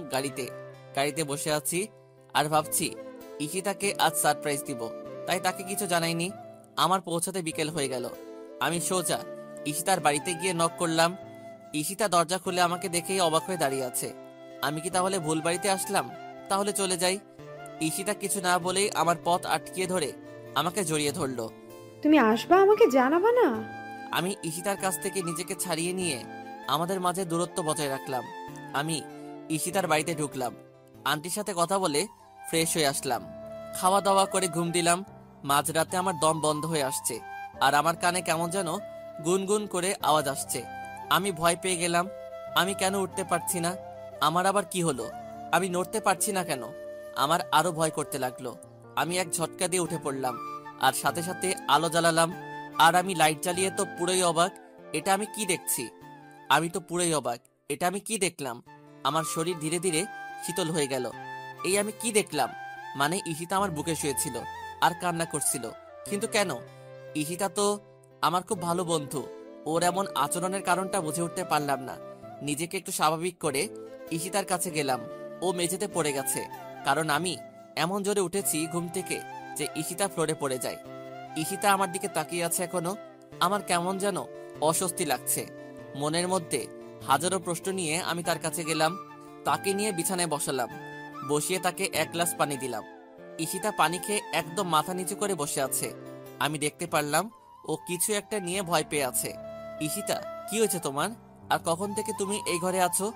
গাড়িতে বসে আছি আর ভাবছি ঈশিতাকে আজ সারপ্রাইজ দিব, তাই তাকে কিছু জানাইনি। আমার পৌঁছাতে বিকেল হয়ে গেল। আমি সোজা ঈশিতার বাড়িতে গিয়ে নক করলাম। ঈশিতা দরজা খুলে আমাকে দেখেই অবাক হয়ে দাঁড়িয়ে আছে। আমি কি তাহলে ভুল বাড়িতে আসলাম? তাহলে চলে যাই। ঈশিতা কিছু না বলেই আমার পথ আটকিয়ে ধরে আমাকে জড়িয়ে ধরলো। তুমি আসবা, আমাকে জানাবা না? আমি ঈশিতার কাছ থেকে নিজেকে ছাড়িয়ে নিয়ে আমাদের মাঝে দূরত্ব বজায় রাখলাম। আমি ঈশিতার বাড়িতে ঢুকলাম, আন্টির সাথে কথা বলে ফ্রেশ হয়ে আসলাম। খাওয়া দাওয়া করে ঘুম দিলাম। মাঝরাতে আমার দম বন্ধ হয়ে আসছে আর আমার কানে কেমন যেন গুনগুন করে আওয়াজ আসছে। আমি ভয় পেয়ে গেলাম। আমি কেন উঠতে পারছি না? আমার আবার কি হলো? আমি নড়তে পারছি না কেন? আমার আরো ভয় করতে লাগলো। আমি এক ঝটকা দিয়ে উঠে পড়লাম আর সাথে সাথে আলো জ্বালালাম। আর আমি লাইট জ্বালিয়ে তো পুরোই অবাক। এটা আমি কি দেখছি? আমি তো পুরোই অবাক। এটা আমি কি দেখলাম? আমার শরীর ধীরে ধীরে শীতল হয়ে গেল। এই আমি কি দেখলাম? মানে ঈশিতা আমার বুকে শুয়েছিল আর কান্না করছিল, কিন্তু কেন? ঈশিতা তো আমার খুব ভালো বন্ধু। ওর এমন আচরণের কারণটা বুঝে উঠতে পারলাম না। নিজেকে একটু স্বাভাবিক করে ঈশিতার কাছে গেলাম। ও মেঝেতে পড়ে গেছে, কারণ আমি এমন জোরে উঠেছি ঘুম থেকে যে ঈশিতা ফ্লোরে পড়ে যায়। ঈশিতা আমার দিকে তাকিয়ে আছে এখনো। আমার কেমন যেন অস্বস্তি লাগছে। মনের মধ্যে হাজারো প্রশ্ন নিয়ে আমি তার কাছে গেলাম। তাকে নিয়ে বিছানায় বসালাম, বসিয়ে তাকে এক গ্লাস পানি দিলাম। ঈশিতা পানি খেয়ে একদম মাথা নিচু করে বসে আছে। আমি দেখতে পারলাম ও কিছু একটা নিয়ে ভয় পেয়ে আছে। ঈশিতা, কি হয়েছে তোমার? আর কখন থেকে তুমি এই ঘরে আছো?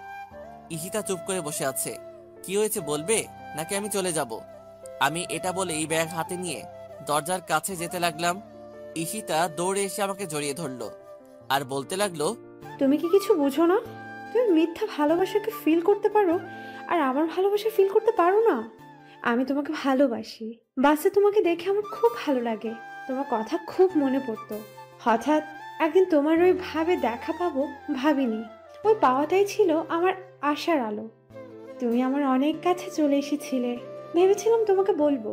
ঈশিতা চুপ করে বসে আছে। কি হয়েছে বলবে, নাকি আমি চলে যাব? আমি এটা বলে এই ব্যাগ হাতে নিয়ে দরজার কাছে যেতে লাগলাম। ঈশিতা দৌড়ে এসে আমাকে জড়িয়ে ধরলো আর বলতে লাগলো, তুমি কি কিছু বুঝো না? তুমি মিথ্যা ভালোবাসাকে ফিল করতে পারো, আর আমার ভালোবাসা ফিল করতে পারো না? আমি তোমাকে ভালোবাসি। বাসে তোমাকে দেখে আমার খুব ভালো লাগে, তোমার কথা খুব মনে পড়তো। হঠাৎ একদিন তোমার ওই ভাবে দেখা পাবো ভাবিনি। ওই পাওয়াটাই ছিল আমার আশার আলো। তুমি আমার অনেক কাছে চলে এসেছিলে, ভেবেছিলাম তোমাকে বলবো,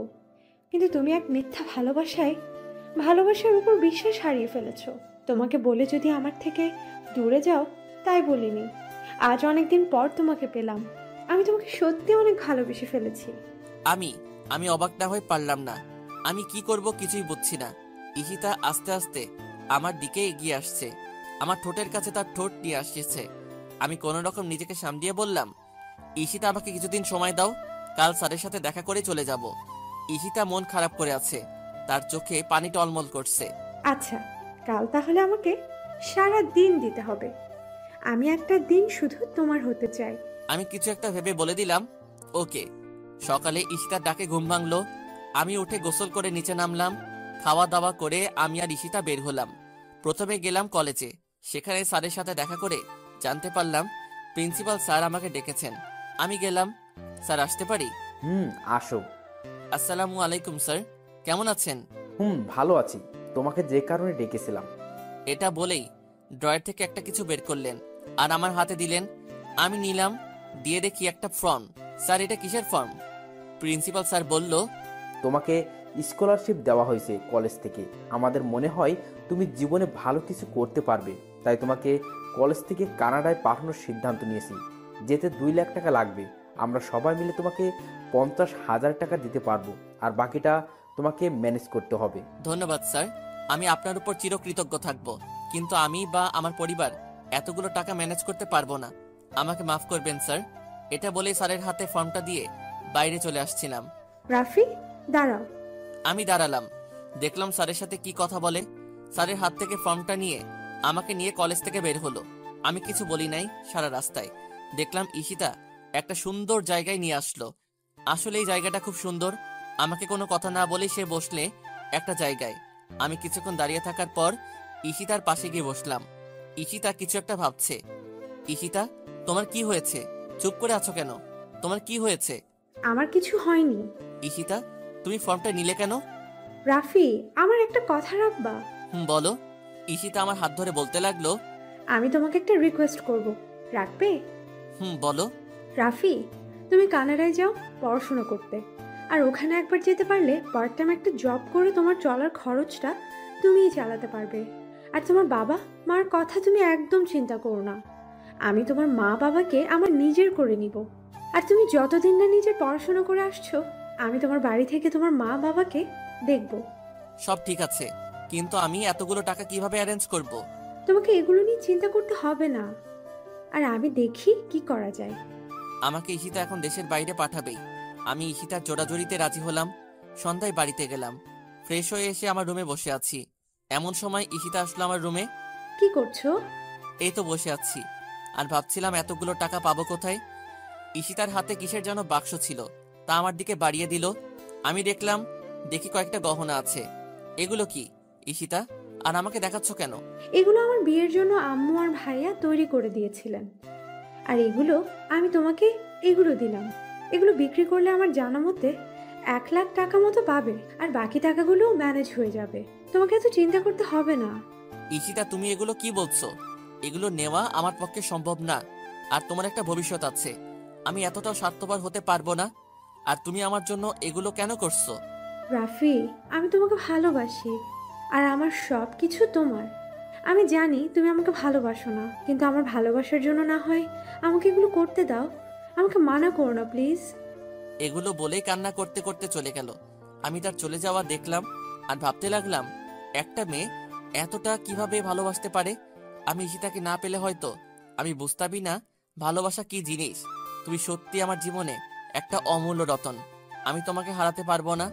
কিন্তু তুমি এক মিথ্যা ভালোবাসার উপর বিশ্বাস হারিয়ে ফেলেছো। তোমাকে বলে যদি আমার থেকে দূরে যাও, তাই বলিনি। আজ অনেকদিন পর তোমাকে পেলাম। আমি তোমাকে সত্যি অনেক ভালোবেসে ফেলেছি। আমি অবাক না হয়ে পারলাম না। আমি কি করব কিছুই বুঝছি না। ঈশিতা আস্তে আস্তে আমার দিকে এগিয়ে আসছে, আমার ঠোঁটের কাছে তার ঠোঁট নিয়ে আসছে। আমি কোনো রকম নিজেকে সামলিয়ে বললাম, ঈশিতা, আমাকে কিছুদিন সময় দাও, কাল স্যারের সাথে দেখা করে চলে যাব। ঈশিতা মন খারাপ করে আছে, তার চোখে পানি টলমল করছে। আচ্ছা, কাল তাহলে আমাকে সারা দিন দিতে হবে। আমি একটা দিন শুধু তোমার হতে চাই। আমি কিছু একটা ভেবে বলে দিলাম, ওকে। সকালে ঈশিতার ডাকে ঘুম ভাঙলো। আমি উঠে গোসল করে নিচে নামলাম। খাওয়া দাওয়া করে আমি আর ঈশিতা বের হলাম। প্রথমে গেলাম কলেজে। সেখানে স্যারের সাথে দেখা করে জানতে পারলাম প্রিন্সিপাল স্যার আমাকে ডেকেছেন। আমি গেলাম। স্যার, আসতে পারি? আসো। আসসালামু আলাইকুম স্যার, কেমন আছেন? ভালো আছি। তোমাকে যে কারণে ডেকেছিলাম। এটা বলেই ড্রয়ার থেকে একটা কিছু বের করলেন আর আমার হাতে দিলেন। আমি নিলাম, দিয়ে দেখি একটা ফর্ম। স্যার, এটা কিসের ফর্ম? প্রিন্সিপাল স্যার বলল, তোমাকে স্কলারশিপ দেওয়া হয়েছে কলেজ থেকে। আমাদের মনে হয় তুমি জীবনে ভালো কিছু করতে পারবে, তাই তোমাকে কলেজ থেকে কানাডায় পাঠানোর সিদ্ধান্ত নিয়েছি। যেতে 2 লাখ টাকা লাগবে। আমরা সবাই মিলে তোমাকে 50,000 টাকা দিতে পারবো, আর বাকিটা তোমাকে ম্যানেজ করতে হবে। ধন্যবাদ স্যার, আমি আপনার উপর চিরকৃতজ্ঞ থাকব, কিন্তু আমি বা আমার পরিবার এতগুলো টাকা ম্যানেজ করতে পারবো না। আমাকে মাফ করবেন স্যার। এটা বলে স্যারের হাতে ফর্মটা দিয়ে বাইরে চলে আসছিলাম। রাফি, দাঁড়াও। আমি দাঁড়ালাম, দেখলাম স্যারের সাথে কি কথা বলে। স্যারের হাত থেকে ফর্মটা নিয়ে আমাকে নিয়ে কলেজ থেকে বের হলো। আমি কিছু বলি নাই। সারা রাস্তায় দেখলাম ঈশিতা একটা সুন্দর জায়গায় নিয়ে আসলো। আসলে এই জায়গাটা খুব সুন্দর। আমাকে কোনো কথা না বলে সে বসলে একটা জায়গায়। আমি কিছুক্ষণ দাঁড়িয়ে থাকার পর ঈশিতার পাশে গিয়ে বসলাম। ঈশিতা কিছু একটা ভাবছে। ঈশিতা, তোমার কি হয়েছে? চুপ করে আছো কেন? তোমার কি হয়েছে? আমার কিছু হয়নি। ঈশিতা, তুমি ফর্মটা নিলে কেন? রাফি, আমার একটা কথা রাখবা? বলো। ঈশিতা আমার হাত ধরে বলতে লাগলো, আমি তোমাকে একটা রিকোয়েস্ট করব, রাখবে? বলো। রাফি, তুমি কানাডায় যাও পড়াশোনা করতে, আর ওখানে একবার যেতে পারলে পার্ট টাইম একটা জব করে তোমার চলার খরচটা তুমিই চালাতে পারবে। আর তোমার বাবা মার কথা তুমি একদম চিন্তা করো না, আমি তোমার মা বাবাকে আমার নিজের করে নিব। আর তুমি যতদিন না নিজের পড়াশোনা করে আসছো, আমি তোমার বাড়ি থেকে তোমার মা বাবাকে দেখব। সব ঠিক আছে, কিন্তু আমি এতগুলো টাকা কিভাবে অ্যারেঞ্জ করব? তোমাকে এগুলো নিয়ে চিন্তা করতে হবে না, আর আমি দেখি কি করা যায়। আমাকে ঈশিতা এখন দেশের বাইরে পাঠাবেই। আমি ঈশিতার জোড়াজড়িতে রাজি হলাম। সন্ধ্যায় বাড়িতে গেলাম। ফ্রেশ হয়ে এসে আমার রুমে বসে আছি। এমন সময় ঈশিতা আসলো আমার রুমে। কি করছো? এই তো বসে আছি, আর ভাবছিলাম এতগুলো টাকা পাবো কোথায়। ঈশিতার হাতে কিসের যেন বাক্স ছিল, তা আমার দিকে বাড়িয়ে দিল। আমি দেখি কয়েকটা গহনা আছে। এগুলো কি ঈশিতা, আর আমাকে দেখাচ্ছ কেন? এগুলো আমার বিয়ের জন্য আম্মু আর ভাইয়া তৈরি করে দিয়েছিলেন, আর এগুলো আমি তোমাকে এগুলো দিলাম। এগুলো বিক্রি করলে আমার জানা মতে 1 লাখ টাকা মতো পাবে, আর বাকি টাকাগুলো ম্যানেজ হয়ে যাবে। তোমাকে এত চিন্তা করতে হবে না। ঈশিতা, তুমি এগুলো কি বলছো? এগুলো নেওয়া আমার পক্ষে সম্ভব না। আর তোমার একটা ভবিষ্যৎ আছে, আমি এতটাও স্বার্থপর হতে পারবো না। আর তুমি আমার জন্য এগুলো কেন করছো? রাফি, আমি তোমাকে ভালোবাসি, আর আমার সব কিছু তোমার। আমি জানি তুমি আমাকে ভালোবাসো না, কিন্তু আমার ভালোবাসার জন্য না হয় আমাকে এগুলো করতে দাও। আমাকে মানা করো না প্লিজ। এগুলো বলেই কান্না করতে করতে চলে গেল। আমি তার চলে যাওয়া দেখলাম আর ভাবতে লাগলাম, একটা মেয়ে এতটা কিভাবে ভালোবাসতে পারে। আমি ঈশিতাকে না পেলে হয়তো আমি বুঝতামই না ভালোবাসা কি জিনিস। তুমি সত্যি আমার জীবনে একটা অমূল্য রতন। আমি তোমাকে হারাতে পারবো না।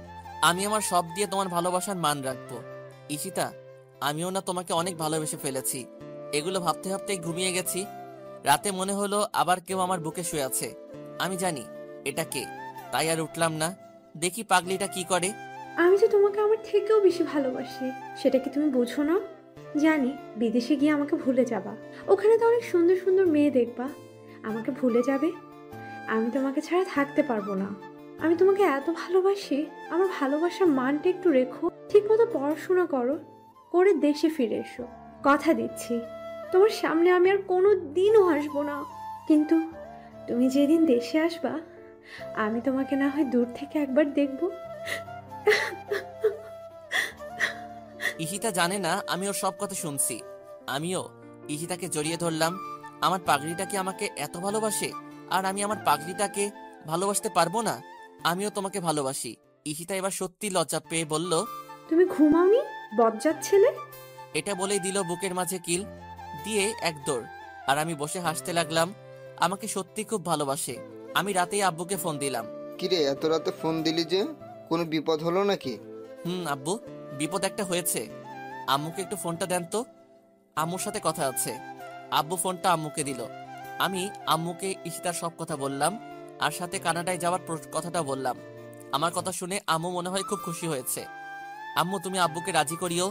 আমি আমার সব দিয়ে তোমার ভালোবাসার মান রাখবো। ঈশিতা, আমিও না তোমাকে অনেক ভালোবেসে ফেলেছি। এগুলো ভাবতে ভাবতেই ঘুমিয়ে গেছি। রাতে মনে হলো আবার কেউ আমার বুকে শুয়ে আছে। আমি জানি এটা কে, তাই আর উঠলাম না। দেখি পাগলিটা কি করে। আমি তো তোমাকে আমার থেকেও বেশি ভালোবাসি, সেটা কি তুমি বুঝো না? জানি বিদেশে গিয়ে আমাকে ভুলে যাবা, ওখানে তো অনেক সুন্দর সুন্দর মেয়ে দেখবা, আমাকে ভুলে যাবে। আমি তোমাকে ছাড়া থাকতে পারবো না। আমি তোমাকে এত ভালোবাসি, আমার ভালোবাসার মানটা একটু রেখো। ঠিক মতো পড়াশোনা করো, করে দেশে ফিরে এসো। কথা দিচ্ছি তোমার সামনে আমি আর কোনো দিনও আসবো না, কিন্তু তুমি যেদিন দেশে আসবা, আমি তোমাকে না হয় দূর থেকে একবার দেখবো। ঈশিতা জানে না আমি ওর সব কথা শুনছি। আমিও ঈশিতাকে জড়িয়ে ধরলাম। আমার পাগলিটা কি আমাকে এত ভালোবাসে, আর আমি আমার পাগলিটাকে ভালোবাসতে পারবো না? আমিও তোমাকে ভালোবাসি। ঈশিতা এবার সত্যি লজ্জা পেয়ে বলল, তুমি ঘুমাওনি বজ্জাত ছেলে? এটা বলেই দিল বুকের মাঝে কিল দিয়ে এক দৌড়। আর আমি বসে হাসতে লাগলাম। আমাকে সত্যি খুব ভালোবাসে। আমি রাতেই আব্বুকে ফোন দিলাম। কিরে, এত রাতে ফোন দিলি যে? কোনো বিপদ হলো নাকি? আব্বু, বিপদ একটা হয়েছে। আম্মুকে একটু ফোনটা দেন তো, আম্মুর সাথে কথা আছে। আব্বু ফোনটা আম্মুকে দিল। আমি আম্মুকে ঈশিতার সব কথা বললাম, আর সাথে কানাডায় যাওয়ার কথাটা বললাম। আমার কথা শুনে আম্মু মনে হয় খুব খুশি হয়েছে। আম্মু, তুমি আব্বুকে রাজি করিও।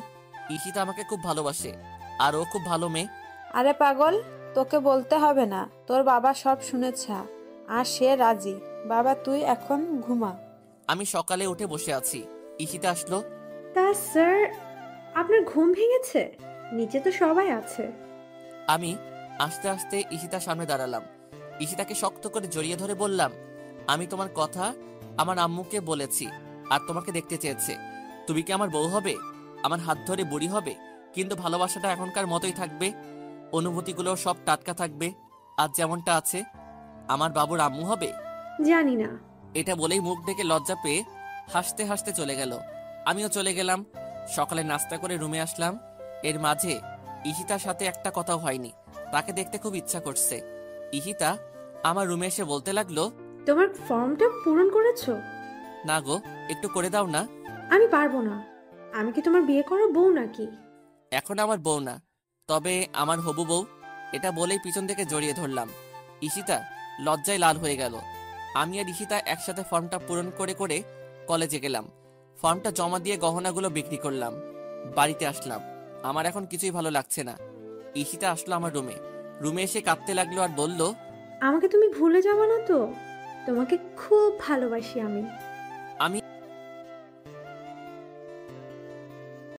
ঈশিতা আমাকে খুব ভালোবাসে, আর ও খুব ভালো মেয়ে। আরে পাগল, তোকে বলতে হবে না, তোর বাবা সব শুনেছে আর সে রাজি। বাবা, তুই এখন ঘুমা। আমি সকালে উঠে বসে আছি। ঈশিতা আসলো। তা স্যার, আপনার ঘুম ভেঙেছে? নিচে তো সবাই আছে। আমি আস্তে আস্তে ঈশিতার সামনে দাঁড়ালাম। ঈশিতাকে শক্ত করে জড়িয়ে ধরে বললাম, আমি তোমার কথা আমার আম্মুকে বলেছি, আর তোমাকে দেখতে চেয়েছে। তুমি কি আমার বউ হবে? আমার হাত ধরে বুড়ি হবে, কিন্তু ভালোবাসাটা এখনকার মতোই থাকবে। অনুভূতিগুলো সব টাটকা থাকবে, আজ যেমনটা আছে। আমার বাবুর আম্মু হবে। জানি না। এটা বলেই মুখ ঢেকে লজ্জা পেয়ে হাসতে হাসতে চলে গেল। আমিও চলে গেলাম। সকালে নাস্তা করে রুমে আসলাম। এর মাঝে ঈশিতার সাথে একটা কথাও হয়নি। তাকে দেখতে খুব ইচ্ছা করছে। ঈশিতা আমার রুমে এসে বলতে লাগলো, তোমার ফর্মটা পূরণ করেছো? না গো, একটু করে দাও না। আমি পারবো না। আমি কি তোমার বিয়ে করা বউ নাকি? এখন আমার বউ না, তবে আমার হবু বউ। এটা বলেই পিছন থেকে জড়িয়ে ধরলাম। ঈশিতা লজ্জায় লাল হয়ে গেল। আমি আর ঈশিতা একসাথে ফর্মটা পূরণ করে করে কলেজে গেলাম। ফর্মটা জমা দিয়ে গহনাগুলো বিক্রি করলাম। বাড়িতে আসলাম। আমার এখন কিছুই ভালো লাগছে না। ঈশিতা আসলো আমার রুমে এসে কাঁদতে লাগলো আর বলল, আমাকে তুমি ভুলে যাবে না তো? তোমাকে খুব ভালোবাসি আমি।